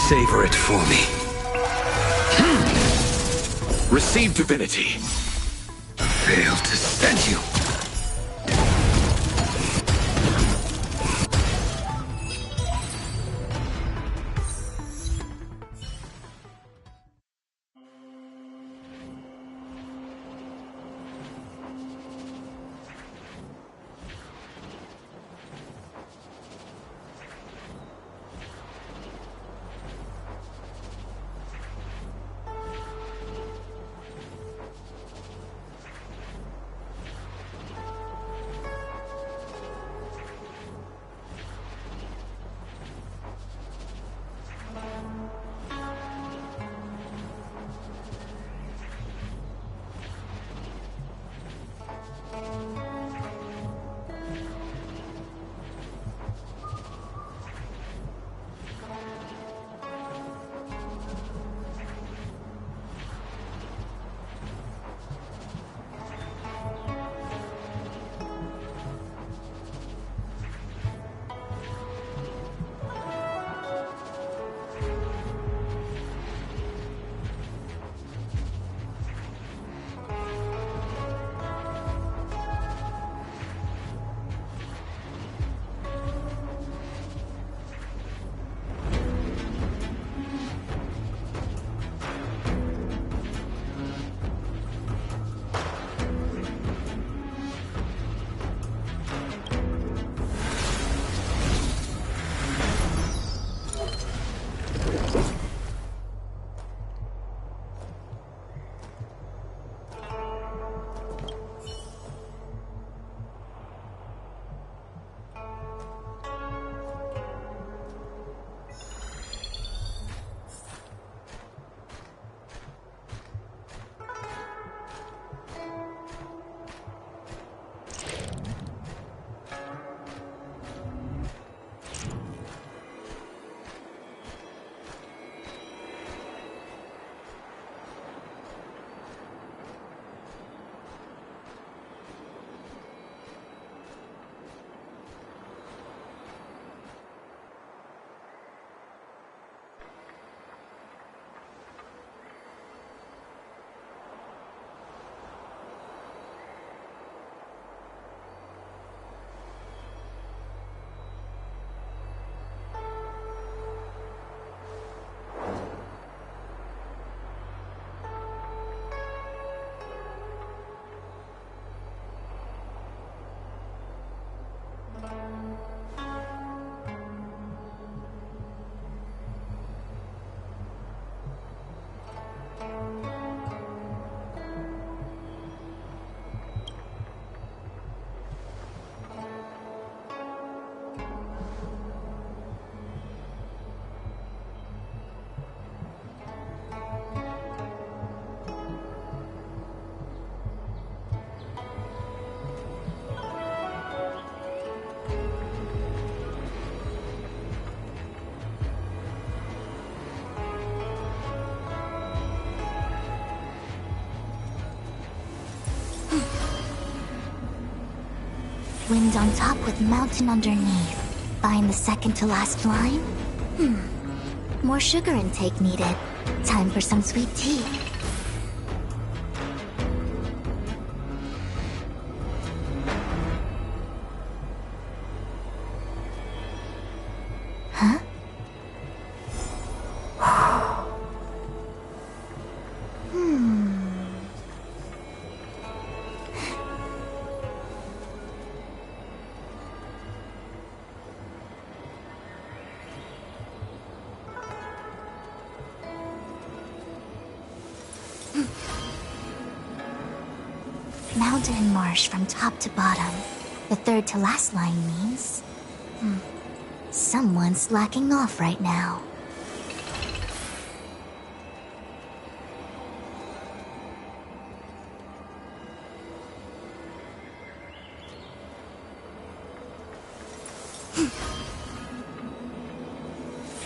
Savor it for me. Receive divinity. Failed to send you. Wind on top with mountain underneath. Find the second to last line? More sugar intake needed. Time for some sweet tea. Huh? Mountain and marsh from top to bottom. The third to last line means... someone's slacking off right now.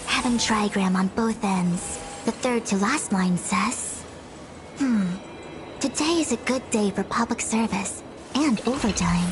Having trigram on both ends. The third to last line says... Today is a good day for public service and overtime.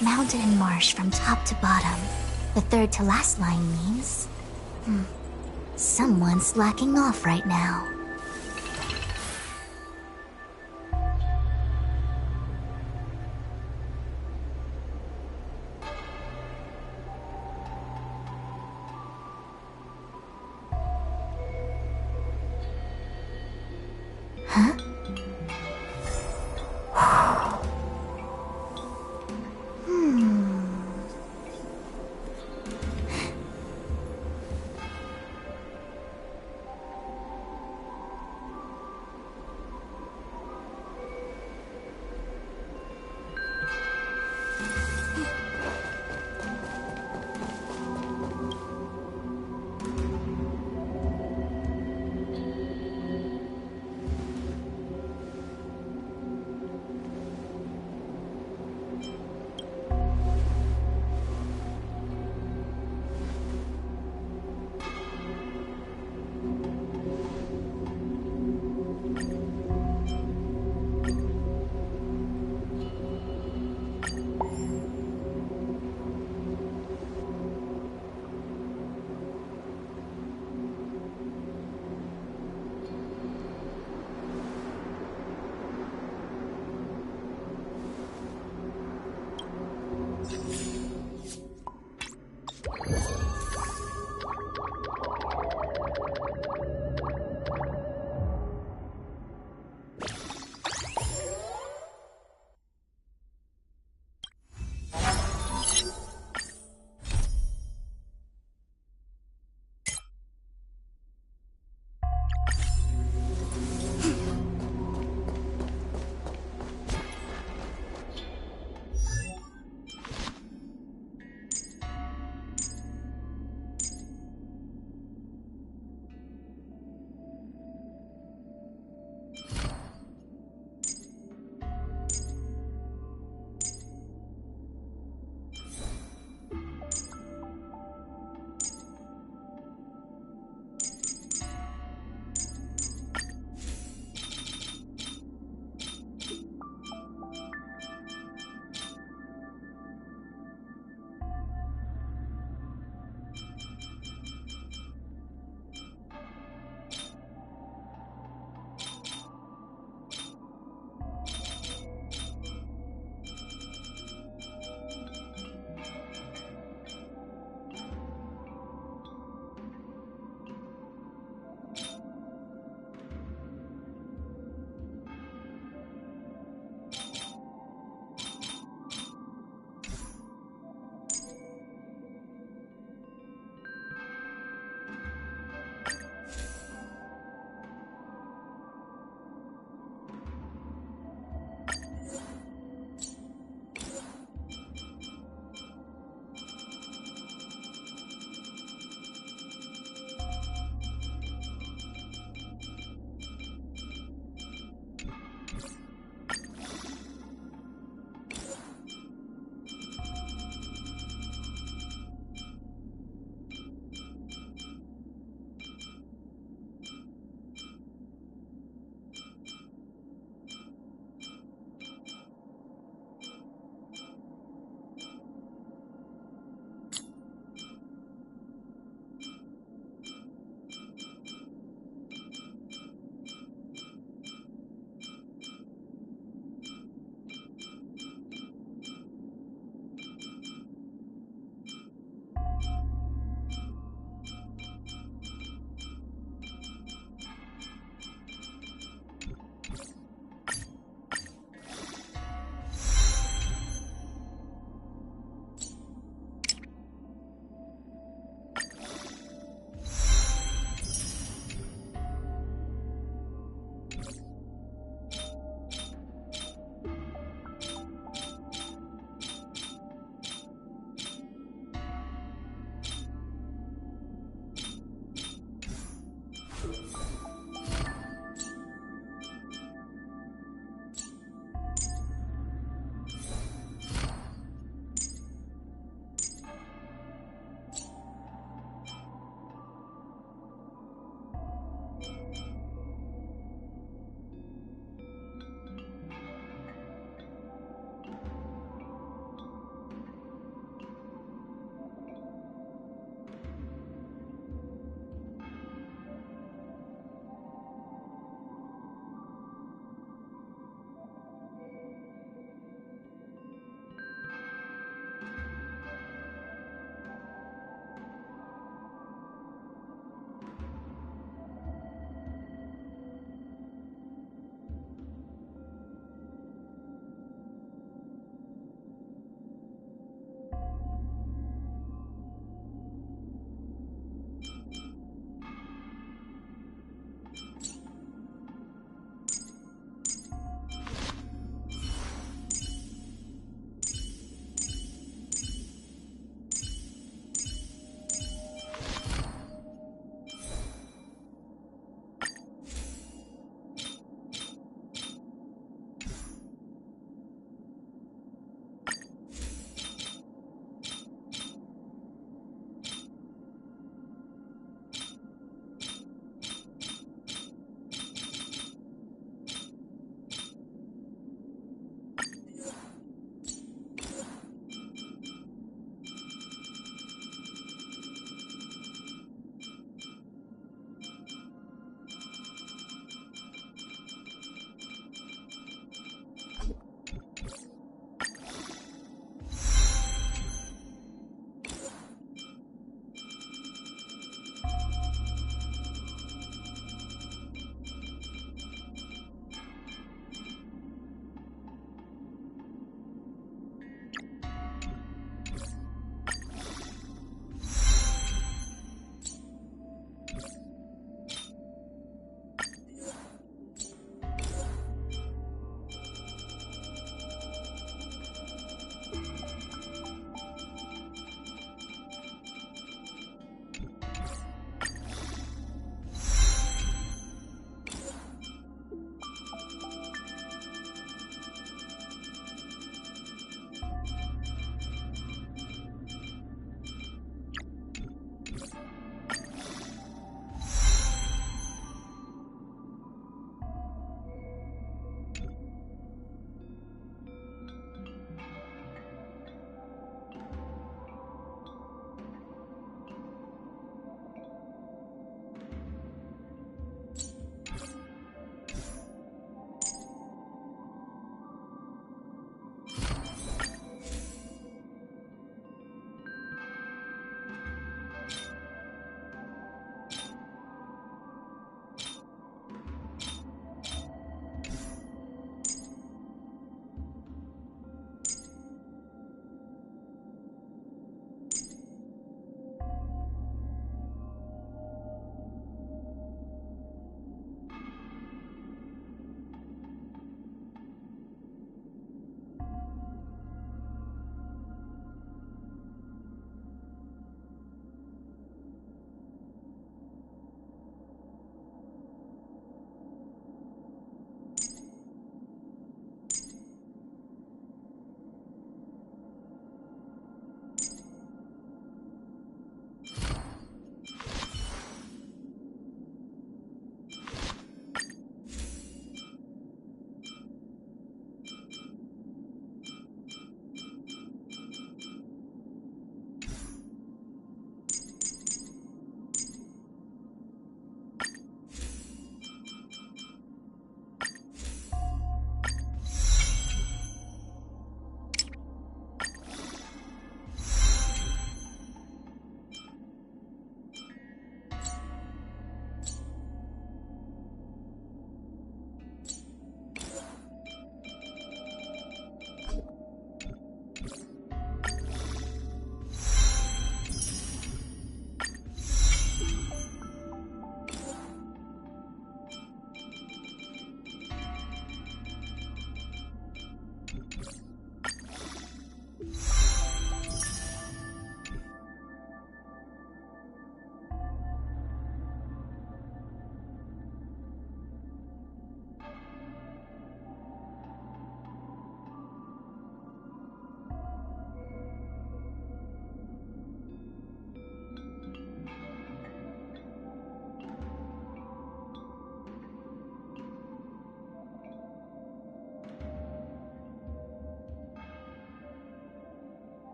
Mountain and marsh from top to bottom. The third to last line means... someone's slacking off right now. Huh?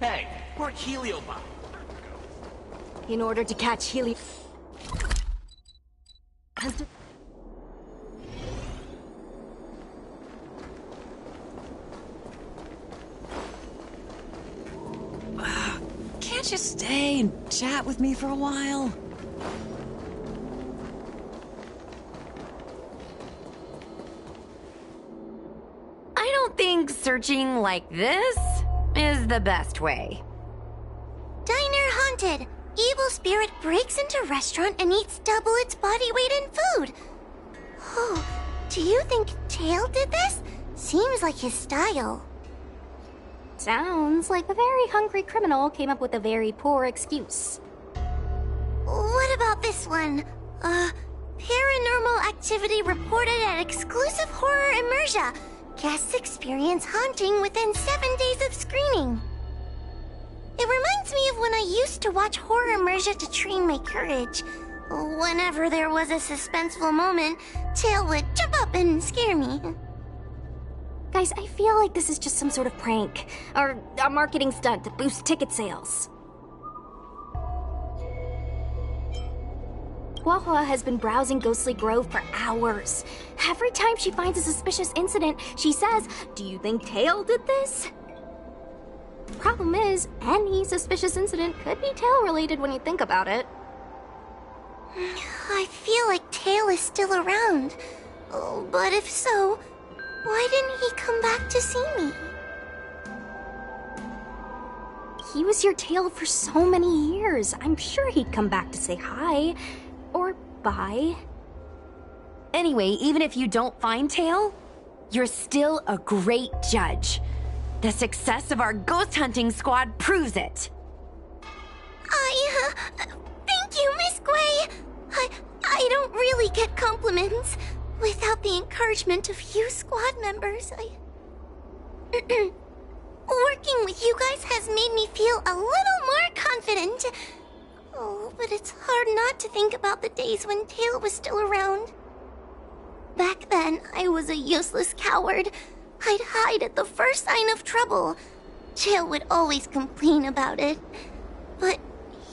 Hey, we're Heliobot. In order to catch Helio... Can't you stay and chat with me for a while? I don't think searching like this is the best way. Diner haunted. Evil spirit breaks into restaurant and eats double its body weight in food. Oh, do you think Tail did this? Seems like his style. Sounds like a very hungry criminal came up with a very poor excuse. What about this one? Paranormal activity reported at exclusive horror immersia. Guests experience haunting within 7 days of screening. It reminds me of when I used to watch horror immersia to train my courage. Whenever there was a suspenseful moment, Tail would jump up and scare me. Guys, I feel like this is just some sort of prank, or a marketing stunt to boost ticket sales. Huahua has been browsing Ghostly Grove for hours. Every time she finds a suspicious incident, she says, "Do you think Tail did this?" Problem is, any suspicious incident could be Tail-related when you think about it. I feel like Tail is still around. Oh, but if so, why didn't he come back to see me? He was your Tail for so many years. I'm sure he'd come back to say hi. Or bye. Anyway, even if you don't find Tail, you're still a great judge. The success of our ghost hunting squad proves it. Thank you, Miss Gwei. I don't really get compliments. Without the encouragement of you squad members, working with you guys has made me feel a little more confident. Oh, but it's hard not to think about the days when Tail was still around. Back then, I was a useless coward. I'd hide at the first sign of trouble. Tail would always complain about it, but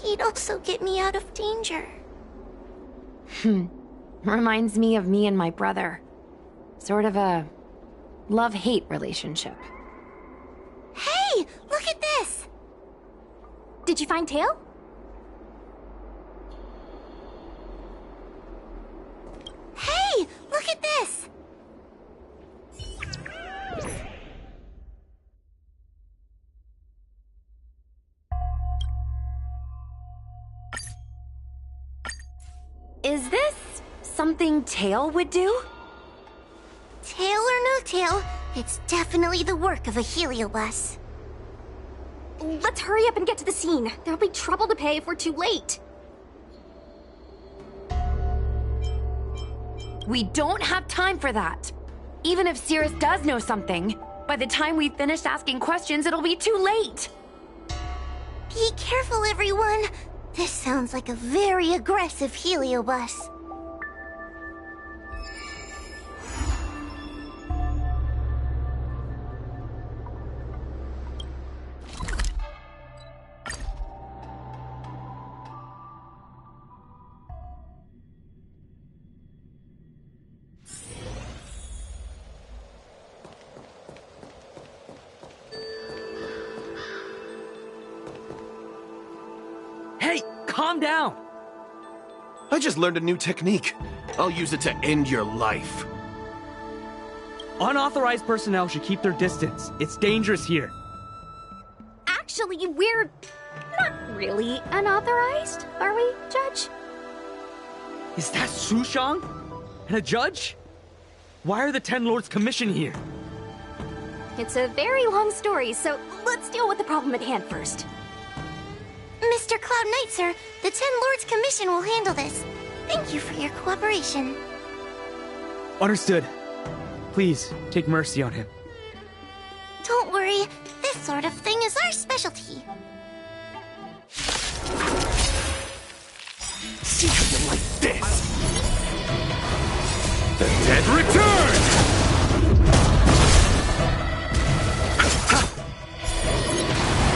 he'd also get me out of danger. Reminds me of me and my brother. Sort of a love-hate relationship. Hey, look at this! Did you find Tail? Hey, look at this! Is this something Tail would do? Tail or no tail, it's definitely the work of a heliobus. Let's hurry up and get to the scene. There'll be trouble to pay if we're too late. We don't have time for that. Even if Cirrus does know something, by the time we've finished asking questions, it'll be too late. Be careful, everyone. This sounds like a very aggressive heliobus. Hey, calm down! I just learned a new technique. I'll use it to end your life. Unauthorized personnel should keep their distance. It's dangerous here. Actually, we're not really unauthorized, are we, Judge? Is that Sushang? And a judge? Why are the 10 Lords Commission here? It's a very long story, so let's deal with the problem at hand first. Mr. Cloud Knight, sir, the 10 Lords Commission will handle this. Thank you for your cooperation. Understood. Please, take mercy on him. Don't worry, this sort of thing is our specialty. See how you like this! The dead return!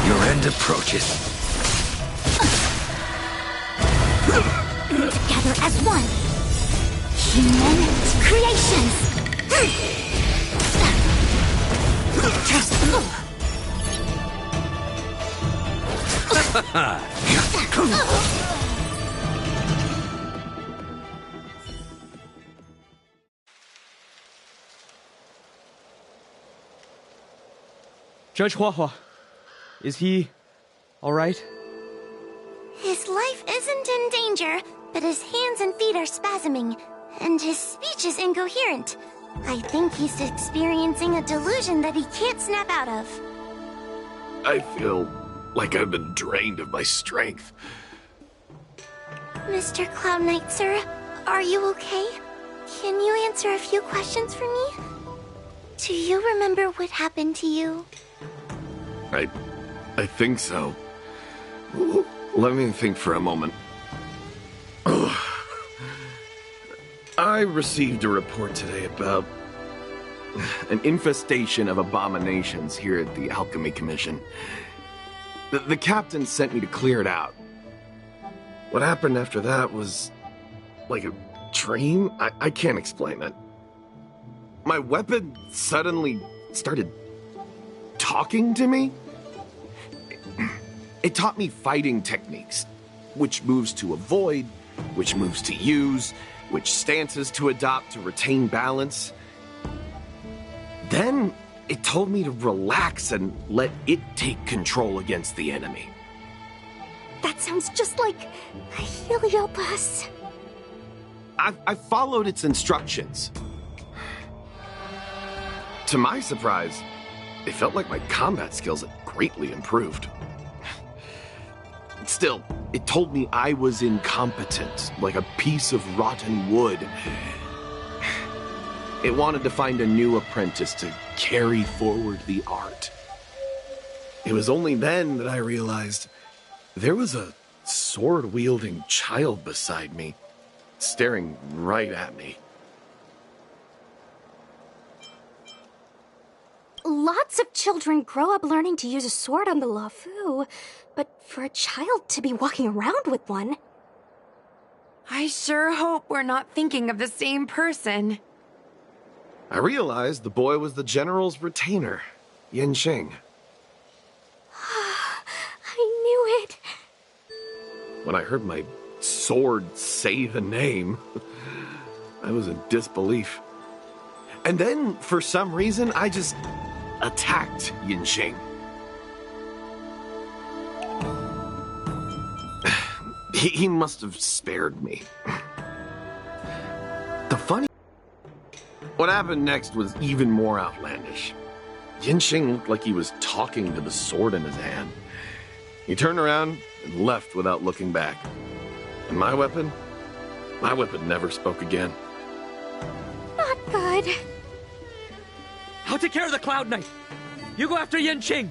Your end approaches. Together as one. Human creations. Judge Huahua, is he all right? His life isn't in danger, but his hands and feet are spasming, and his speech is incoherent. I think he's experiencing a delusion that he can't snap out of. I feel like I've been drained of my strength. Mr. Cloud Knight, sir, are you okay? Can you answer a few questions for me? Do you remember what happened to you? I think so. Let me think for a moment. I received a report today about an infestation of abominations here at the Alchemy Commission. The captain sent me to clear it out. What happened after that was like a dream? I can't explain it. My weapon suddenly started talking to me. It taught me fighting techniques, which moves to avoid, which moves to use, which stances to adopt to retain balance. Then it told me to relax and let it take control against the enemy. That sounds just like a Heliopus. I followed its instructions. To my surprise, it felt like my combat skills had greatly improved. Still, it told me I was incompetent, like a piece of rotten wood. It wanted to find a new apprentice to carry forward the art. It was only then that I realized there was a sword-wielding child beside me, staring right at me. Lots of children grow up learning to use a sword on the Luofu, but for a child to be walking around with one... I sure hope we're not thinking of the same person. I realized the boy was the general's retainer, Yanqing. I knew it. When I heard my sword say the name, I was in disbelief. And then, for some reason, I just attacked Yanqing. He must have spared me. What happened next was even more outlandish. Yanqing looked like he was talking to the sword in his hand. He turned around and left without looking back. And my weapon never spoke again. Not good. I'll take care of the Cloud Knight. You go after Yanqing.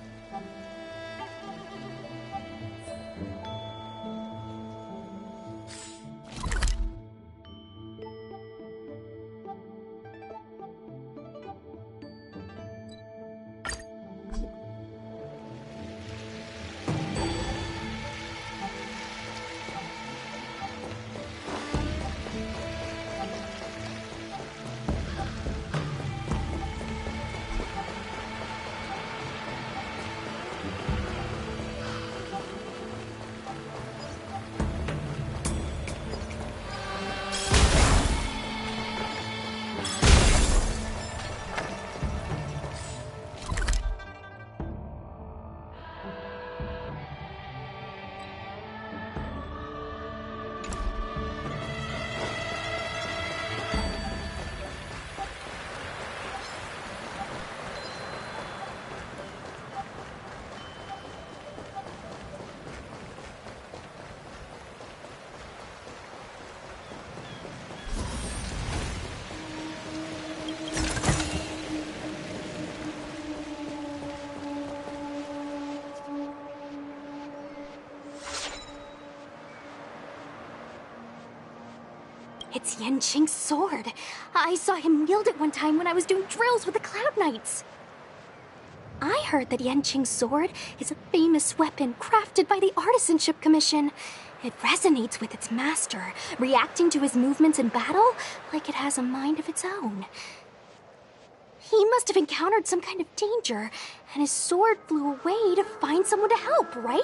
It's Yanqing's sword. I saw him wield it one time when I was doing drills with the Cloud Knights. I heard that Yanqing's sword is a famous weapon crafted by the Artisanship Commission. It resonates with its master, reacting to his movements in battle like it has a mind of its own. He must have encountered some kind of danger, and his sword flew away to find someone to help, right?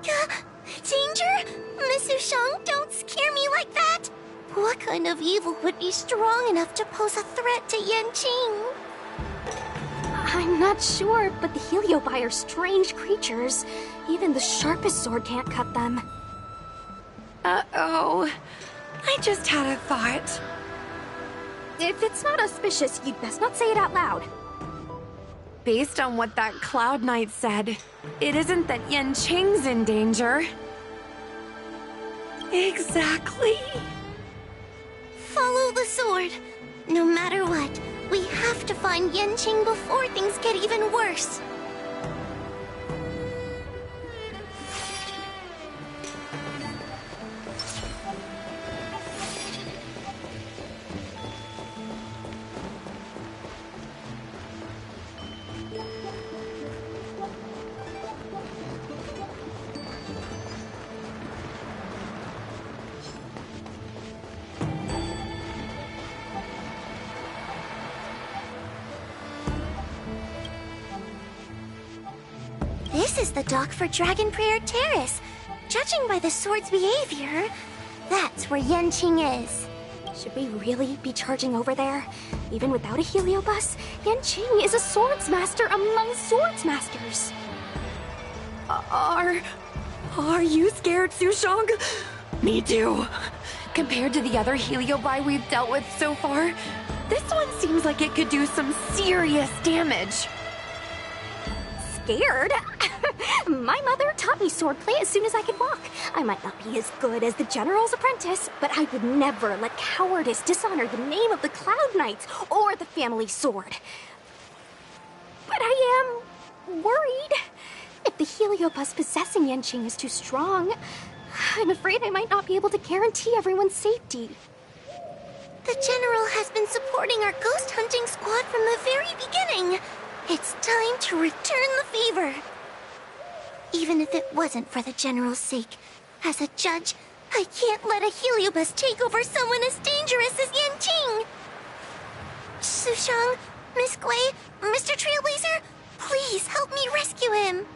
Danger? Miss Sushang, don't scare me like that! What kind of evil would be strong enough to pose a threat to Yanqing? I'm not sure, but the Heliobi are strange creatures. Even the sharpest sword can't cut them. Uh-oh. I just had a thought. If it's not auspicious, you'd best not say it out loud. Based on what that Cloud Knight said, it isn't that Yanqing's in danger. Exactly. Follow the sword. No matter what, we have to find Yanqing before things get even worse. This is the dock for Dragon Prayer Terrace. Judging by the sword's behavior, that's where Yanqing is. Should we really be charging over there? Even without a heliobus, Yanqing is a swords master among swords masters. Are you scared, Sushang? Me too. Compared to the other Heliobi we've dealt with so far, this one seems like it could do some serious damage. Scared? My mother taught me swordplay as soon as I could walk. I might not be as good as the General's apprentice, but I would never let cowardice dishonor the name of the Cloud Knights or the family sword. But I am worried. If the heliobus possessing Yanqing is too strong, I'm afraid I might not be able to guarantee everyone's safety. The General has been supporting our ghost hunting squad from the very beginning. It's time to return the favor. Even if it wasn't for the General's sake, as a judge, I can't let a heliobus take over someone as dangerous as Yanqing. Sushang, Miss Gui, Mr. Trailblazer, please help me rescue him.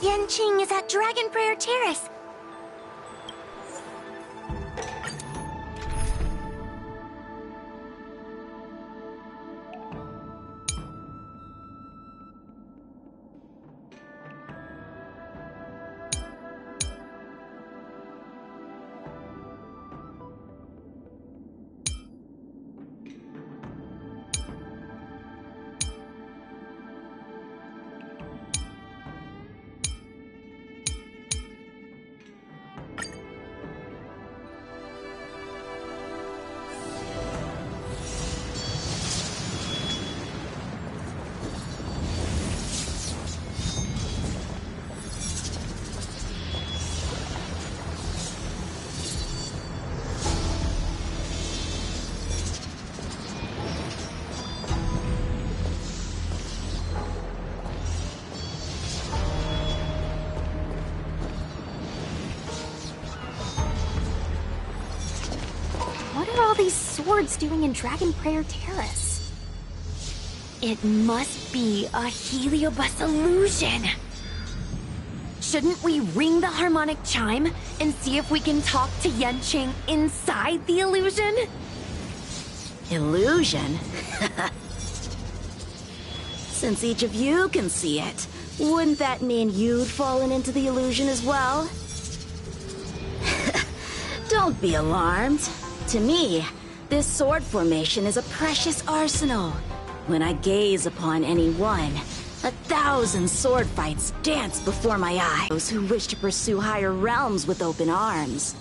Yanqing is at Dragon Prayer Terrace. These swords doing in Dragon Prayer Terrace? It must be a heliobus illusion. Shouldn't we ring the harmonic chime and see if we can talk to Yanqing inside the illusion? Illusion? Since each of you can see it, wouldn't that mean you'd fallen into the illusion as well? Don't be alarmed. To me, this sword formation is a precious arsenal. When I gaze upon any one, 1,000 sword fights dance before my eyes. Those who wish to pursue higher realms with open arms.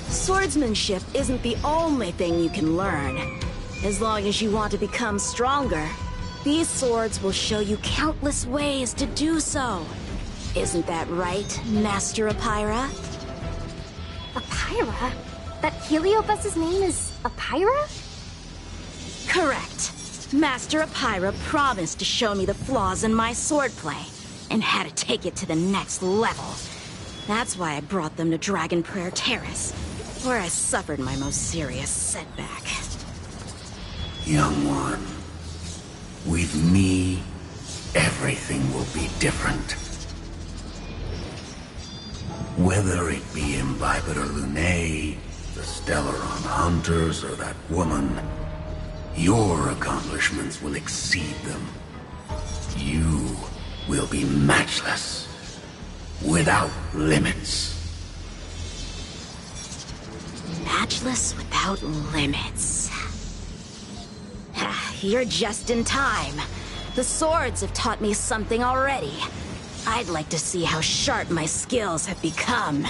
Swordsmanship isn't the only thing you can learn. As long as you want to become stronger, these swords will show you countless ways to do so. Isn't that right, Master Apira? Apira? That Heliobus's name is Apira? Correct. Master Apira promised to show me the flaws in my swordplay, and how to take it to the next level. That's why I brought them to Dragon Prayer Terrace, where I suffered my most serious setback. Young one, with me, everything will be different. Whether it be Imbibiter Lunae, the Stellaron Hunters, or that woman, your accomplishments will exceed them. You will be matchless, without limits. Matchless without limits. You're just in time. The swords have taught me something already. I'd like to see how sharp my skills have become.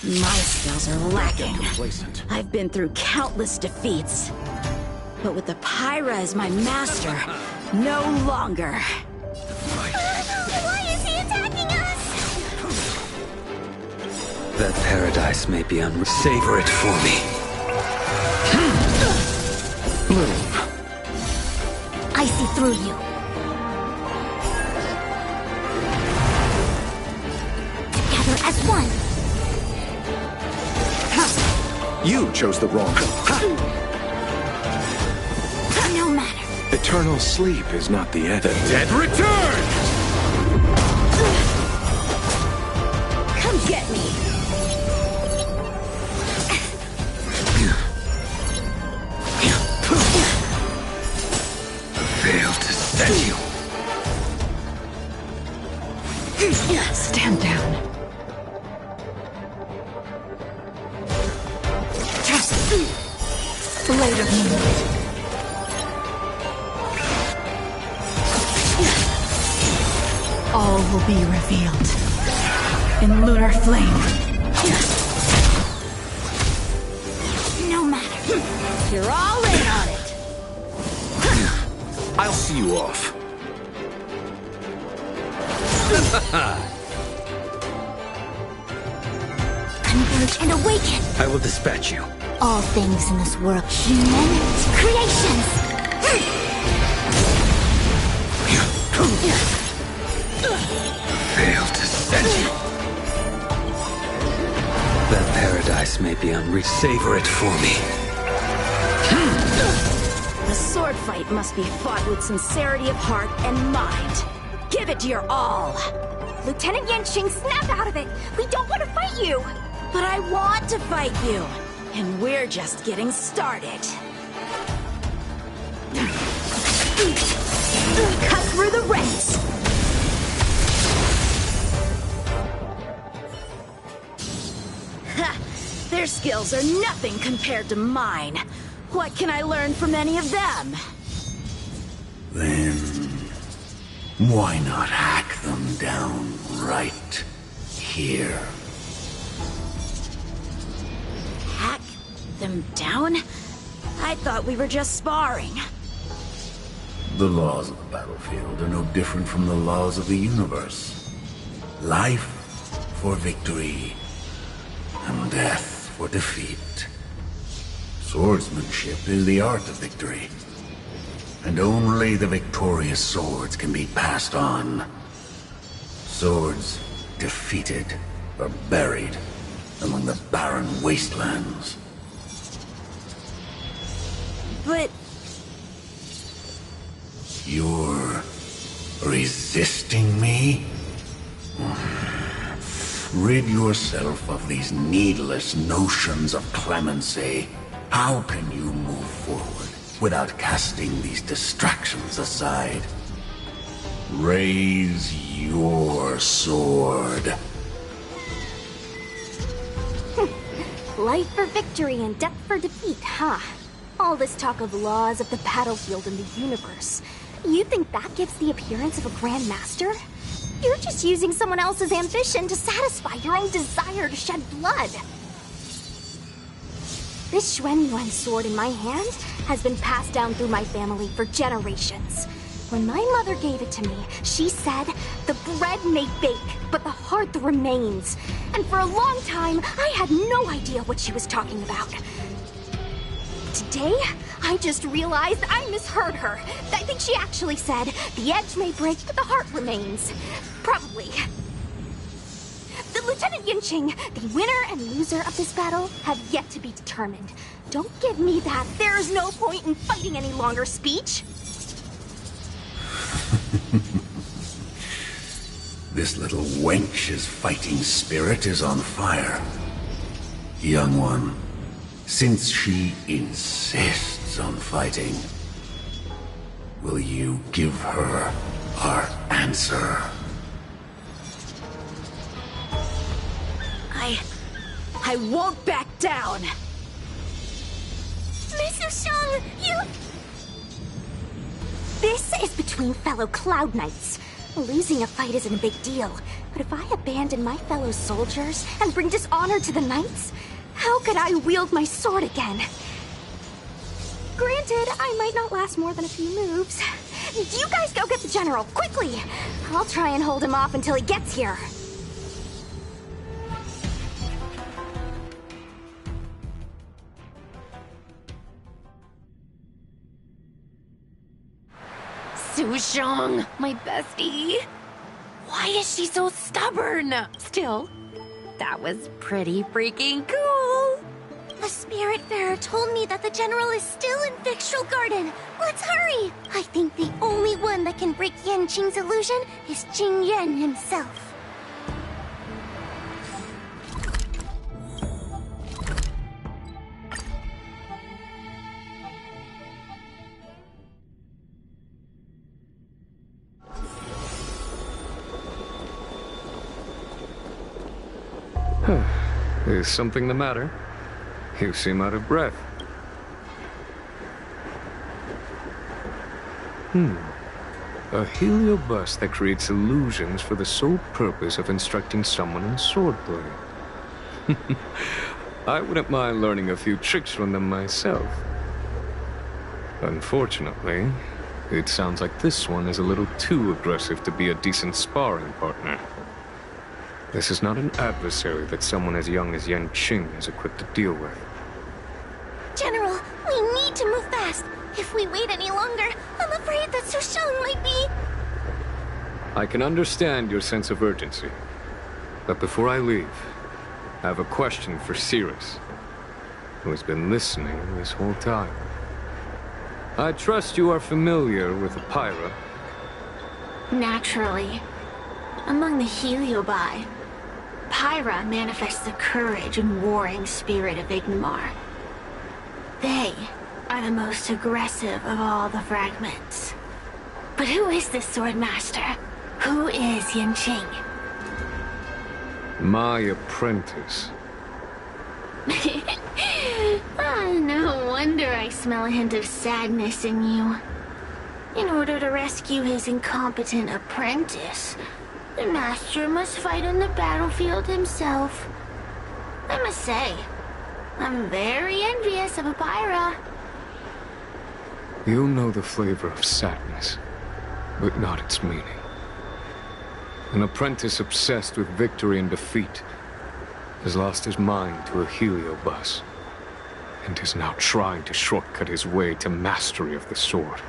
My skills are lacking. I've been through countless defeats. But with Apira as my master, no longer. Why is he attacking us? That paradise may be savor it for me. Bloom. I see through you. Together as one. You chose the wrong. No matter. Eternal sleep is not the end. The dead return! Come get me! Failed to set you. Stand down. Blade of moonlight. All will be revealed in lunar flame. No matter. You're all in on it. I'll see you off. Converge and awaken. I will dispatch you. All things in this world, human creations. Failed to set you. That paradise may be savor it for me. The sword fight must be fought with sincerity of heart and mind. Give it your all. Lieutenant Yanqing, snap out of it! We don't want to fight you! But I want to fight you, and we're just getting started. Cut through the ranks! Ha! Their skills are nothing compared to mine. What can I learn from any of them? Then, why not hack them down right here? Hack them down? I thought we were just sparring. The laws of the battlefield are no different from the laws of the universe. Life for victory, and death for defeat. Swordsmanship is the art of victory, and only the victorious swords can be passed on. Swords defeated are buried among the barren wastelands. But... You're resisting me? Rid yourself of these needless notions of clemency. How can you move forward without casting these distractions aside? Raise your sword. Life for victory and death for defeat, huh? All this talk of laws of the battlefield and the universe. You think that gives the appearance of a Grand Master? You're just using someone else's ambition to satisfy your own desire to shed blood. This Xuanyuan sword in my hand has been passed down through my family for generations. When my mother gave it to me, she said, the bread may bake, but the heart remains. And for a long time, I had no idea what she was talking about. Today, I just realized I misheard her. I think she actually said, the edge may break, but the heart remains. Probably. The Lieutenant Yinqing, the winner and loser of this battle, have yet to be determined. Don't give me that there is no point in fighting any longer speech. This little wench's fighting spirit is on fire. Young one, since she insists on fighting, will you give her our answer? I won't back down! Miss Sushang, you... This is between fellow Cloud Knights. Losing a fight isn't a big deal, but if I abandon my fellow soldiers and bring dishonor to the Knights, how could I wield my sword again? Granted, I might not last more than a few moves. You guys go get the General, quickly! I'll try and hold him off until he gets here. Sushang, my bestie. Why is she so stubborn? Still, that was pretty freaking cool. The Spiritfarer told me that the General is still in Victual Garden. Let's hurry! I think the only one that can break Yanqing's illusion is Jing Yuan himself. Is something the matter? You seem out of breath. A heliobus that creates illusions for the sole purpose of instructing someone in swordplay. I wouldn't mind learning a few tricks from them myself. Unfortunately, it sounds like this one is a little too aggressive to be a decent sparring partner. This is not an adversary that someone as young as Yanqing is equipped to deal with. General, we need to move fast. If we wait any longer, I'm afraid that Sushang might be... I can understand your sense of urgency. But before I leave, I have a question for Cirrus, who has been listening this whole time. I trust you are familiar with Pyra. Naturally. Among the Heliobi, Pyra manifests the courage and warring spirit of Ignimar. They are the most aggressive of all the fragments. But who is this sword master? Who is Yanqing? My apprentice. No wonder I smell a hint of sadness in you. In order to rescue his incompetent apprentice, the master must fight on the battlefield himself. I must say, I'm very envious of Pyra. You know the flavor of sadness, but not its meaning. An apprentice obsessed with victory and defeat has lost his mind to a heliobus, and is now trying to shortcut his way to mastery of the sword.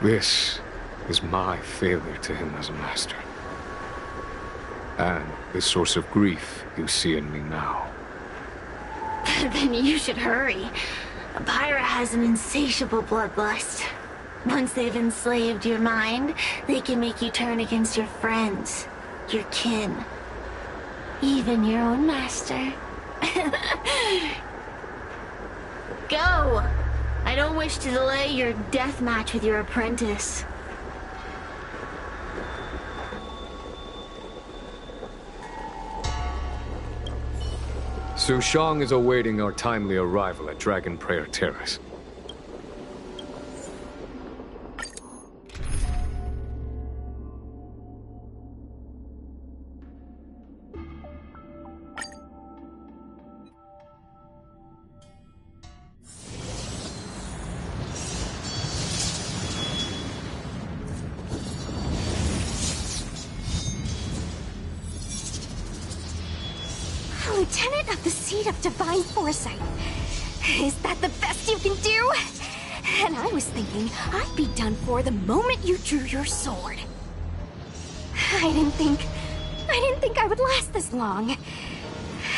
This is my failure to him as a master. And the source of grief you see in me now. Then you should hurry. Pyra has an insatiable bloodlust. Once they've enslaved your mind, they can make you turn against your friends, your kin, even your own master. Go! I don't wish to delay your death match with your apprentice. Sushang is awaiting our timely arrival at Dragon Prayer Terrace. Tenet of the Seed of Divine Foresight. Is that the best you can do? And I was thinking I'd be done for the moment you drew your sword. I didn't think I would last this long.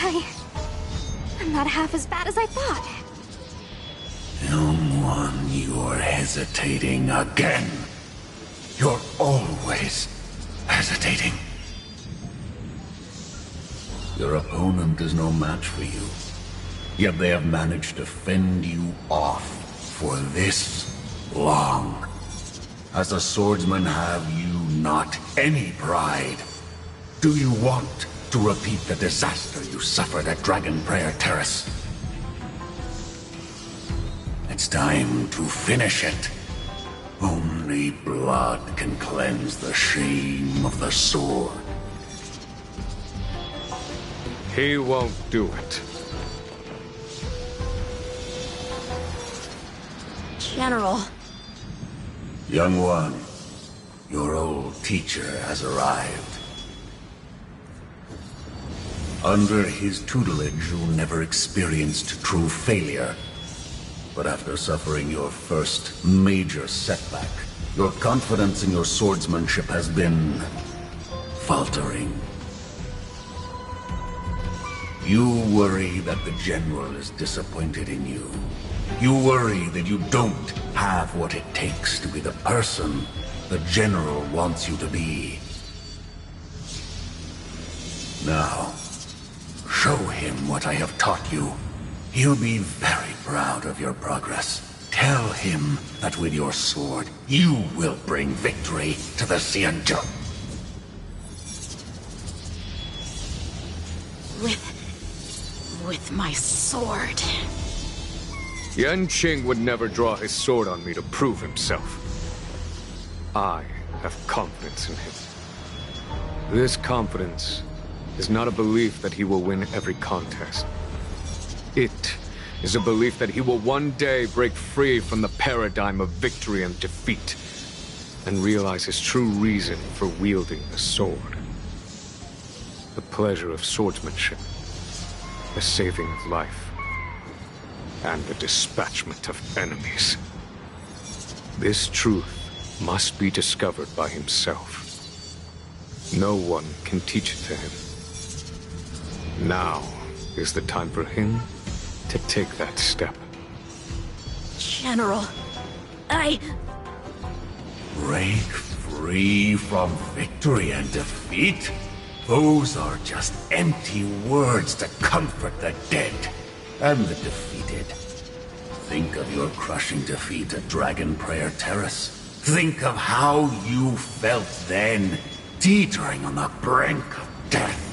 I'm not half as bad as I thought. Young one, you're hesitating again. You're always hesitating. Your opponent is no match for you. Yet they have managed to fend you off for this long. As a swordsman, have you not any pride? Do you want to repeat the disaster you suffered at Dragon Prayer Terrace? It's time to finish it. Only blood can cleanse the shame of the sword. He won't do it. General. Young one, your old teacher has arrived. Under his tutelage, you never experienced true failure. But after suffering your first major setback, your confidence in your swordsmanship has been faltering. You worry that the General is disappointed in you. You worry that you don't have what it takes to be the person the General wants you to be. Now, show him what I have taught you. He'll be very proud of your progress. Tell him that with your sword, you will bring victory to the Xianzhou. With my sword. Yan Qing would never draw his sword on me to prove himself. I have confidence in him. This confidence is not a belief that he will win every contest. It is a belief that he will one day break free from the paradigm of victory and defeat, and realize his true reason for wielding the sword. The pleasure of swordsmanship, the saving of life, and the dispatchment of enemies. This truth must be discovered by himself. No one can teach it to him. Now is the time for him to take that step. General, Break free from victory and defeat? Those are just empty words to comfort the dead and the defeated. Think of your crushing defeat at Dragon Prayer Terrace. Think of how you felt then, teetering on the brink of death.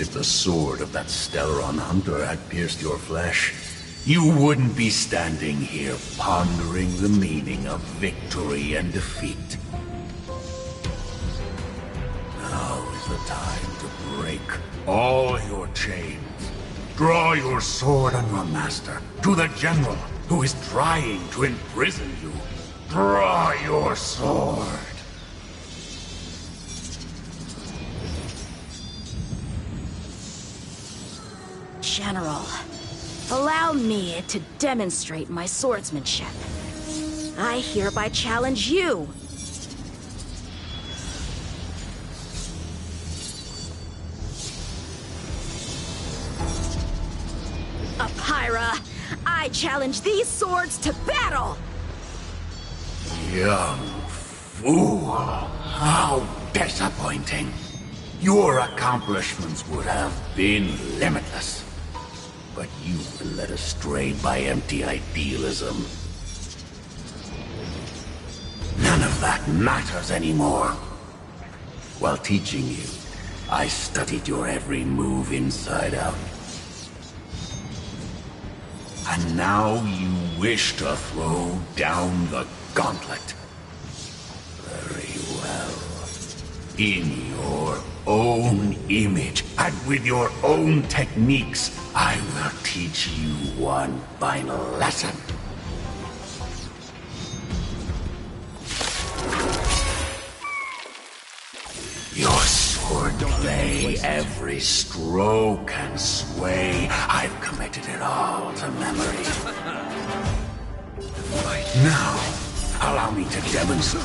If the sword of that Stellaron hunter had pierced your flesh, you wouldn't be standing here pondering the meaning of victory and defeat. Now is the time to break all your chains. Draw your sword on your master, to the General who is trying to imprison you. Draw your sword. General, allow me to demonstrate my swordsmanship. I hereby challenge you. Apyra, I challenge these swords to battle! Young fool. How disappointing. Your accomplishments would have been limitless. But you've been led astray by empty idealism. None of that matters anymore. While teaching you, I studied your every move inside out. And now you wish to throw down the gauntlet. Very well. In your own image, and with your own techniques, I will teach you one final lesson. Your swordplay me every stroke and sway. I've committed it all to memory. Now, allow me to demonstrate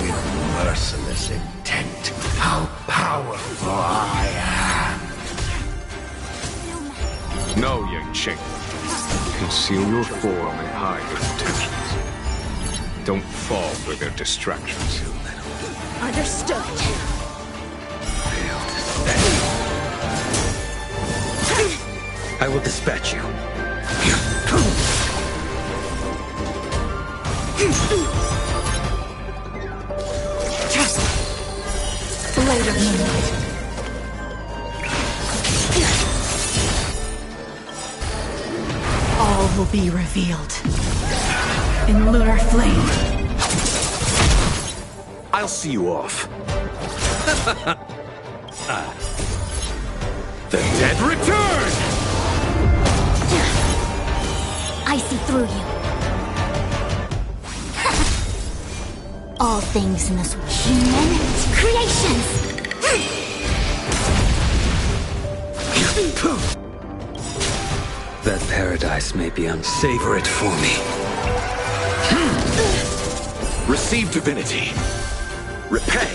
with merciless intent how powerful I am. No, young Ching. Conceal your form and hide your intentions. Don't fall for their distractions. Understood. I will dispatch you. Later, Moonlight. All will be revealed in lunar flame. I'll see you off. The dead return! I see through you. All things in this world. Human creations! That paradise may be unsavor it for me. Receive divinity. Repay.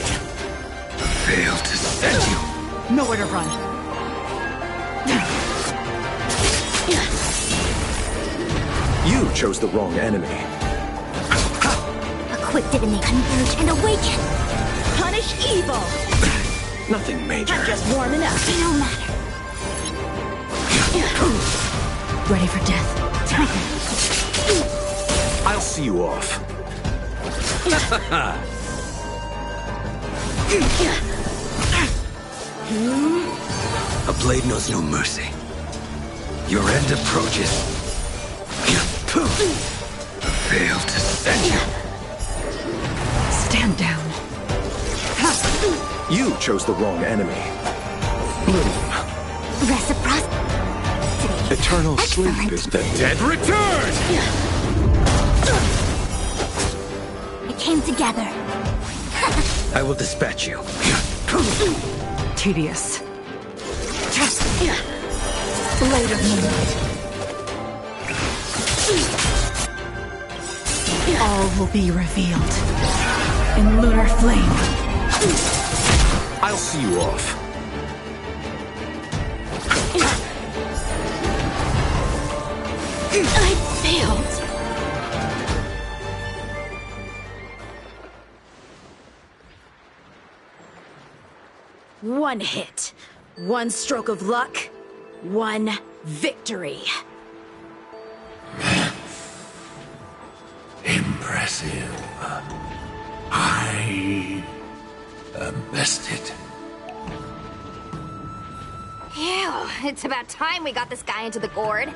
Fail to send you. Nowhere to run. You chose the wrong enemy. A quick divinity converge and awaken. Punish evil. Nothing major. I'm just warming up. No matter. Ready for death. I'll see you off. A blade knows no mercy. Your end approaches. Fail to send you. Stand down. You chose the wrong enemy. Bloom. Reciprocity. Eternal sleep is the dead return! It came together. I will dispatch you. Tedious. Later, Moonlight. All will be revealed in lunar flame. I'll see you off. I failed. One hit, one stroke of luck, one victory. Impressive. I am bested. Ew, it's about time we got this guy into the gourd.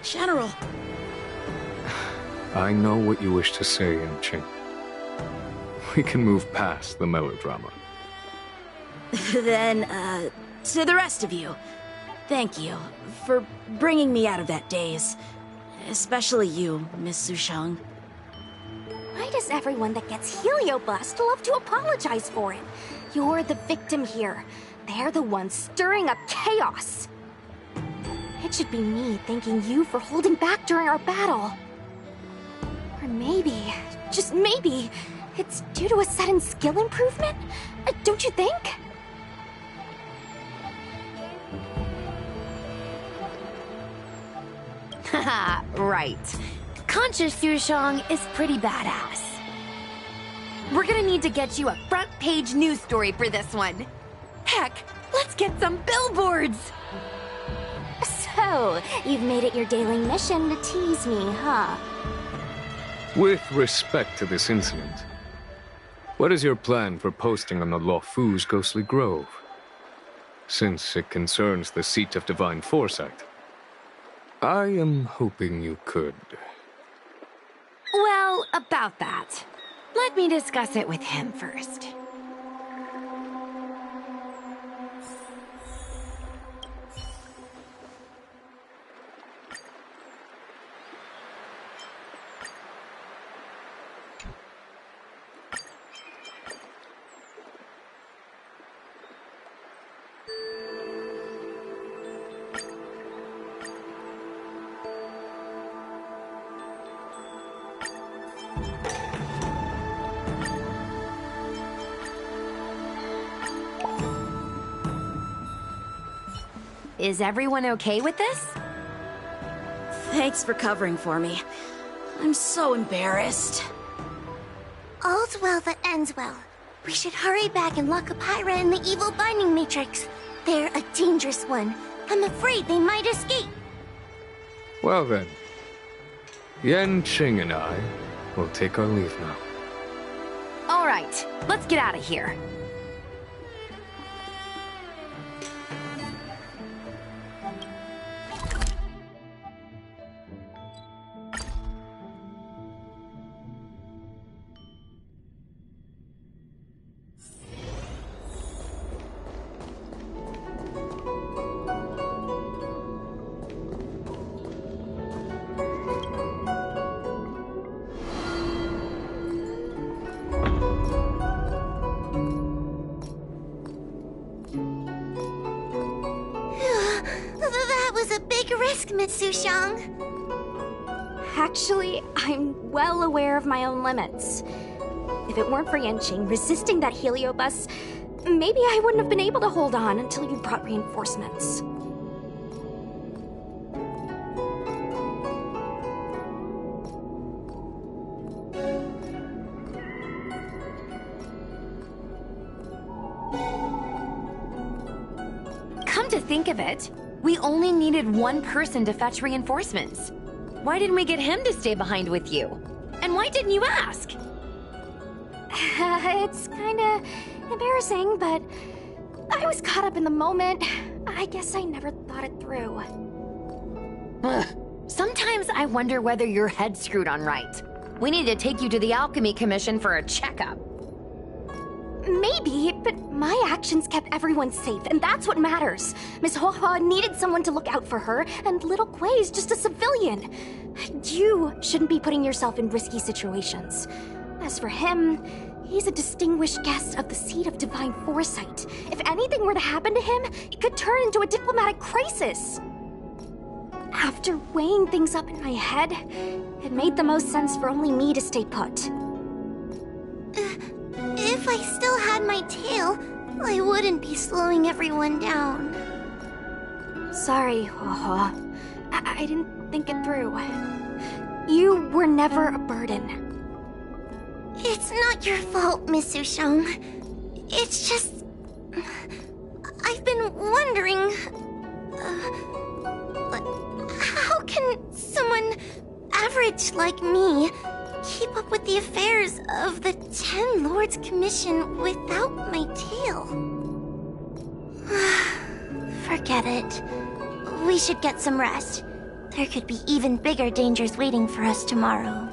General. I know what you wish to say, Ching. We can move past the melodrama. Then, to the rest of you, thank you for bringing me out of that daze. Especially you, Miss Sushang. Why does everyone that gets heliobust love to apologize for it? You're the victim here. They're the ones stirring up chaos. It should be me thanking you for holding back during our battle. Or maybe, just maybe, it's due to a sudden skill improvement? Don't you think? Haha, right. Conscious Sushang is pretty badass. We're gonna need to get you a front-page news story for this one. Heck, let's get some billboards! So, you've made it your daily mission to tease me, huh? With respect to this incident, what is your plan for posting on the Luofu's ghostly grove? Since it concerns the seat of divine foresight, I am hoping you could. Well, about that. Let me discuss it with him first. Is everyone okay with this? Thanks for covering for me. I'm so embarrassed. All's well that ends well. We should hurry back and lock up Hyra in the evil binding matrix. They're a dangerous one. I'm afraid they might escape. Well then, Yen Qing and I will take our leave now. All right, let's get out of here. That was a big risk, Miss Sushang. Actually, I'm well aware of my own limits. If it weren't for Yanqing resisting that heliobus, maybe I wouldn't have been able to hold on until you brought reinforcements. Come to think of it, we only needed one person to fetch reinforcements. Why didn't we get him to stay behind with you? And why didn't you ask? It's kinda embarrassing, but I was caught up in the moment. I guess I never thought it through. Ugh. Sometimes I wonder whether your head's screwed on right. We need to take you to the Alchemy Commission for a checkup. Maybe, but my actions kept everyone safe, and that's what matters. Miss Hoa needed someone to look out for her, and little Kuei's just a civilian. You shouldn't be putting yourself in risky situations. As for him, he's a distinguished guest of the Seat of Divine Foresight. If anything were to happen to him, it could turn into a diplomatic crisis. After weighing things up in my head, it made the most sense for only me to stay put. If I still had my tail, I wouldn't be slowing everyone down. Sorry, Hoa. I didn't think it through. You were never a burden. It's not your fault, Miss Sushang. It's just... I've been wondering... how can someone average like me keep up with the affairs of the 10 Lords Commission without my tail? Forget it. We should get some rest. There could be even bigger dangers waiting for us tomorrow.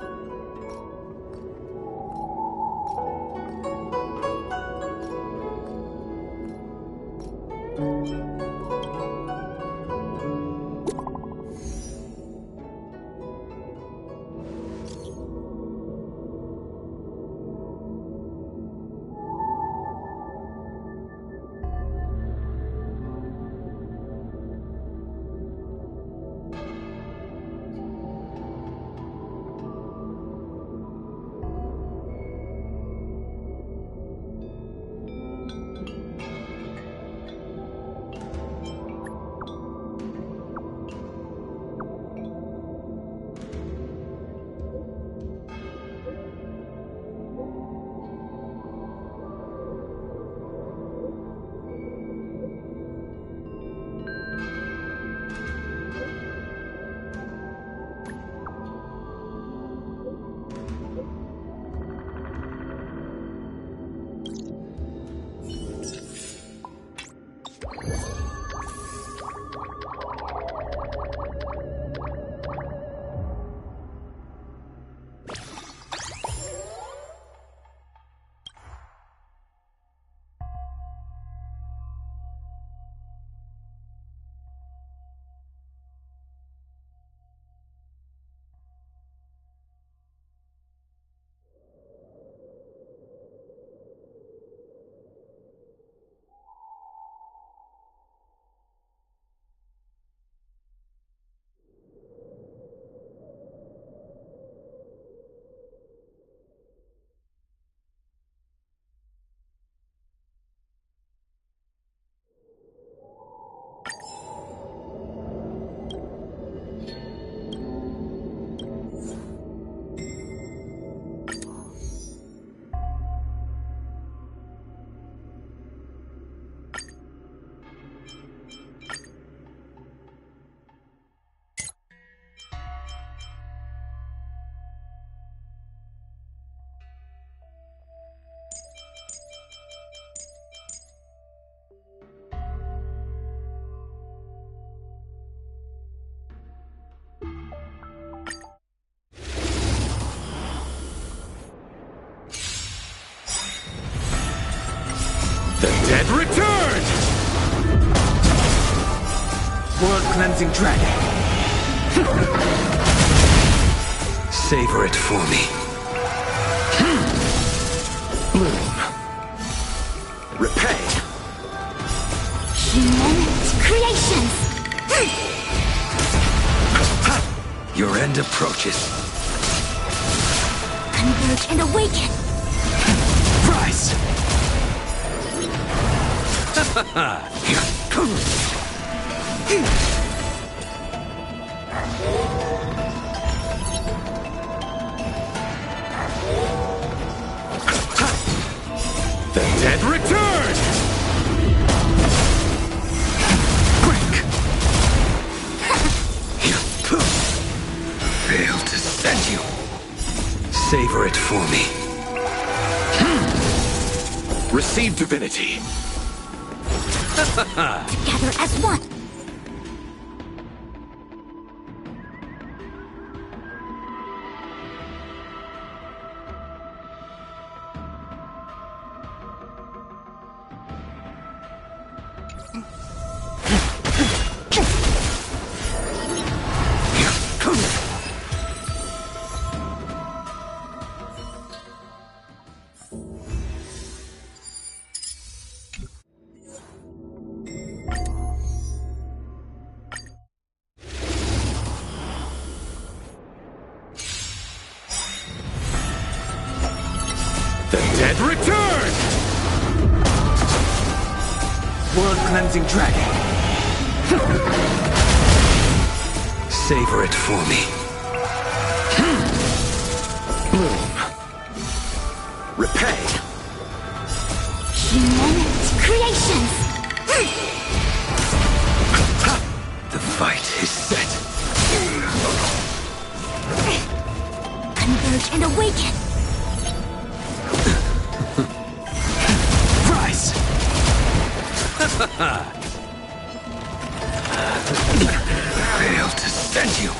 dead return! World-cleansing dragon. Savor it for me. Bloom. Repay. Human creations! Your end approaches. Converge and awaken! Rise! The dead return! Quick! Fail to send you. Savor it for me. Receive divinity. Together as one! The dead return! World-cleansing dragon. Savor it for me. Bloom. Repay. Human creations! The fight is set. Converge and awaken! Rise! Fail to send you.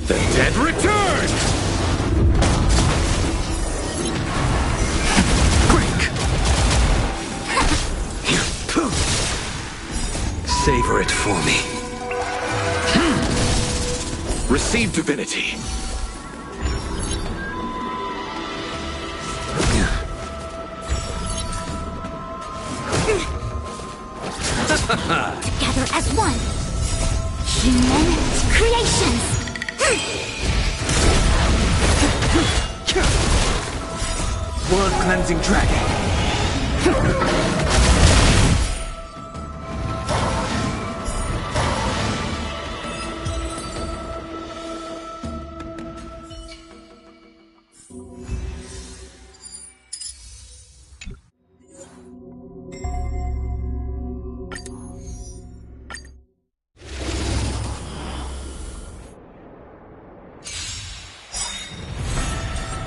The dead return! Quick! Savor it for me. Receive divinity. Together as one! Human creations! World-cleansing dragon.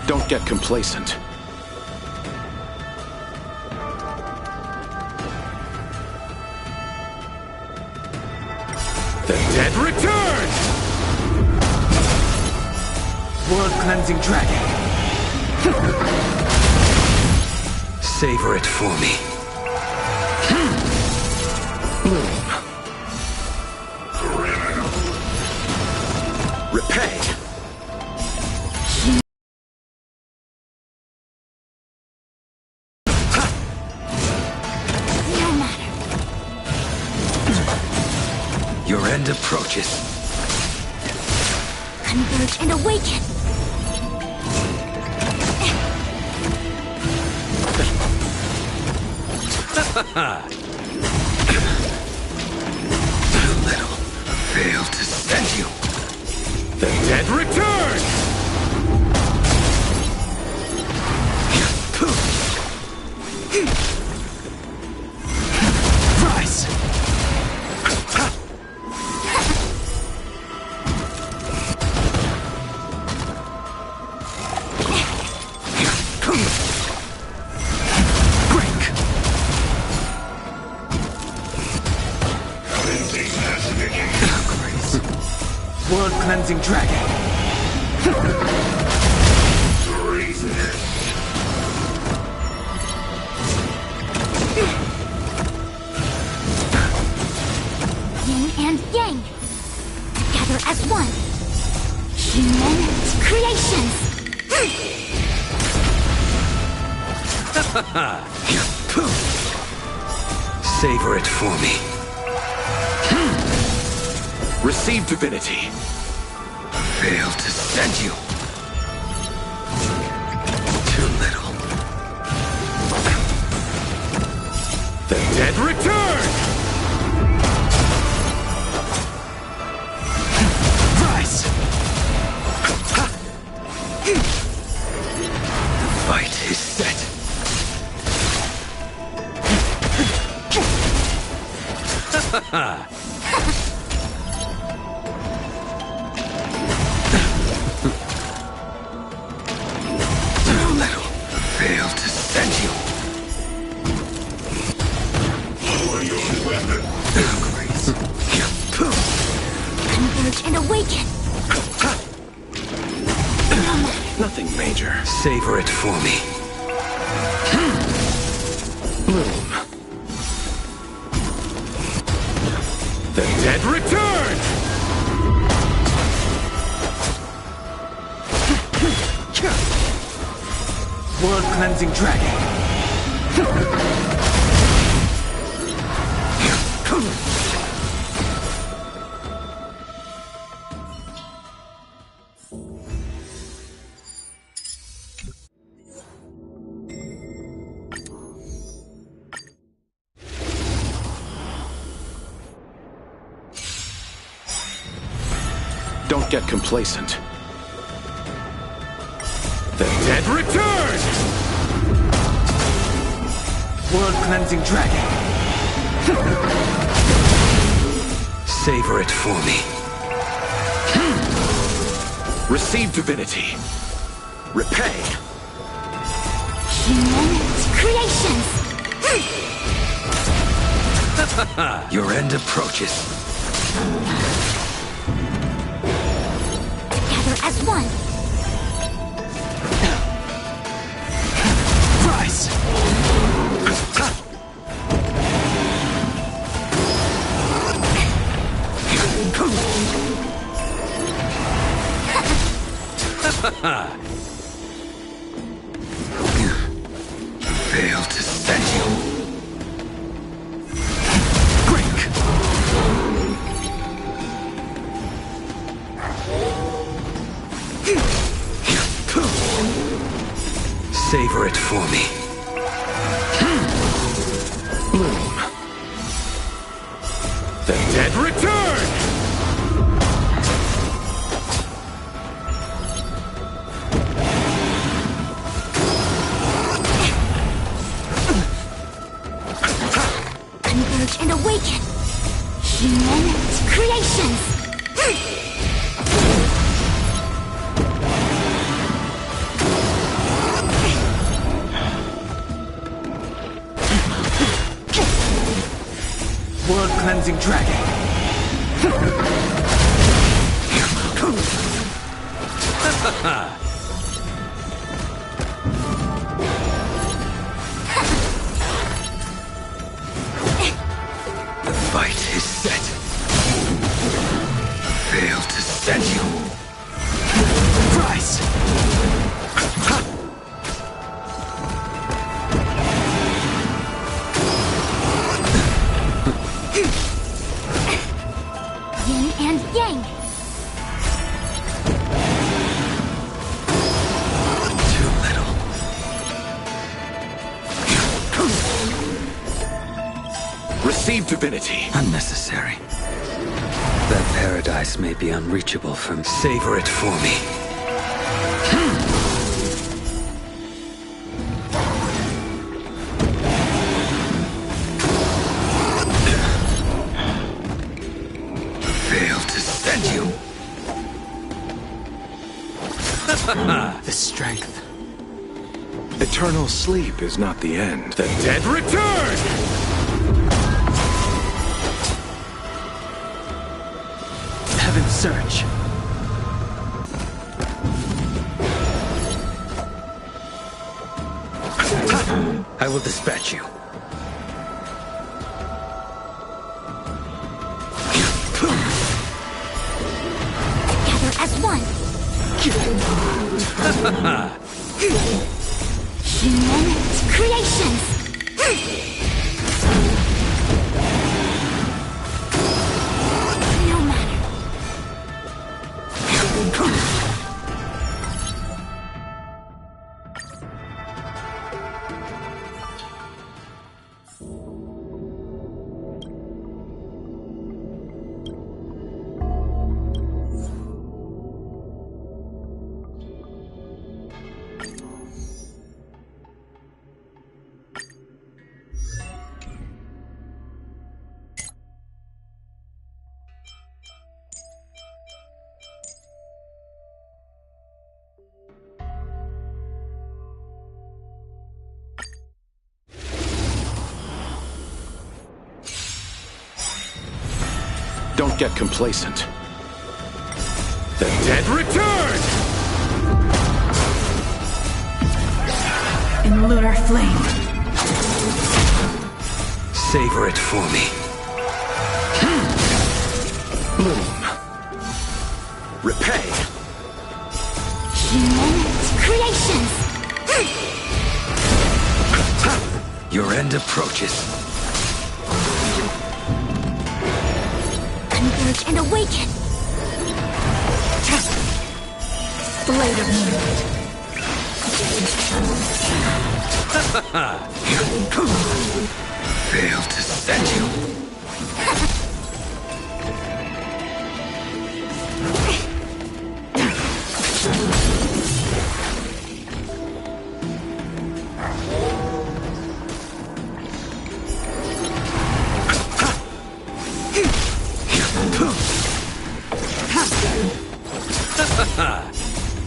Don't get complacent. The dead return! World-cleansing dragon. Savor it for me. Bloom. Repay. Your end approaches. Converge and awaken! Too little. Fail to send you. The dead return! Rise! cleansing dragon. Yin and yang, together as one. Human creations. Savor it for me. Receive divinity. Fail to send you. Too little. The dead return! Rise! The fight is set. Too little. Fail to send you. Converge and awaken. Nothing major. Savor it for me. Bloom. The dead return! Blood cleansing dragon. Don't get complacent. The dead return! Blood cleansing dragon. Savor it for me. Receive divinity. Repay. Human creations. Your end approaches. Together as one. Rise! Fail to send you. Break! Savor it for me. Bloom. The dead return! Converge and awaken. Human creations. Blood cleansing dragon. The fight is set. Fail to send you. Rise! Yin and yang. Too little. Receive divinity. Unnecessary. That paradise may be unreachable from... Savor it for me. Fail to send you. The strength. Eternal sleep is not the end. The dead return! Heaven's surge. I will dispatch you. Together as one. Human creations. No matter. Don't get complacent. The dead return! In lunar flame. Savor it for me. Bloom. Repay. Human creations. Your end approaches. Converge and awaken. Blade of moonlight. Fail to set you.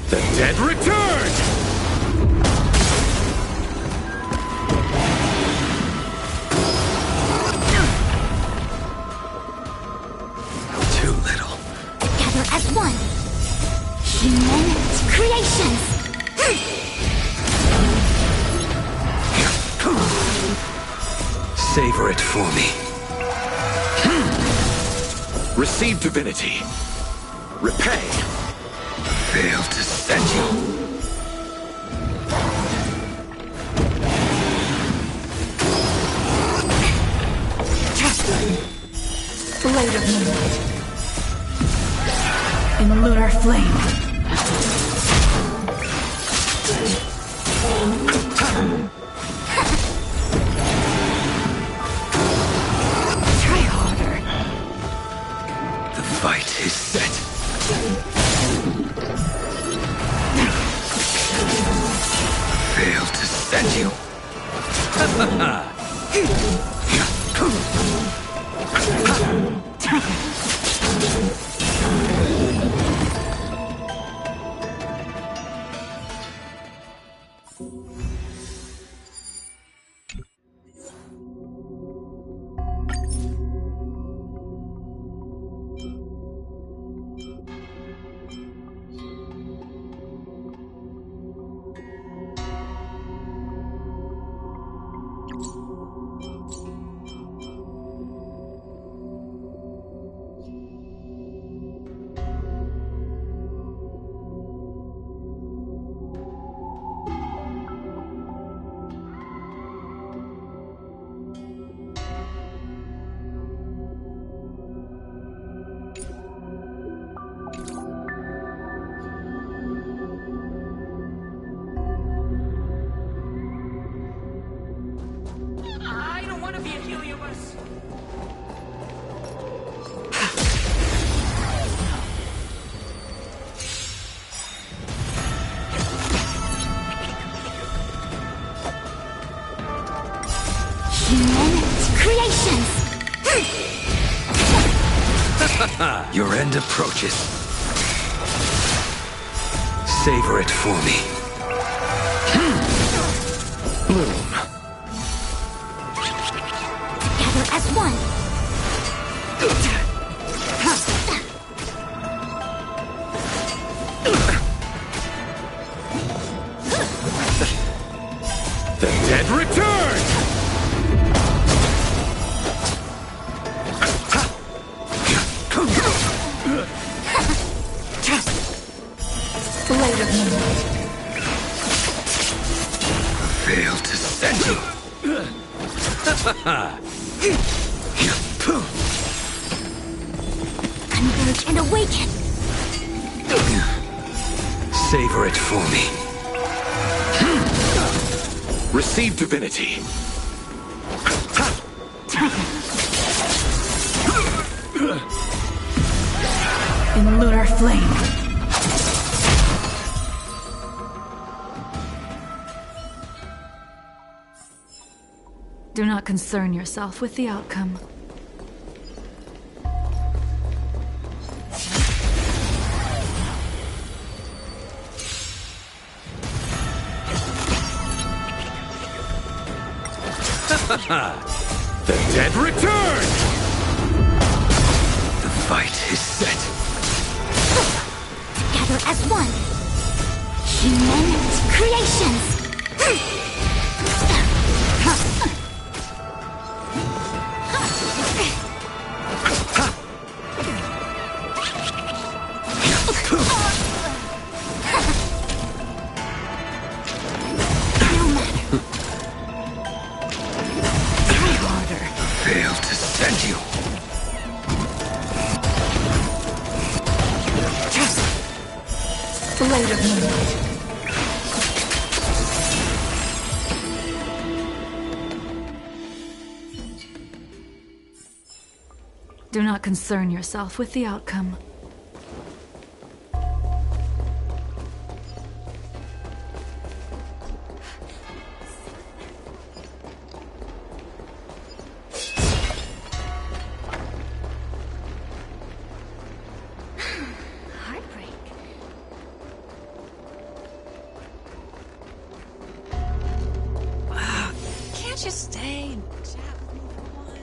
The dead return! Too little. Together as one. Human creations. Savor it for me. Receive divinity. Repay. Fail to set you. Blade of moonlight. In lunar flame. Try harder. The fight is set. Fail to set you. I don't want to be a Heliobus. Human creations. Your end approaches. Savor it for me. Bloom. Together as one. The dead return! Blade of Moonlight. Failed to send you. Converge and awaken! Savor it for me. Receive divinity. In lunar flame. Do not concern yourself with the outcome. The dead return! The fight is set. Together as one! Human creations! Failed to send you. Blade of Moonlight. Do not concern yourself with the outcome. Heartbreak. Can't you stay and chat with me for a while?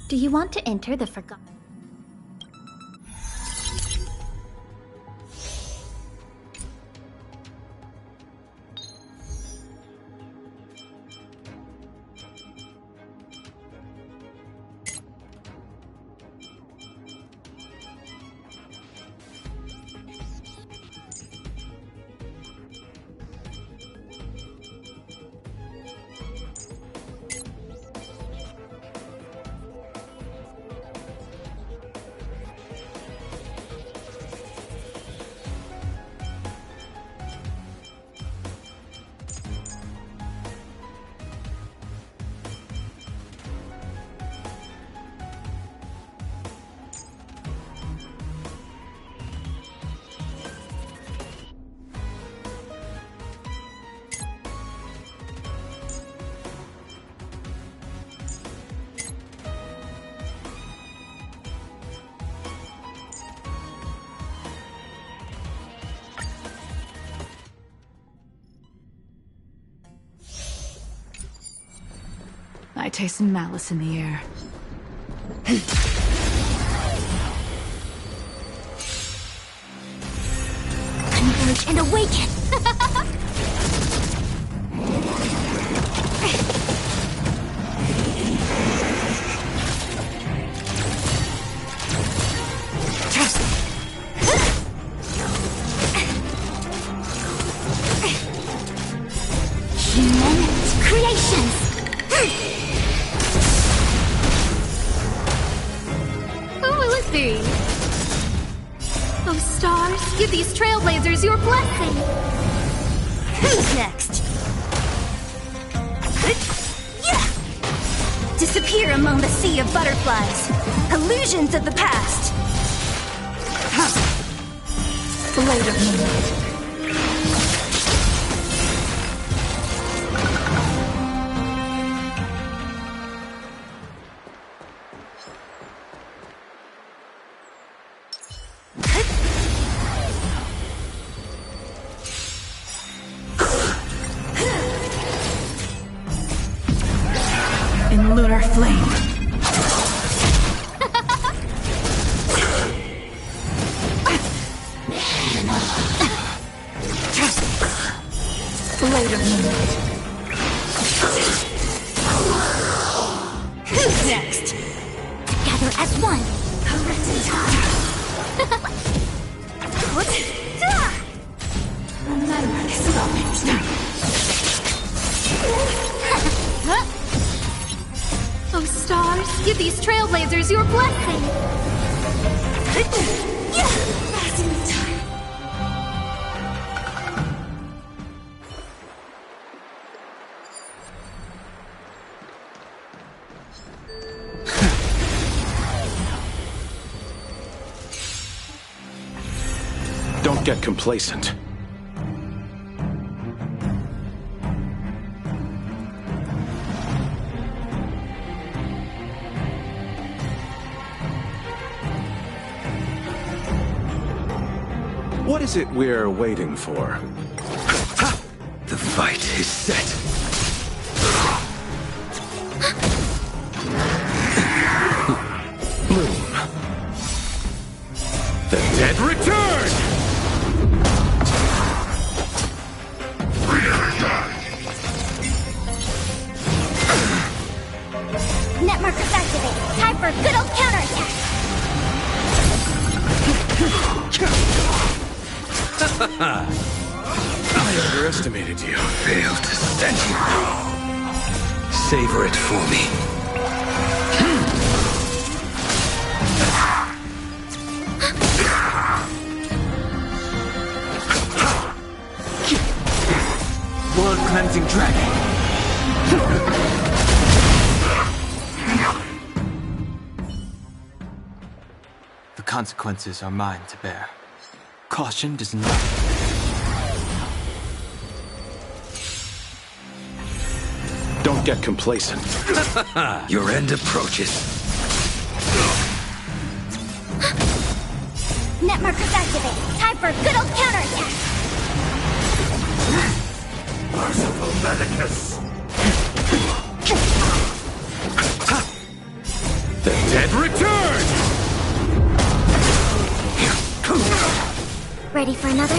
Do you want to enter the Forgotten? I taste malice in the air. Converge and awaken! Human creations! Who will it be? Oh, stars, give these trailblazers your blessing! Who's next? Disappear among the sea of butterflies. Illusions of the past. Blade of Moonlight. In lunar flame. Blade of Moonlight. Who's next? Together as one. Remember this moment. Oh, stars, give these trailblazers your blessing. Passing the time. Don't get complacent. What is it we're waiting for? The fight is set. Bloom. The dead return! Net markers activated. Time for a good old counterattack. I underestimated you. Failed to send you. Savor it for me. Blood-cleansing dragon. The consequences are mine to bear. Caution does not. Don't get complacent. Your end approaches. Net markers activated. Time for a good old counterattack. Merciful Medicus. The dead return! Ready for another?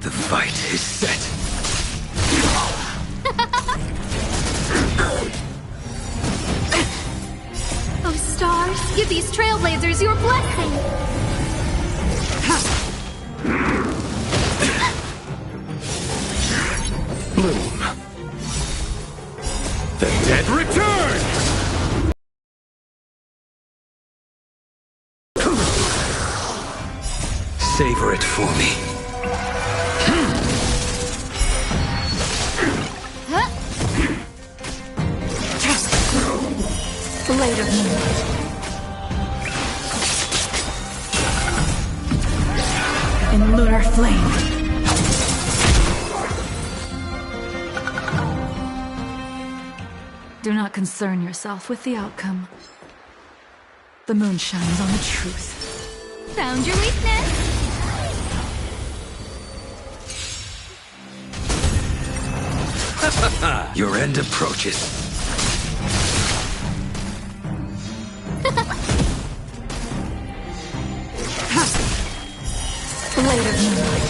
The fight is set. Oh, stars, give these trailblazers your blessing. Bloom. The dead return! Savor it for me. Blade of Moonlight. In lunar flame. Do not concern yourself with the outcome. The moon shines on the truth. Found your weakness! Your end approaches. Blade of Moonlight.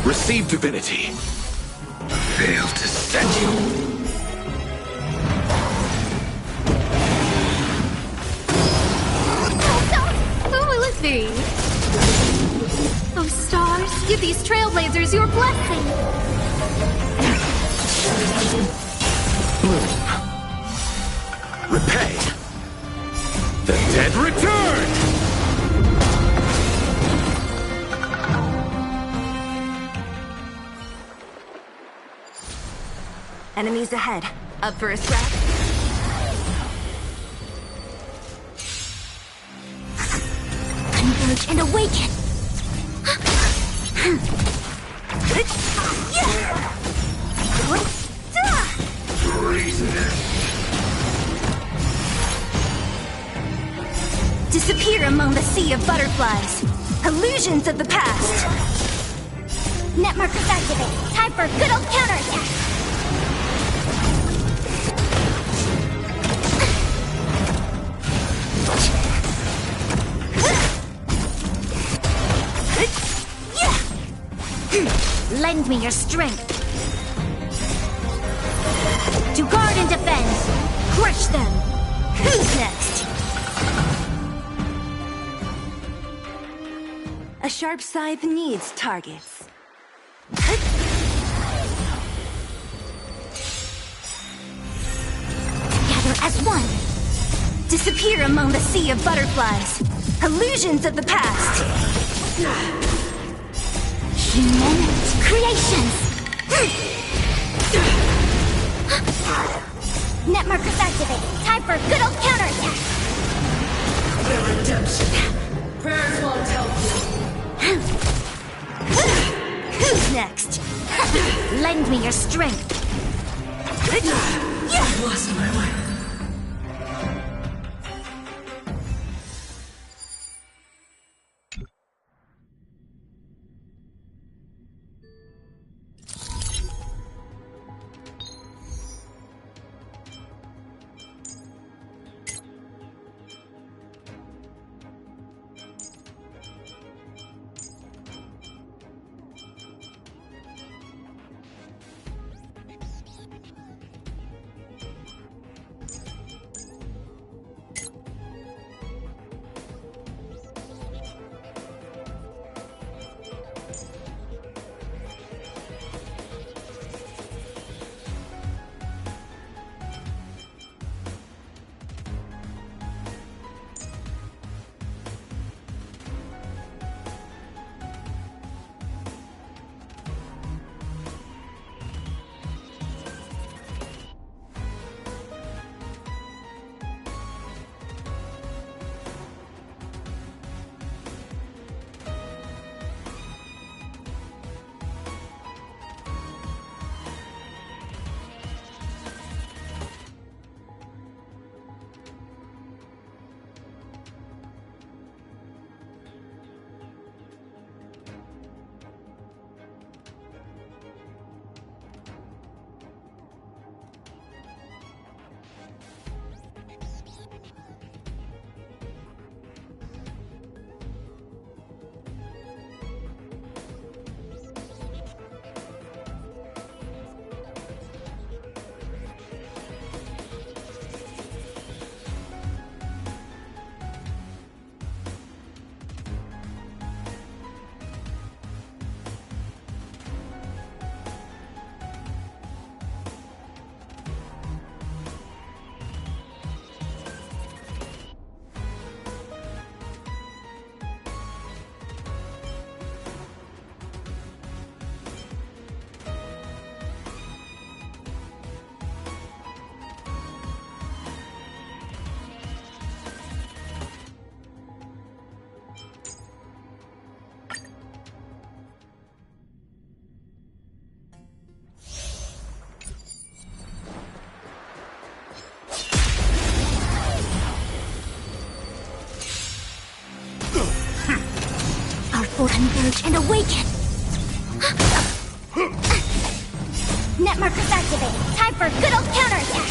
Receive divinity. Failed to set you. Who will it be? Oh, stars, give these trailblazers your blessing! Repay. The dead return! Enemies ahead. Up for a scrap? Converge and awaken! Disappear among the sea of butterflies. Illusions of the past. Net markers activate. Time for good old counterattack. Lend me your strength. To guard and defend. Crush them. Who's next? A sharp scythe needs targets. Together as one. Disappear among the sea of butterflies. Illusions of the past. Human creations. Net markers activate. Time for good old counterattack. The redemption. Prayers won't help you. Who's next? Lend me your strength. I've lost my way. will converge and awaken. Net markers activated. Time for a good old counterattack.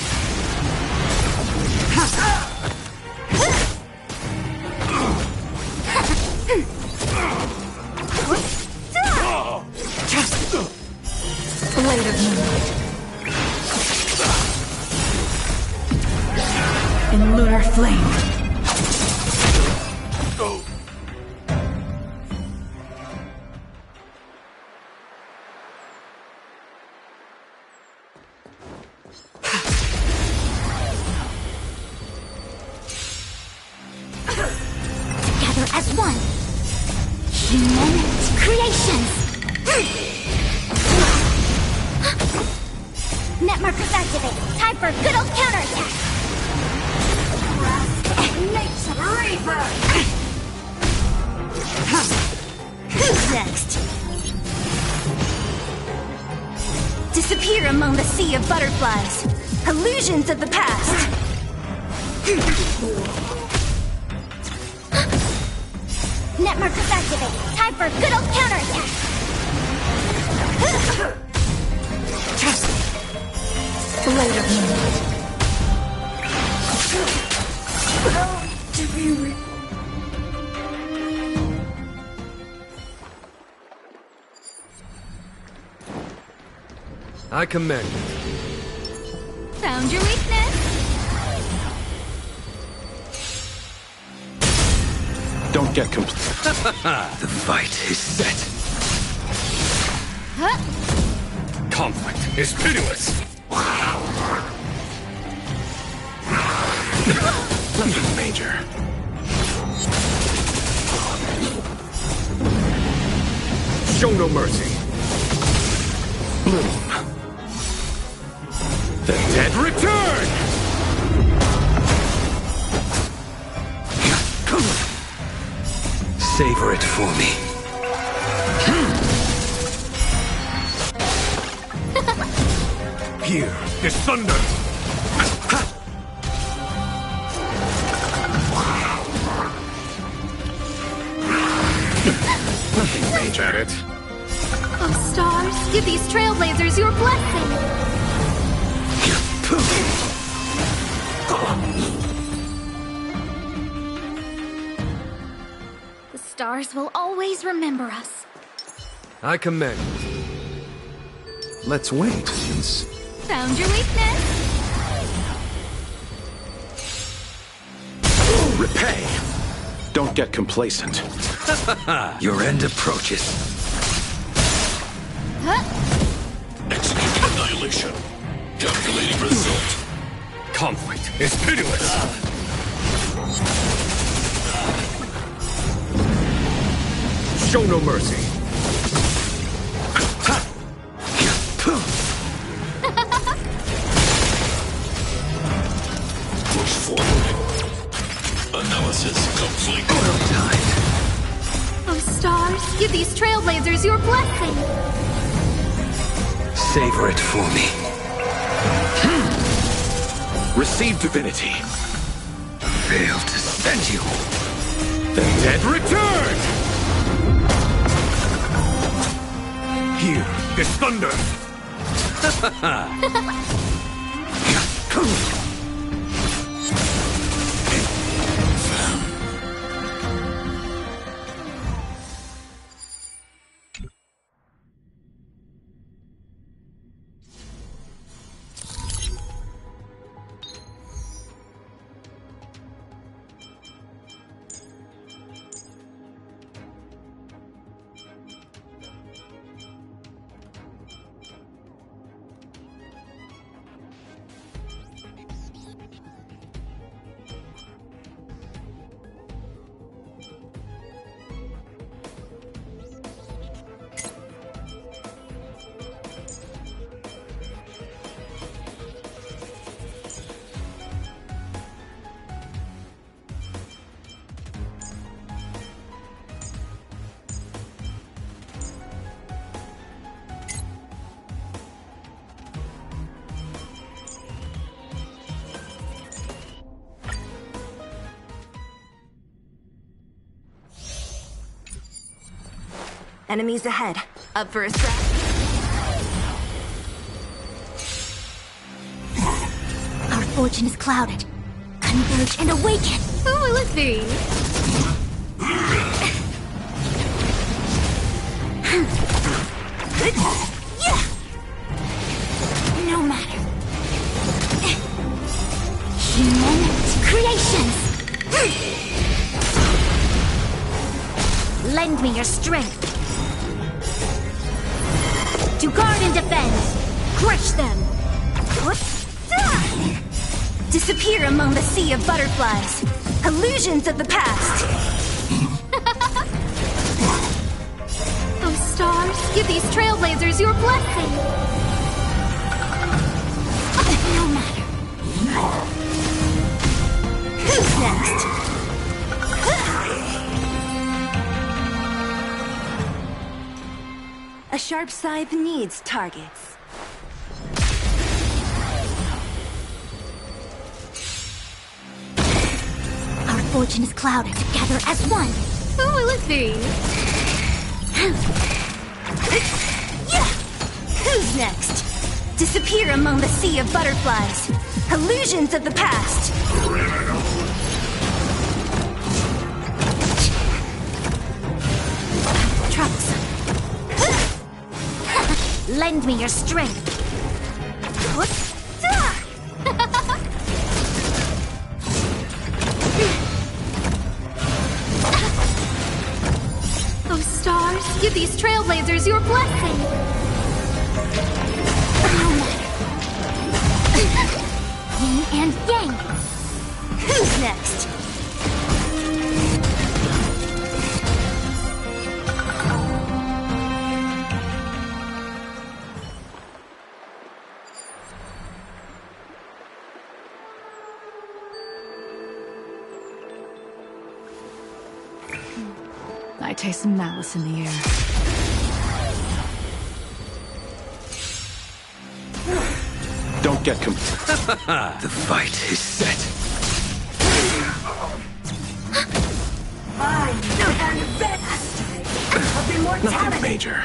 Blade of moonlight. In lunar flame. Together as one. Human creations. Net markers activated. Time for a good old counterattack. Nature Reaper! Who's next? Disappear among the sea of butterflies. Illusions of the past. Net markers activated. Time for a good old counterattack. Blade of moonlight. I commend it. Found your weakness. Don't get complete. The fight is set. Huh? Conflict is pitiless. Nothing major. Show no mercy. Bloom. The dead return! Savor it for me. Here is thunder! Nothing major at it. Oh, stars, give these trailblazers your blessing. The stars will always remember us. I commend it. Let's wait, since... Found your weakness. Repay! Don't get complacent. Your end approaches. Huh? Execute annihilation. Calculating result. Conflict is pitiless. Show no mercy. Push forward. Analysis complete. Oh, stars, give these trailblazers your blessing. Savor it for me. Receive divinity. Fail to send you. The dead return! Here is thunder! Enemies ahead. Up for a scrap? Our fortune is clouded. Converge and awaken! Who will it be? No matter. Human creations! Lend me your strength. To guard and defend. Crush them. Disappear among the sea of butterflies. Illusions of the past. Oh, stars, give these trailblazers your blessing. No matter. Who's next? A sharp scythe needs targets. Our fortune is clouded. Together as one. Who will it be? Who's next? Disappear among the sea of butterflies. Illusions of the past. Troublesome. Lend me your strength. Oh, stars, give these trailblazers your blessing. Yin and yang. Who's next? I taste some malice in the air. Don't get The fight is set. I know how to best of immortality. nothing major.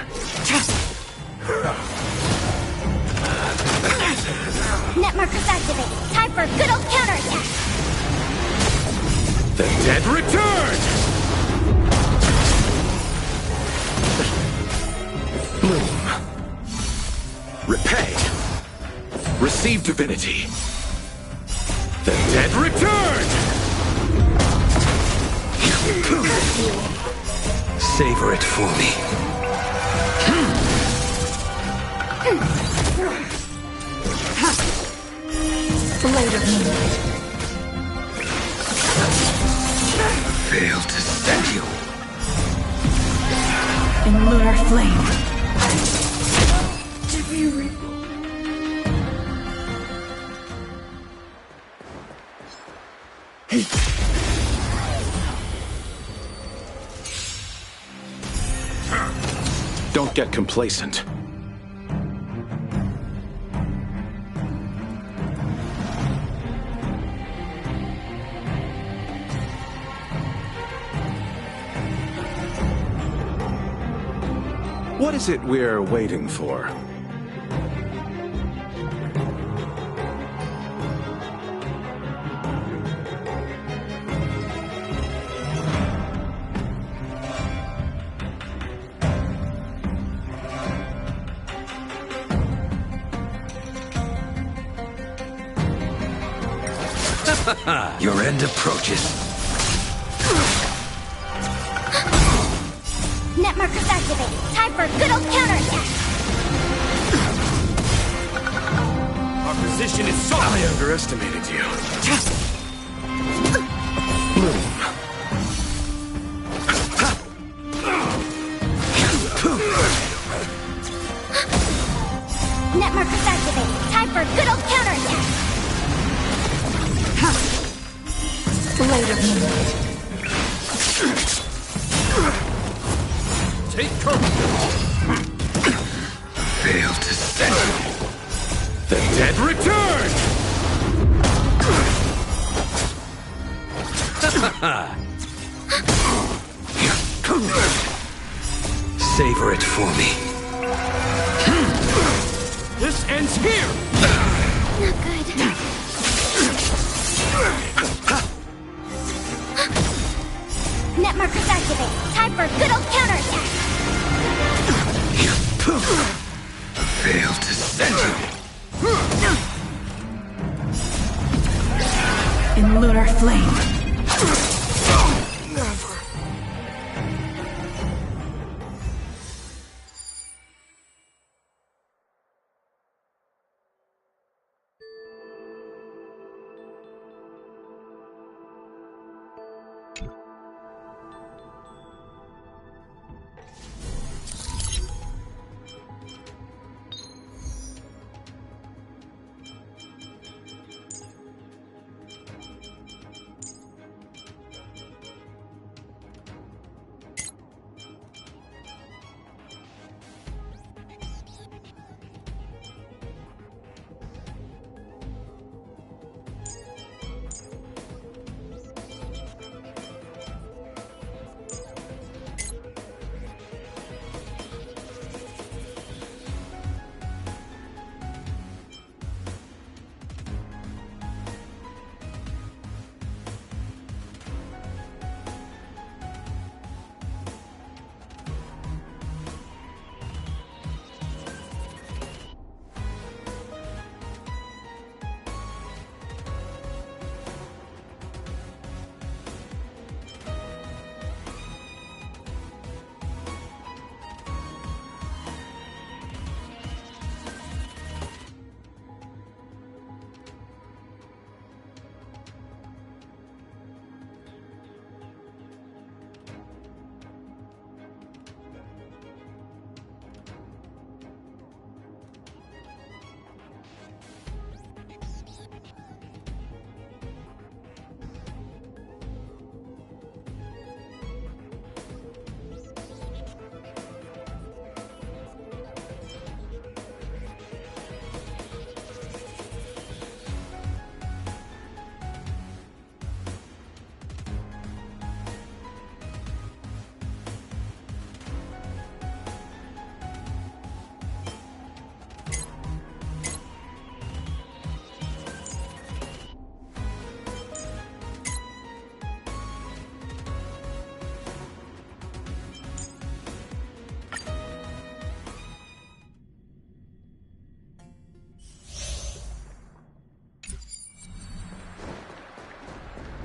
Net markers activated. Time for a good old counterattack. The dead return! Bloom. Repay. Receive divinity. The dead return! Savor it for me. Blade of moonlight. Failed to send you. In lunar flame. Don't get complacent. What is it we're waiting for? Your end approaches. Net markers activated. Time for a good old counterattack. Our position is solid. I underestimated you. Bloom. Net markers activated. Time for a good old counterattack. Blade of moonlight. Take cover. Failed to send you. The dead return! Savor it for me. This ends here! Not good. Net markers activate. Time for a good old counterattack. Failed to send you. In lunar flame.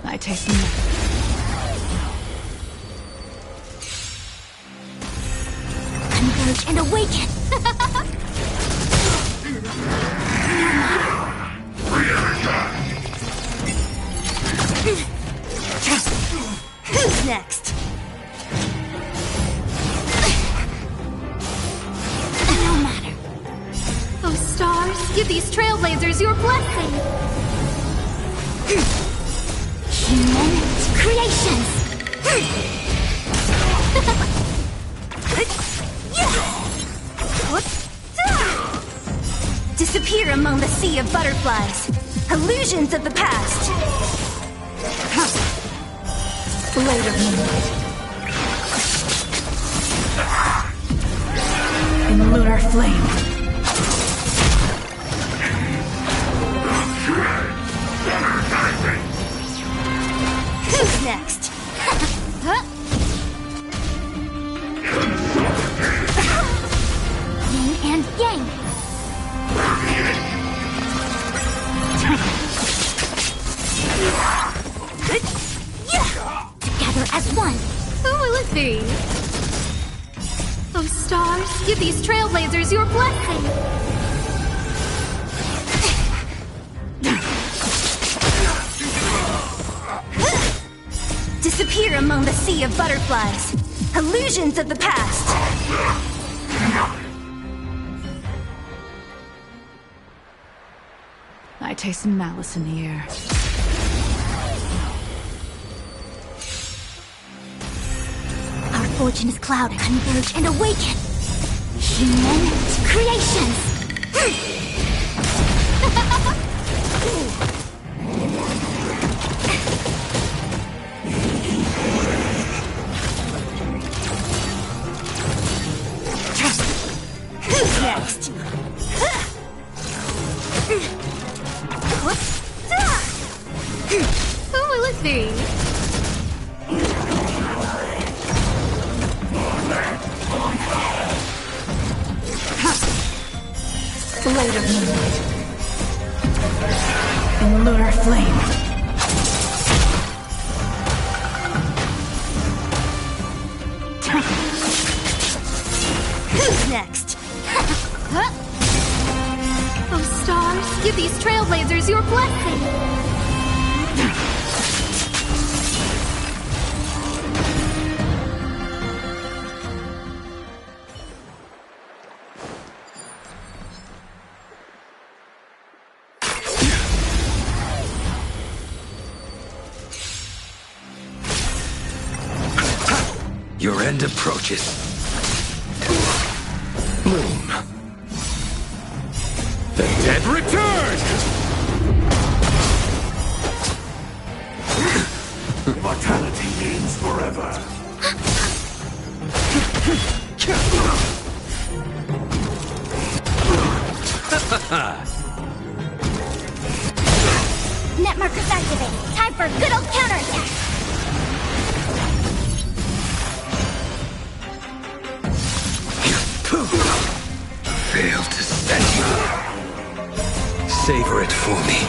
I taste them. Converge and awaken! Who's next? No matter. Oh, stars, give these trailblazers your blessing! Human creations! Disappear among the sea of butterflies. Illusions of the past. Blade of moonlight. In lunar flame. Who's next? Yin and yang. Together as one. Who will it be? Oh, stars, give these trailblazers your blessing! Disappear among the sea of butterflies. Illusions of the past. I taste some malice in the air. Our fortune is clouded. Converge and awaken. Human creations. of moonlight. In lunar flame. Who's next? Oh, stars, give these trailblazers your blessing! Your end approaches. Bloom. The dead return! Immortality means forever. Net markers activated. Time for a good old counterattack. Failed to send you. Savor it for me.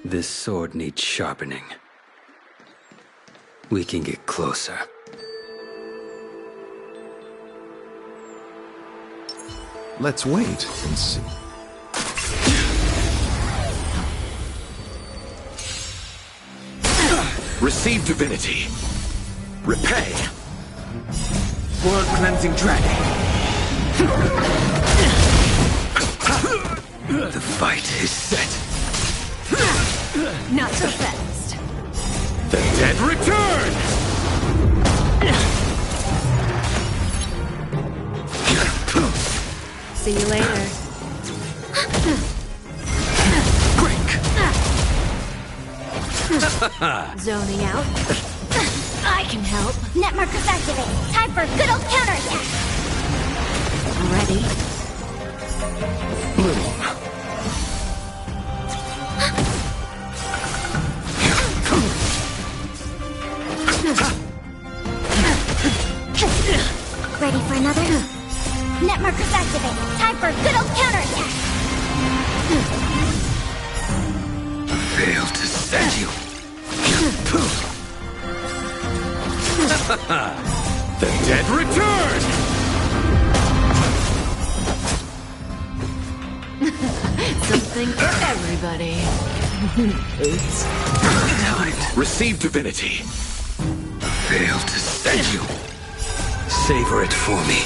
This sword needs sharpening. We can get closer. Let's wait and see. Receive divinity. Repay. World cleansing dragon. The fight is set. Not so fast. The dead return! See you later. Zoning out. I can help. Net markers activated. Time for a good old counterattack. Ready? Bloom. Ready for another? Net markers activated. Time for a good old counterattack. Failed to send you. The dead return! Something for everybody. Oops. Time. Receive divinity. Failed to send you. Savor it for me.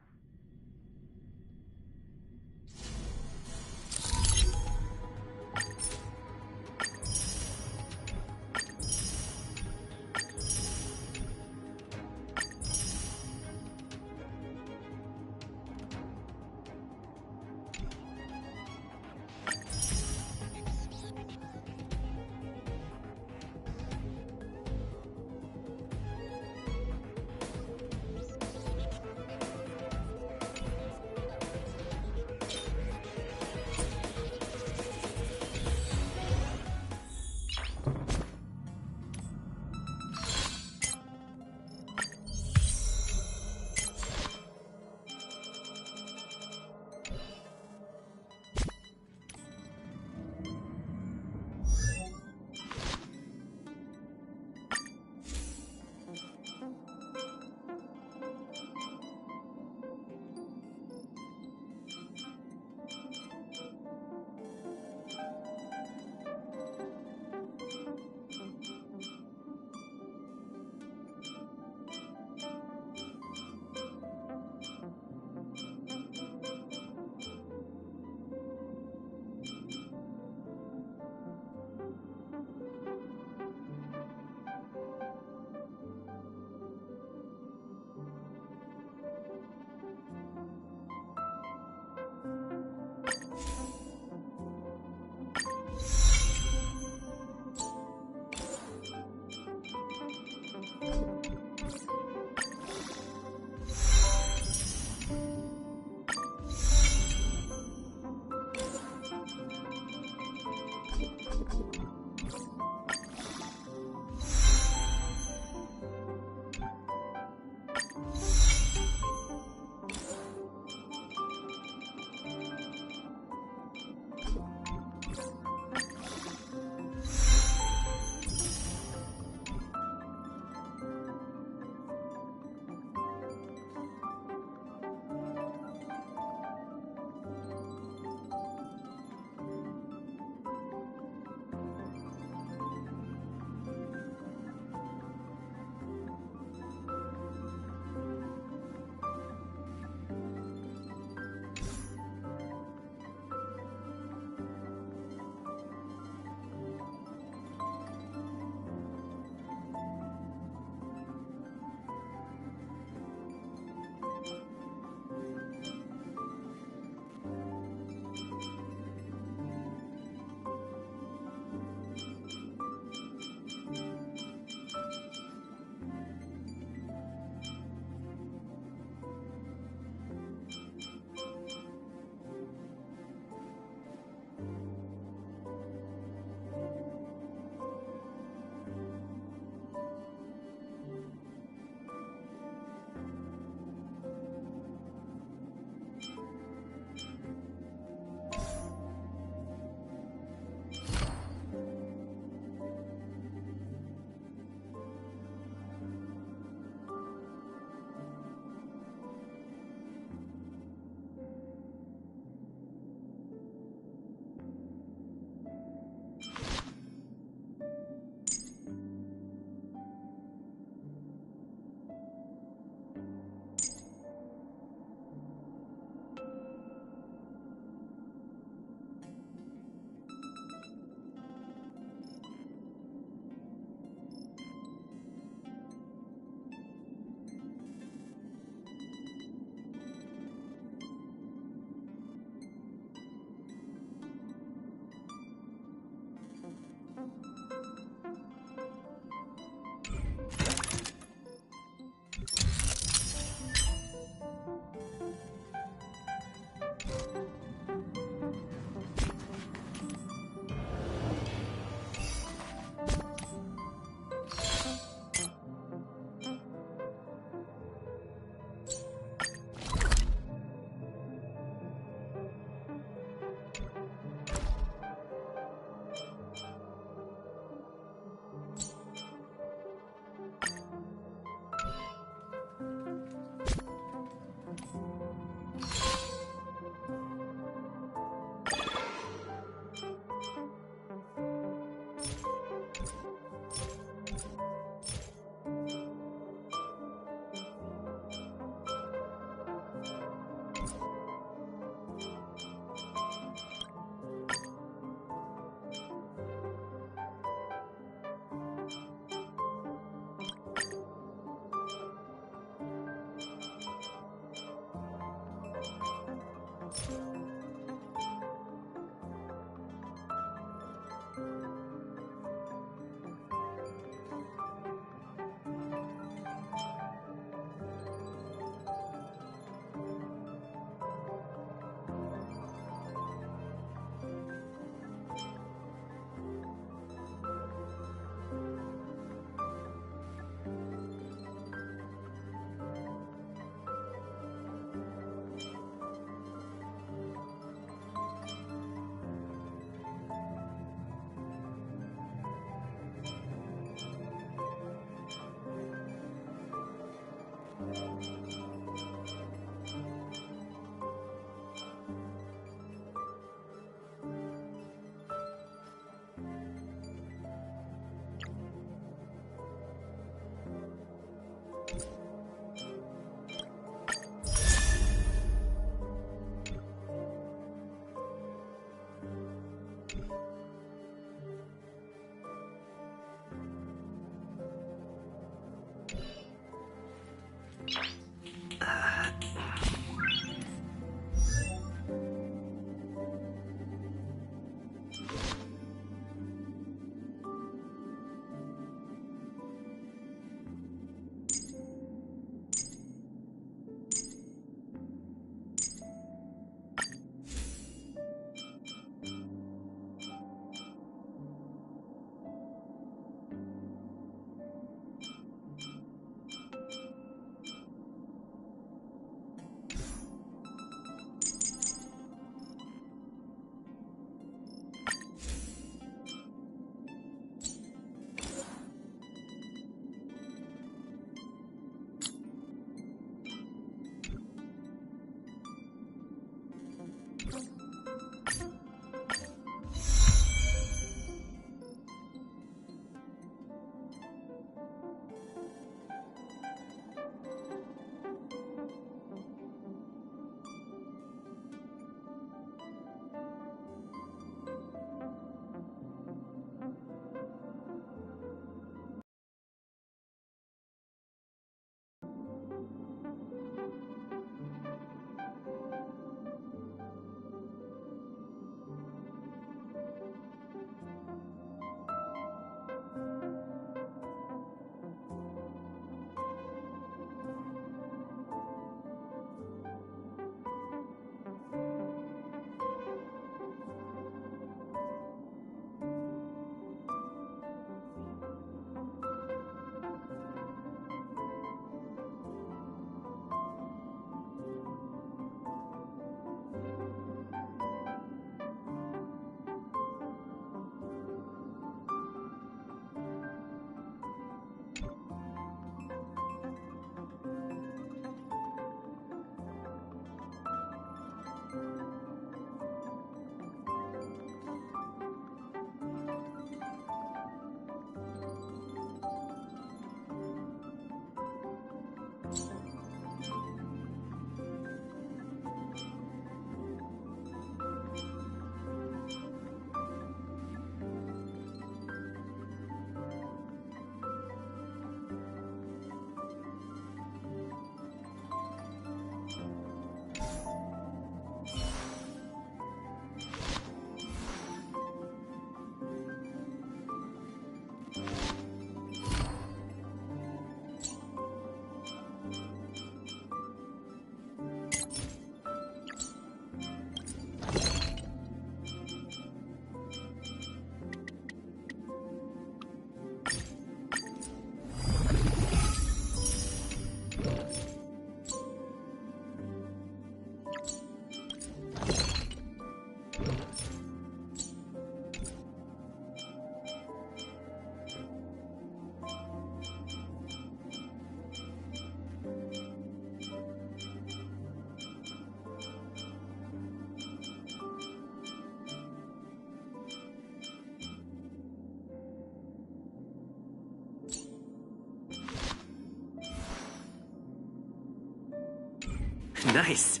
Nice.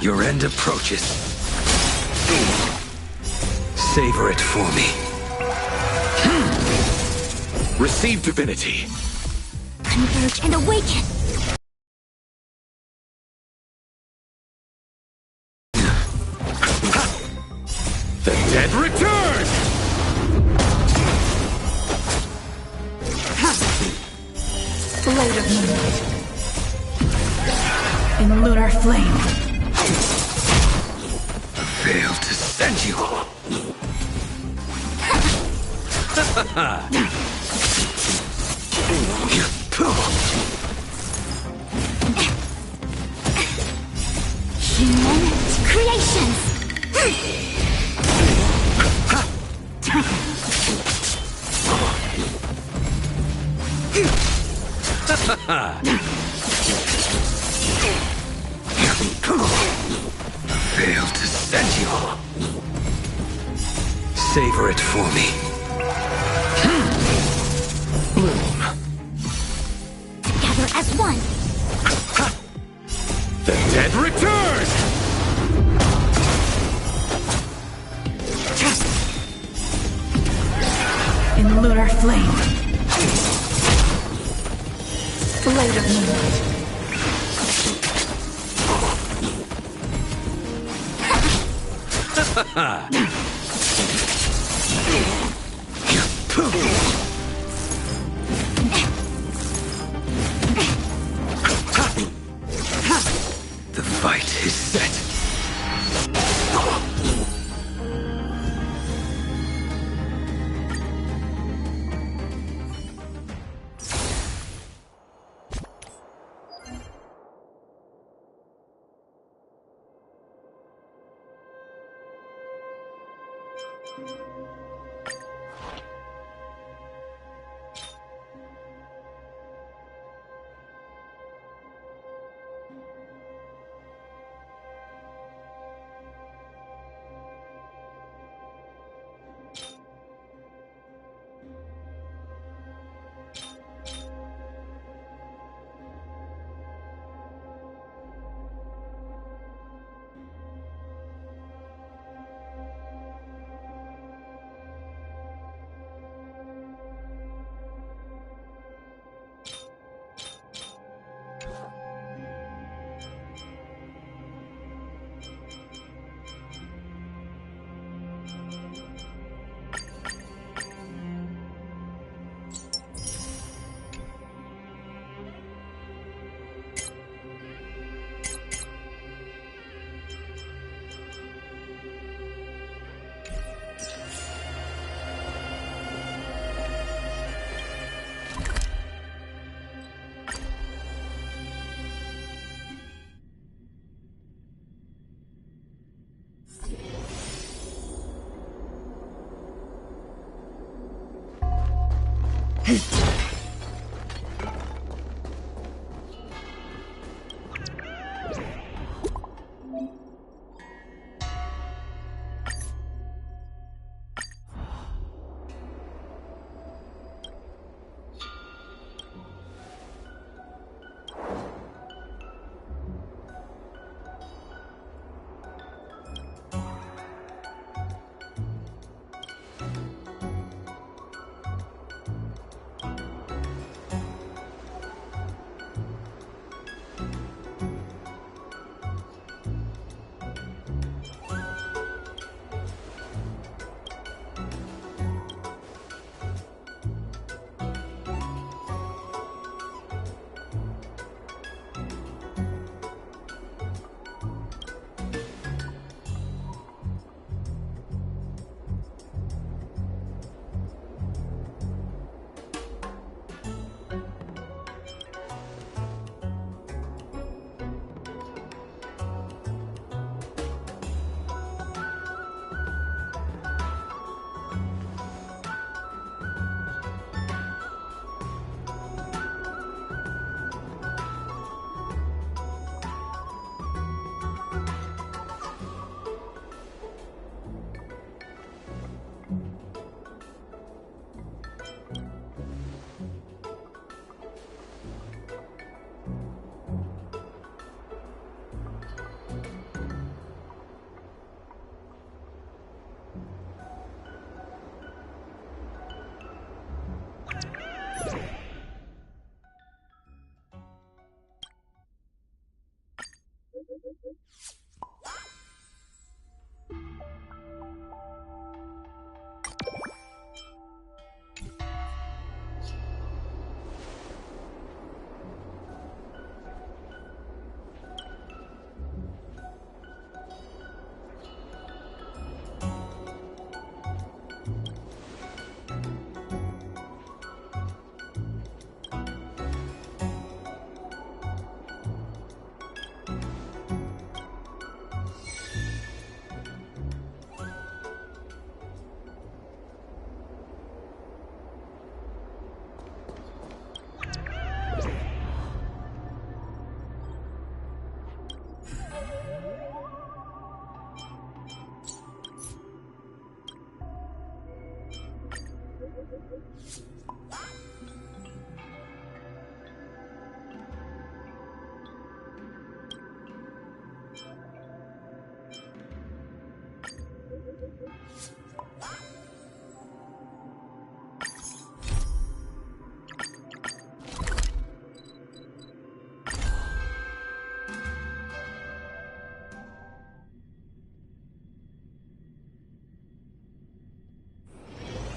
Your end approaches. Savor it for me. Receive divinity. Converge and awaken! The dead return! Blade of moonlight. In lunar flame. Fail to send you. Human creations! Fail to send you. Savor it for me. Bloom. Together as one! The dead return! In lunar flame. Blade of moonlight. The fight is set.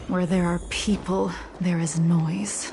Where there are people, there is noise.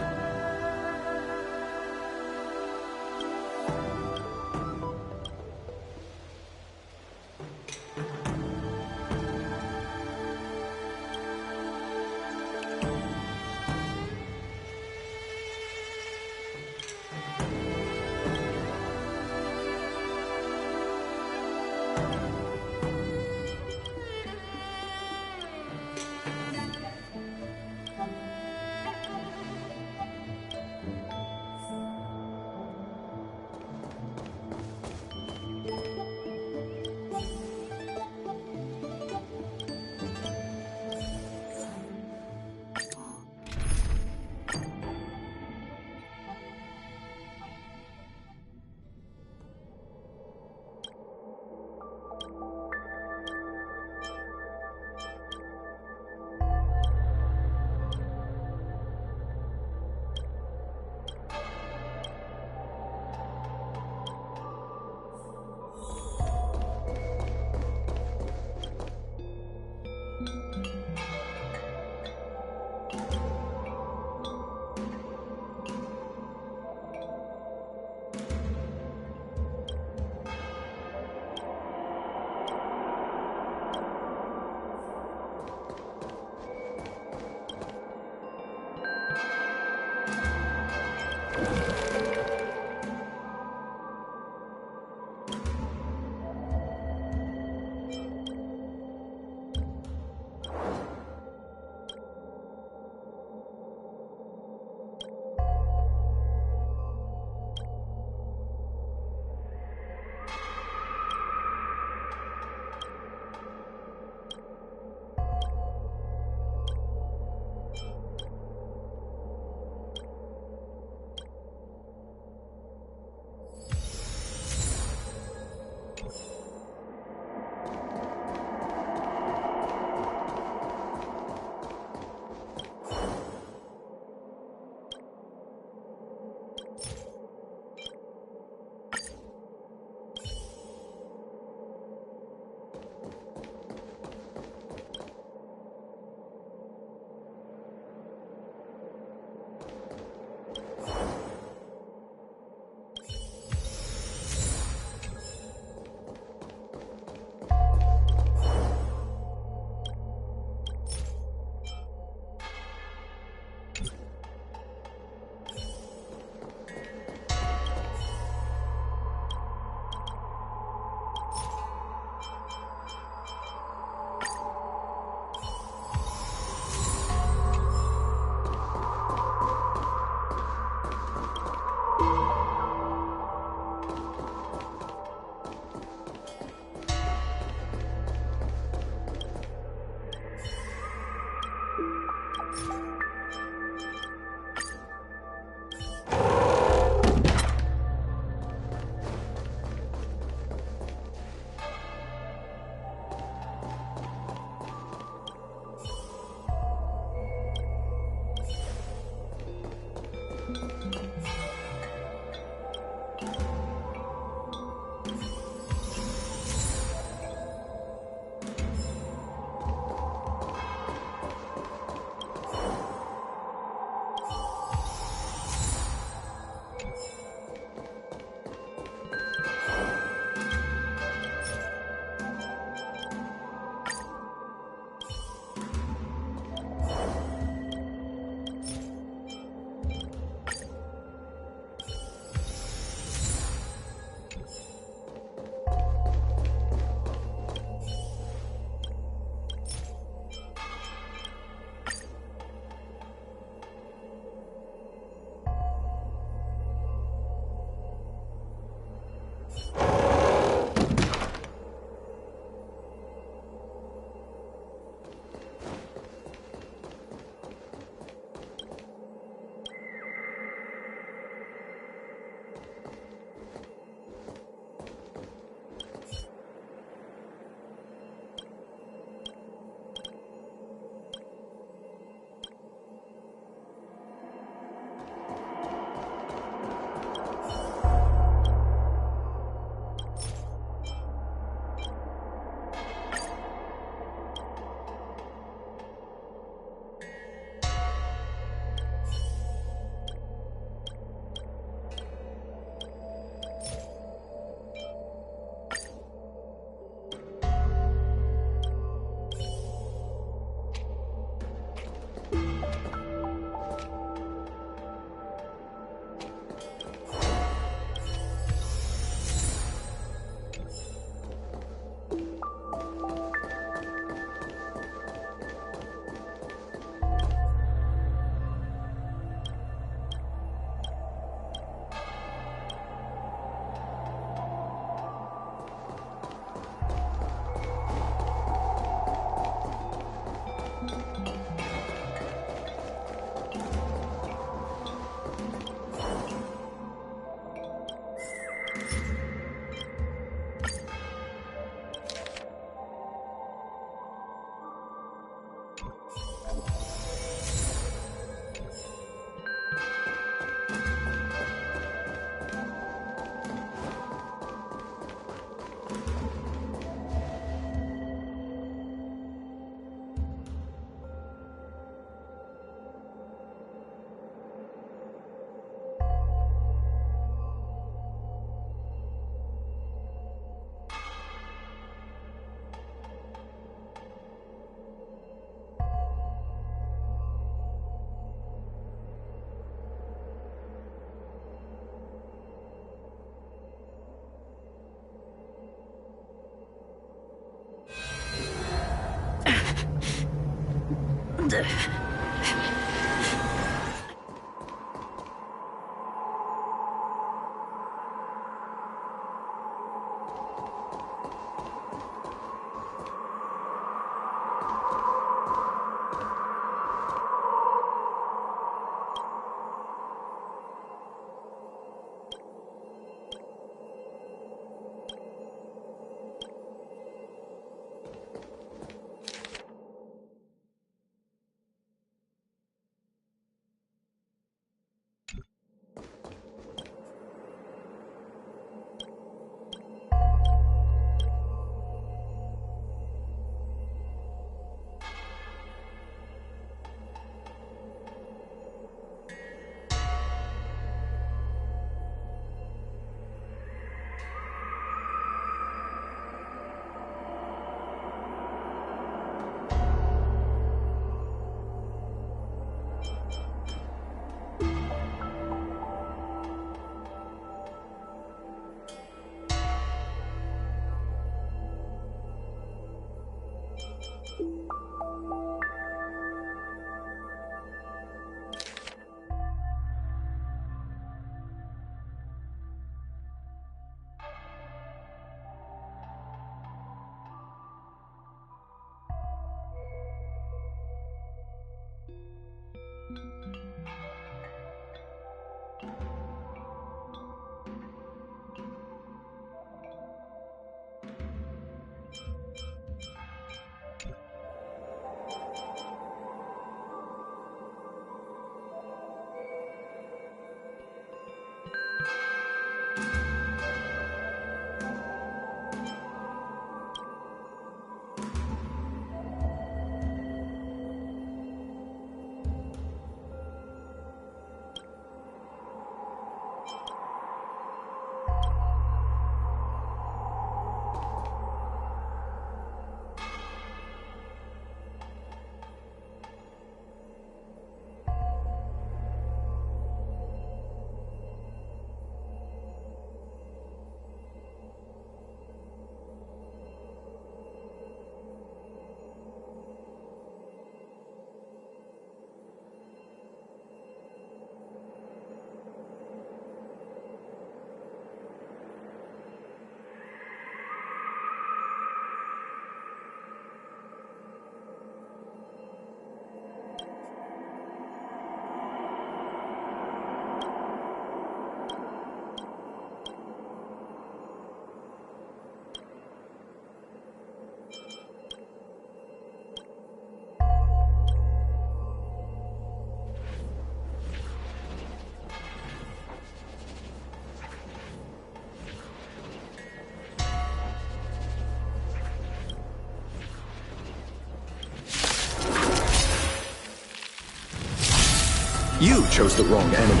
You chose the wrong enemy.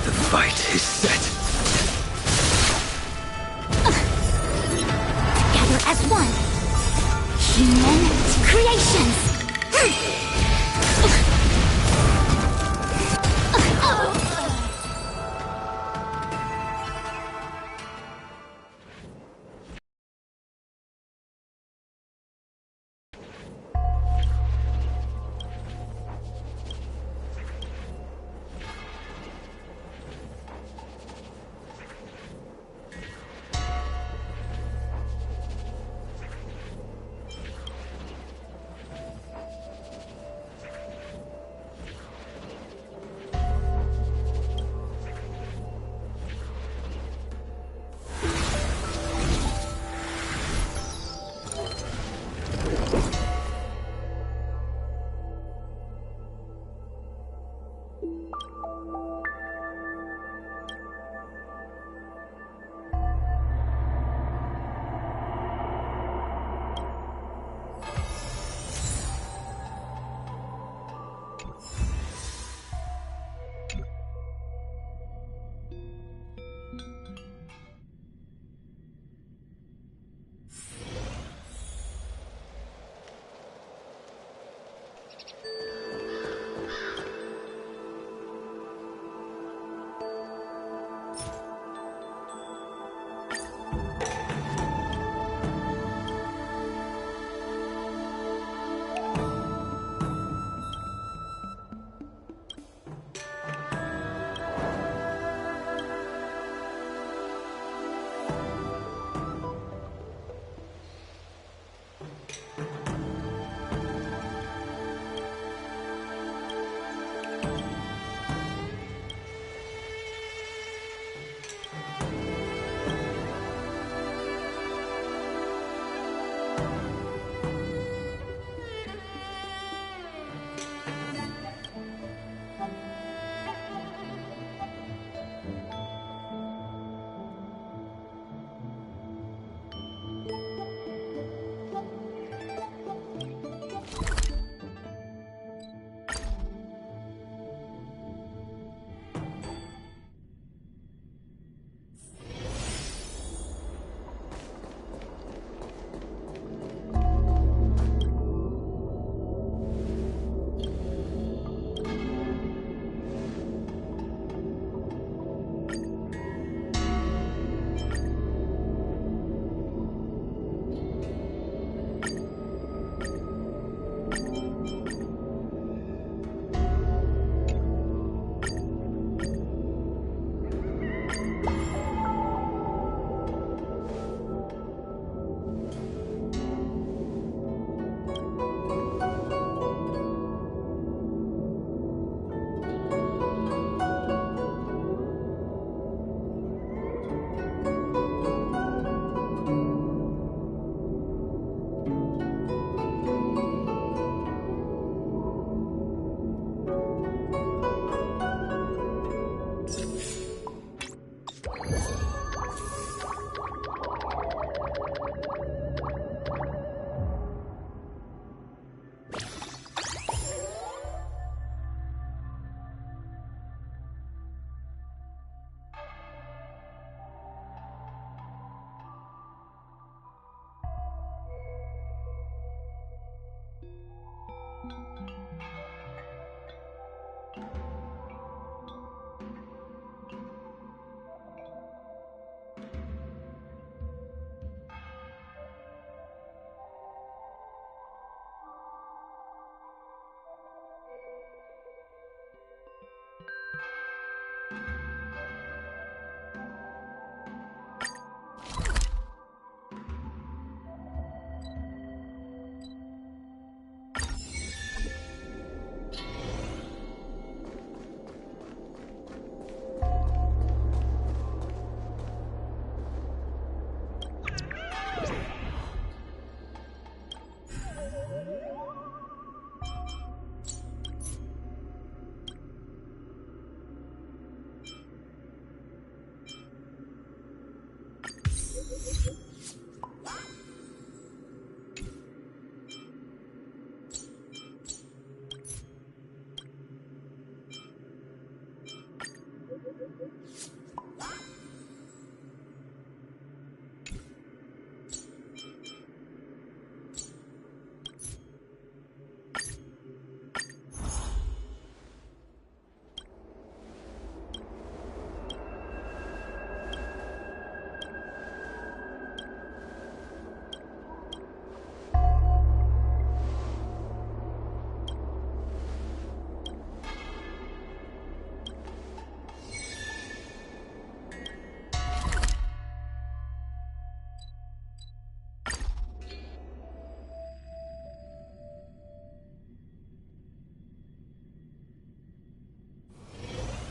The fight is set. Together as one. Human creations.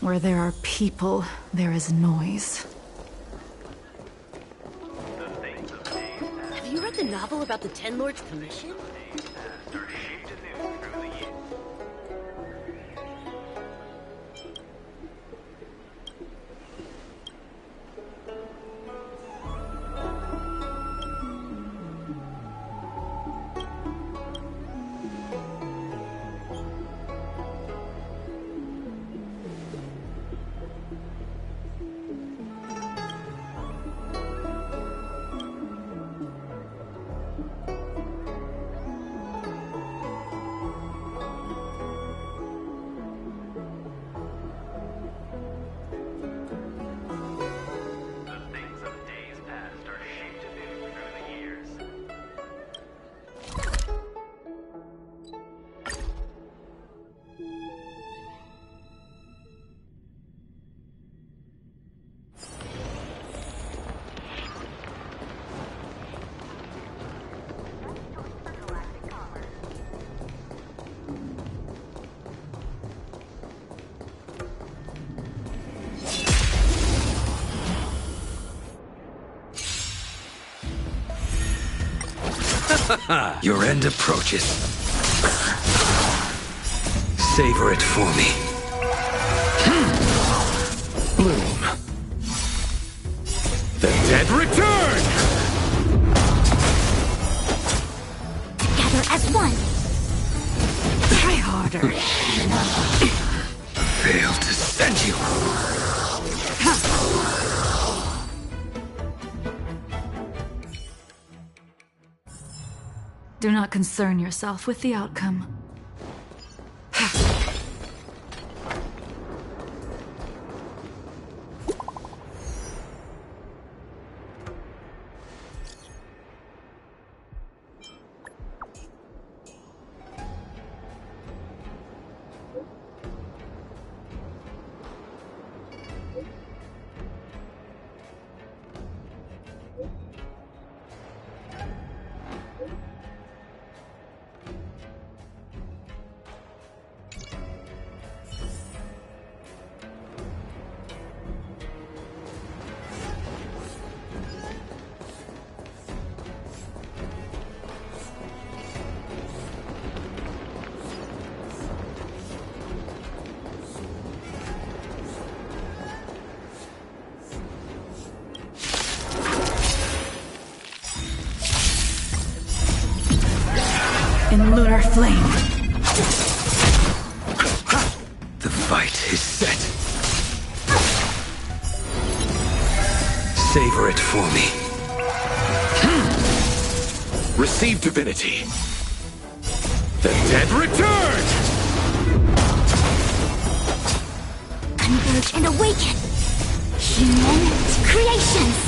Where there are people, there is noise. Have you read the novel about the Ten Lords Commission? Your end approaches. Savor it for me. Bloom. The dead return! Together as one. Try harder. Fail to send you. Do not concern yourself with the outcome. In lunar flame. The fight is set. Savor it for me. Receive divinity. The dead return! Converge and awaken. Human creations.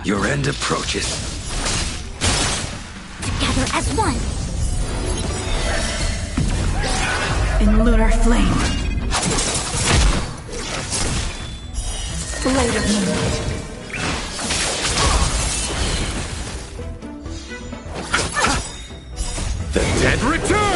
Your end approaches. Together as one. In lunar flame. Blade of moonlight. The dead return!